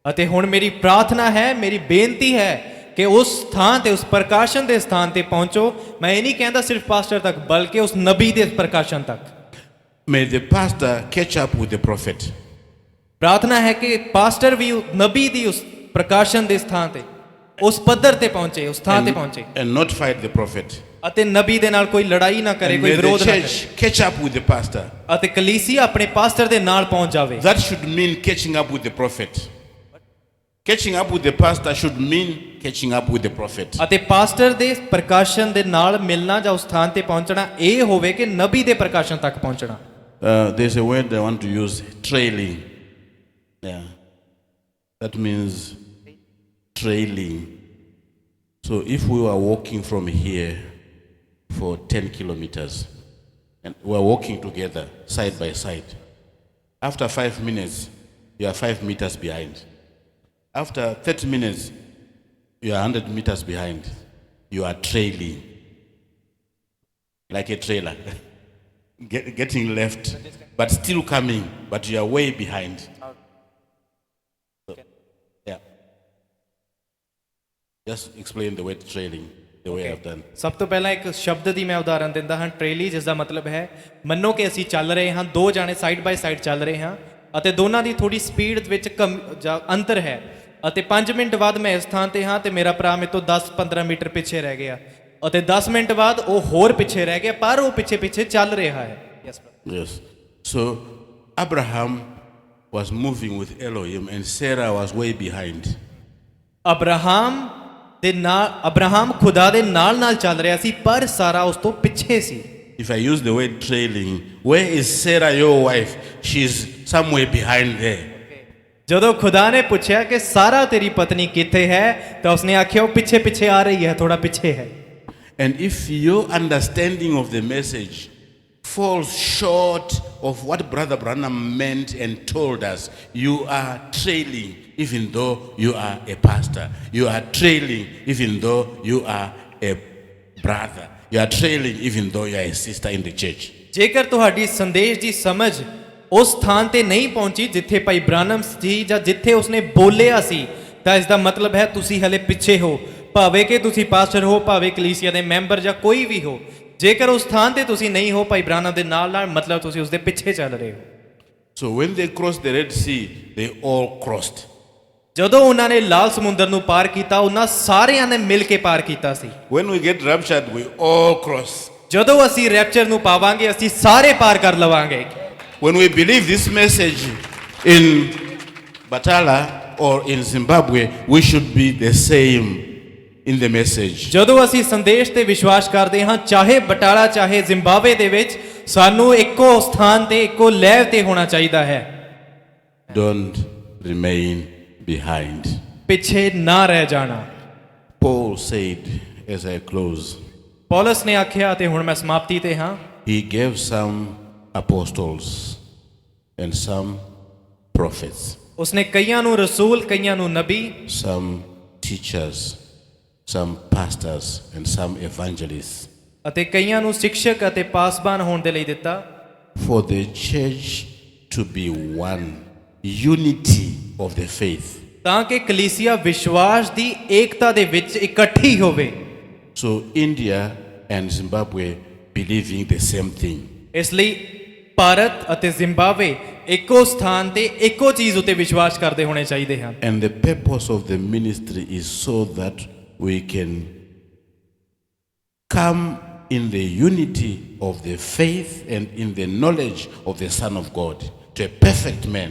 ਅਤੇ ਹੁਣ ਮੇਰੀ ਪ੍ਰਾਰਥਨਾ ਹੈ, ਮੇਰੀ ਬੇਨਤੀ ਹੈ ਕਿ ਉਸ ਥਾਂ ਤੇ, ਉਸ ਪ੍ਰਕਾਸ਼ਨ ਦੇ ਸਥਾਨ ਤੇ ਪਹੁੰਚੋ। ਮੈਂ ਇਹ ਨਹੀਂ ਕਹਿੰਦਾ ਸਿਰਫ ਪਾਸਟਰ ਤੱਕ, ਬਲਕਿ ਉਸ ਨਬੀ ਦੇ ਪ੍ਰਕਾਸ਼ਨ ਤੱਕ।
May the pastor catch up with the prophet.
ਪ੍ਰਾਰਥਨਾ ਹੈ ਕਿ ਪਾਸਟਰ ਵੀ ਨਬੀ ਦੀ ਉਸ ਪ੍ਰਕਾਸ਼ਨ ਦੇ ਸਥਾਨ ਤੇ, ਉਸ ਪੱਧਰ ਤੇ ਪਹੁੰਚੇ, ਉਸ ਥਾਂ ਤੇ ਪਹੁੰਚੇ
And not fight the prophet.
ਅਤੇ ਨਬੀ ਦੇ ਨਾਲ ਕੋਈ ਲੜਾਈ ਨਾ ਕਰੇ,
And
ਕੋਈ
may the
ਵਿਰੋਧ ਨਾ
church
ਕਰੇ
catch up with the pastor.
ਅਤੇ ਕਲੀਸਿਆ ਆਪਣੇ ਪਾਸਟਰ ਦੇ ਨਾਲ ਪਹੁੰਚ ਜਾਵੇ।
That should mean catching up with the prophet. Catching up with the pastor should mean catching up with the prophet.
ਅਤੇ ਪਾਸਟਰ ਦੇ ਪ੍ਰਕਾਸ਼ਨ ਦੇ ਨਾਲ ਮਿਲਣਾ ਜਾਂ ਉਸ ਸਥਾਨ ਤੇ ਪਹੁੰਚਣਾ ਇਹ ਹੋਵੇ ਕਿ ਨਬੀ ਦੇ ਪ੍ਰਕਾਸ਼ਨ ਤੱਕ ਪਹੁੰਚਣਾ।
There's a word I want to use, trailing. Yeah. That means trailing. So if we were walking from here for 10 kilometers and we're walking together side by side, after 5 minutes, you are 5 meters behind. After 30 minutes, you are 100 meters behind. You are trailing like a trailer. Getting left, but still coming, but you are way behind. So, yeah. Just explain the word trailing the way I've done.
ਸਭ ਤੋਂ ਪਹਿਲਾਂ ਇੱਕ ਸ਼ਬਦ ਦੀ ਮੈਂ ਉਦਾਹਰਨ ਦਿੰਦਾ ਹਾਂ, ਟ੍ਰੇਲੀ, ਜਿਸ ਦਾ ਮਤਲਬ ਹੈ ਮੰਨੋ ਕਿ ਅਸੀਂ ਚੱਲ ਰਹੇ ਹਾਂ, ਦੋ ਜਾਣੇ ਸਾਈਡ ਬਾਈ ਸਾਈਡ ਚੱਲ ਰਹੇ ਹਾਂ ਅਤੇ ਦੋਨਾਂ ਦੀ ਥੋੜੀ ਸਪੀਡ ਵਿੱਚ ਅੰਤਰ ਹੈ ਅਤੇ 5 ਮਿੰਟ ਬਾਅਦ ਮੈਂ ਇਸ ਥਾਂ ਤੇ ਹਾਂ ਤੇ ਮੇਰਾ ਭਰਾ ਮੇਰੇ ਤੋਂ 10-15 ਮੀਟਰ ਪਿੱਛੇ ਰਹਿ ਗਿਆ ਅਤੇ 10 ਮਿੰਟ ਬਾਅਦ ਉਹ ਹੋਰ ਪਿੱਛੇ ਰਹਿ ਗਿਆ, ਪਰ ਉਹ ਪਿੱਛੇ ਚੱਲ ਰਿਹਾ ਹੈ।
Yes. So Abraham was moving with Elohim and Sarah was way behind.
Abraham ਖੁਦਾ ਦੇ ਨਾਲ ਚੱਲ ਰਿਹਾ ਸੀ, ਪਰ ਸਾਰਾ ਉਸ ਤੋਂ ਪਿੱਛੇ ਸੀ।
If I use the word trailing, where is Sarah your wife? She's somewhere behind there.
ਜਦੋਂ ਖੁਦਾ ਨੇ ਪੁੱਛਿਆ ਕਿ ਸਾਰਾ ਤੇਰੀ ਪਤਨੀ ਕਿੱਥੇ ਹੈ ਤਾਂ ਉਸਨੇ ਆਖਿਆ ਉਹ ਪਿੱਛੇ ਆ ਰਹੀ ਹੈ, ਥੋੜਾ ਪਿੱਛੇ ਹੈ।
And if your understanding of the message falls short of what Brother Branham meant and told us, you are trailing even though you are a pastor. You are trailing even though you are a brother. You are trailing even though you are a sister in the church.
ਜੇਕਰ ਤੁਹਾਡੀ ਸੰਦੇਸ਼ ਦੀ ਸਮਝ ਉਸ ਥਾਂ ਤੇ ਨਹੀਂ ਪਹੁੰਚੀ ਜਿੱਥੇ ਭਾਈ ਬ੍ਰਾਨਮ ਜੀ ਜਾਂ ਜਿੱਥੇ ਉਸਨੇ ਬੋਲਿਆ ਸੀ, ਤਾਂ ਇਸ ਦਾ ਮਤਲਬ ਹੈ ਤੁਸੀਂ ਹਲੇ ਪਿੱਛੇ ਹੋ, ਭਾਵੇਂ ਕਿ ਤੁਸੀਂ ਪਾਸਟਰ ਹੋ, ਭਾਵੇਂ ਕਲੀਸਿਆ ਦੇ ਮੈਂਬਰ ਜਾਂ ਕੋਈ ਵੀ ਹੋ। ਜੇਕਰ ਉਸ ਥਾਂ ਤੇ ਤੁਸੀਂ ਨਹੀਂ ਹੋ ਭਾਈ ਬ੍ਰਾਨਮ ਦੇ ਨਾਲ, ਮਤਲਬ ਤੁਸੀਂ ਉਸਦੇ ਪਿੱਛੇ ਚੱਲ ਰਹੇ ਹੋ।
So when they crossed the Red Sea, they all crossed.
ਜਦੋਂ ਉਹਨਾਂ ਨੇ ਲਾਲ ਸਮੁੰਦਰ ਨੂੰ ਪਾਰ ਕੀਤਾ, ਉਹਨਾਂ ਸਾਰਿਆਂ ਨੇ ਮਿਲ ਕੇ ਪਾਰ ਕੀਤਾ ਸੀ।
When we get raptured, we all cross.
ਜਦੋਂ ਅਸੀਂ ਰੈਪਚਰ ਨੂੰ ਪਾਵਾਂਗੇ, ਅਸੀਂ ਸਾਰੇ ਪਾਰ ਕਰ ਲਵਾਂਗੇ।
When we believe this message in Batala or in Zimbabwe, we should be the same in the message.
ਜਦੋਂ ਅਸੀਂ ਸੰਦੇਸ਼ ਤੇ ਵਿਸ਼ਵਾਸ ਕਰਦੇ ਹਾਂ, ਚਾਹੇ ਬਟਾਲਾ ਚਾਹੇ ਜ਼ਿੰਬਾਬਵੇ ਦੇ ਵਿੱਚ, ਸਾਨੂੰ ਇੱਕੋ ਸਥਾਨ ਤੇ ਇੱਕੋ ਲੈਵ ਤੇ ਹੋਣਾ ਚਾਹੀਦਾ ਹੈ।
Don't remain behind.
ਪਿੱਛੇ ਨਾ ਰਹਿ ਜਾਣਾ।
Paul said, as I close,
Paulus ਨੇ ਆਖਿਆ, ਤੇ ਹੁਣ ਮੈਂ ਸਮਾਪਤੀ ਤੇ ਹਾਂ,
he gave some apostles and some prophets,
ਉਸਨੇ ਕਈਆਂ ਨੂੰ ਰਸੂਲ, ਕਈਆਂ ਨੂੰ ਨਬੀ,
some teachers, some pastors and some evangelists,
ਅਤੇ ਕਈਆਂ ਨੂੰ ਸਿਕਸ਼ਕ ਅਤੇ ਪਾਸਬਾਨ ਹੋਣ ਦੇ ਲਈ ਦਿੱਤਾ,
for the church to be one, unity of the faith.
ਤਾਂ ਕਿ ਕਲੀਸਿਆ ਵਿਸ਼ਵਾਸ ਦੀ ਏਕਤਾ ਦੇ ਵਿੱਚ ਇਕੱਠੀ ਹੋਵੇ।
So India and Zimbabwe believing the same thing.
ਇਸ ਲਈ ਭਾਰਤ ਅਤੇ ਜ਼ਿੰਬਾਬਵੇ ਇੱਕੋ ਸਥਾਨ ਤੇ ਇੱਕੋ ਚੀਜ਼ ਉਤੇ ਵਿਸ਼ਵਾਸ ਕਰਦੇ ਹੋਣੇ ਚਾਹੀਦੇ ਹਨ।
And the purpose of the ministry is so that we can come in the unity of the faith and in the knowledge of the Son of God to a perfect man.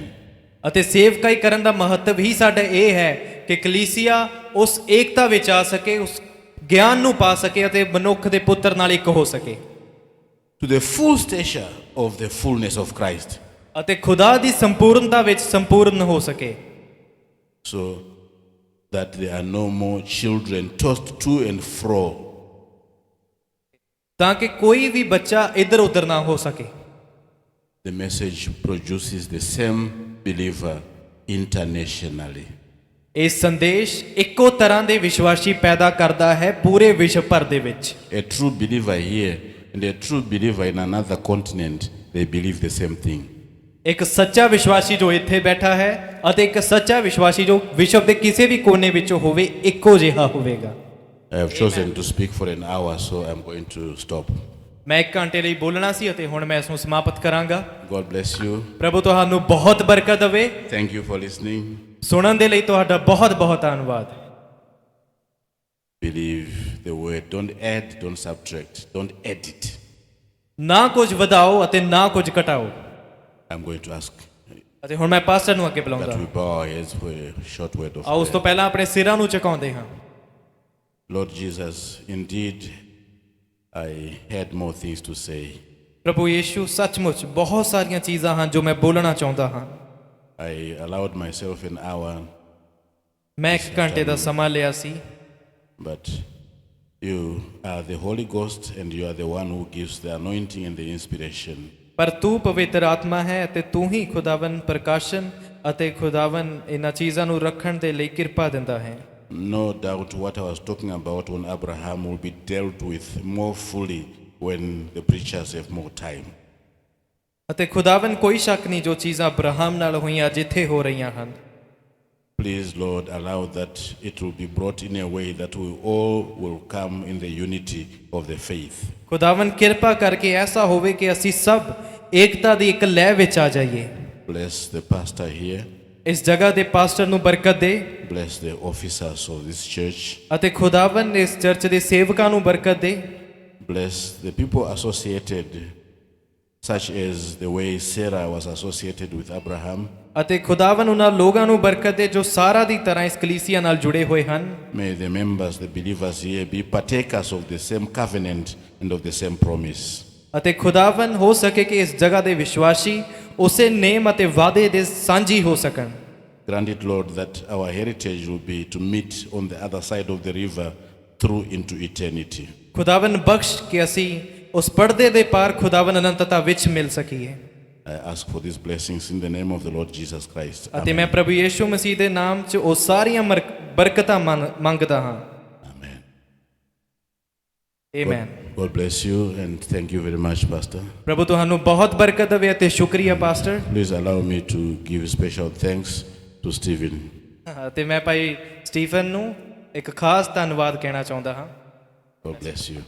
ਅਤੇ ਸੇਵਕਾਈ ਕਰਨ ਦਾ ਮਹੱਤਵ ਹੀ ਸਾਡਾ ਇਹ ਹੈ ਕਿ ਕਲੀਸਿਆ ਉਸ ਏਕਤਾ ਵਿੱਚ ਆ ਸਕੇ, ਉਸ ਗਿਆਨ ਨੂੰ ਪਾ ਸਕੇ ਅਤੇ ਮਨੁੱਖ ਦੇ ਪੁੱਤਰ ਨਾਲ ਇੱਕ ਹੋ ਸਕੇ।
To the full stature of the fullness of Christ.
ਅਤੇ ਖੁਦਾ ਦੀ ਸੰਪੂਰਨਤਾ ਵਿੱਚ ਸੰਪੂਰਨ ਹੋ ਸਕੇ।
So that there are no more children tossed to and fro.
ਤਾਂ ਕਿ ਕੋਈ ਵੀ ਬੱਚਾ ਇੱਧਰ ਉੱਧਰ ਨਾ ਹੋ ਸਕੇ।
the message produces the same believer internationally.
ਇਹ ਸੰਦੇਸ਼ ਇੱਕੋ ਤਰ੍ਹਾਂ ਦੇ ਵਿਸ਼ਵਾਸੀ ਪੈਦਾ ਕਰਦਾ ਹੈ ਪੂਰੇ ਵਿਸ਼ਵ ਭਰ ਦੇ ਵਿੱਚ।
A true believer here and a true believer in another continent, they believe the same thing.
ਇੱਕ ਸੱਚਾ ਵਿਸ਼ਵਾਸੀ ਜੋ ਇੱਥੇ ਬੈਠਾ ਹੈ ਅਤੇ ਇੱਕ ਸੱਚਾ ਵਿਸ਼ਵਾਸੀ ਜੋ ਵਿਸ਼ਵ ਦੇ ਕਿਸੇ ਵੀ ਕੋਨੇ ਵਿੱਚ ਹੋਵੇ ਇੱਕੋ ਜਿਹਾ ਹੋਵੇਗਾ।
I have chosen to speak for an hour, so I'm going to stop.
ਮੈਂ 1 ਘੰਟੇ ਲਈ ਬੋਲਣਾ ਸੀ ਅਤੇ ਹੁਣ ਮੈਂ ਇਸ ਨੂੰ ਸਮਾਪਤ ਕਰਾਂਗਾ।
God bless you.
ਪ੍ਰਭੂ ਤੁਹਾਨੂੰ ਬਹੁਤ ਬਰਕਤ ਦੇਵੇ।
Thank you for listening.
ਸੁਣਨ ਦੇ ਲਈ ਤੁਹਾਡਾ ਬਹੁਤ ਬਹੁਤ ਧੰਨਵਾਦ।
Believe the word. Don't add, don't subtract, don't edit.
ਨਾ ਕੁਝ ਵਧਾਓ ਅਤੇ ਨਾ ਕੁਝ ਘਟਾਓ।
I'm going to ask
ਅਤੇ ਹੁਣ ਮੈਂ ਪਾਸਟਰ ਨੂੰ ਅੱਗੇ
that
ਬੁਲਾਉਂਦਾ।
we bow our heads for a short word of
ਆਓ ਉਸ ਤੋਂ
prayer.
ਪਹਿਲਾਂ ਆਪਣੇ ਸਿਰਾਂ ਨੂੰ ਝੁਕਾਉਂਦੇ ਹਾਂ।
Lord Jesus, indeed, I had more things to say.
ਪ੍ਰਭੂ ਯੀਸ਼ੂ ਸੱਚਮੁੱਚ ਬਹੁਤ ਸਾਰੀਆਂ ਚੀਜ਼ਾਂ ਹਨ ਜੋ ਮੈਂ ਬੋਲਣਾ ਚਾਹੁੰਦਾ ਹਾਂ।
I allowed myself an hour,
ਮੈਂ 1 ਘੰਟੇ ਦਾ ਸਮਾਂ ਲਿਆ ਸੀ,
but you are the Holy Ghost and you are the one who gives the anointing and the inspiration.
ਪਰ ਤੂੰ ਪਵਿੱਤਰ ਆਤਮਾ ਹੈ ਅਤੇ ਤੂੰ ਹੀ ਖੁਦਾਵੰ ਪ੍ਰਕਾਸ਼ਨ ਅਤੇ ਖੁਦਾਵੰ ਇਹਨਾਂ ਚੀਜ਼ਾਂ ਨੂੰ ਰੱਖਣ ਦੇ ਲਈ ਕਿਰਪਾ ਦਿੰਦਾ ਹੈ।
No doubt what I was talking about on Abraham will be dealt with more fully when the preachers have more time.
ਅਤੇ ਖੁਦਾਵੰ ਕੋਈ ਸ਼ੱਕ ਨਹੀਂ ਜੋ ਚੀਜ਼ਾਂ ਅਬਰਾਹਮ ਨਾਲ ਹੋਈਆਂ ਜਿੱਥੇ ਹੋ ਰਹੀਆਂ ਹਨ।
Please, Lord, allow that it will be brought in a way that we all will come in the unity of the faith.
ਖੁਦਾਵੰ ਕਿਰਪਾ ਕਰਕੇ ਐਸਾ ਹੋਵੇ ਕਿ ਅਸੀਂ ਸਭ ਏਕਤਾ ਦੀ ਇੱਕ ਲਹਿ ਵਿੱਚ ਆ ਜਾਈਏ।
Bless the pastor here.
ਇਸ ਜਗ੍ਹਾ ਦੇ ਪਾਸਟਰ ਨੂੰ ਬਰਕਤ ਦੇ
Bless the officers of this church.
ਅਤੇ ਖੁਦਾਵੰ ਇਸ ਚਰਚ ਦੇ ਸੇਵਕਾਂ ਨੂੰ ਬਰਕਤ ਦੇ।
Bless the people associated, such as the way Sarah was associated with Abraham.
ਅਤੇ ਖੁਦਾਵੰ ਉਹਨਾਂ ਲੋਕਾਂ ਨੂੰ ਬਰਕਤ ਦੇ ਜੋ ਸਾਰਾ ਦੀ ਤਰ੍ਹਾਂ ਇਸ ਕਲੀਸਿਆ ਨਾਲ ਜੁੜੇ ਹੋਏ ਹਨ।
May the members, the believers here be partakers of the same covenant and of the same promise.
ਅਤੇ ਖੁਦਾਵੰ ਹੋ ਸਕੇ ਕਿ ਇਸ ਜਗ੍ਹਾ ਦੇ ਵਿਸ਼ਵਾਸੀ ਉਸੇ ਨੇਮ ਅਤੇ ਵਾਅਦੇ ਦੇ ਸਾਂਝੀ ਹੋ ਸਕਣ।
Grant it, Lord, that our heritage will be to meet on the other side of the river through into eternity.
ਖੁਦਾਵੰ ਬਖਸ਼ ਕਿ ਅਸੀਂ ਉਸ ਪਰਦੇ ਦੇ ਪਾਰ ਖੁਦਾਵੰ ਅਨੰਤਤਾ ਵਿੱਚ ਮਿਲ ਸਕੀਏ।
I ask for these blessings in the name of the Lord Jesus Christ.
ਅਤੇ
Amen.
ਮੈਂ ਪ੍ਰਭੂ ਯੀਸ਼ੂ ਮਸੀਹ ਦੇ ਨਾਮ 'ਚ ਉਹ ਸਾਰੀਆਂ ਬਰਕਤਾਂ ਮੰਗਦਾ ਹਾਂ।
Amen.
Amen.
God bless you and thank you very much, Pastor.
ਪ੍ਰਭੂ ਤੁਹਾਨੂੰ ਬਹੁਤ ਬਰਕਤ ਦੇਵੇ ਅਤੇ ਸ਼ੁਕਰੀਆ pastor.
Please allow me to give special thanks to Stephen.
ਅਤੇ ਮੈਂ ਭਾਈ ਸਟੀਫਨ ਨੂੰ ਇੱਕ ਖਾਸ ਧੰਨਵਾਦ ਕਹਿਣਾ ਚਾਹੁੰਦਾ ਹਾਂ।
God bless you.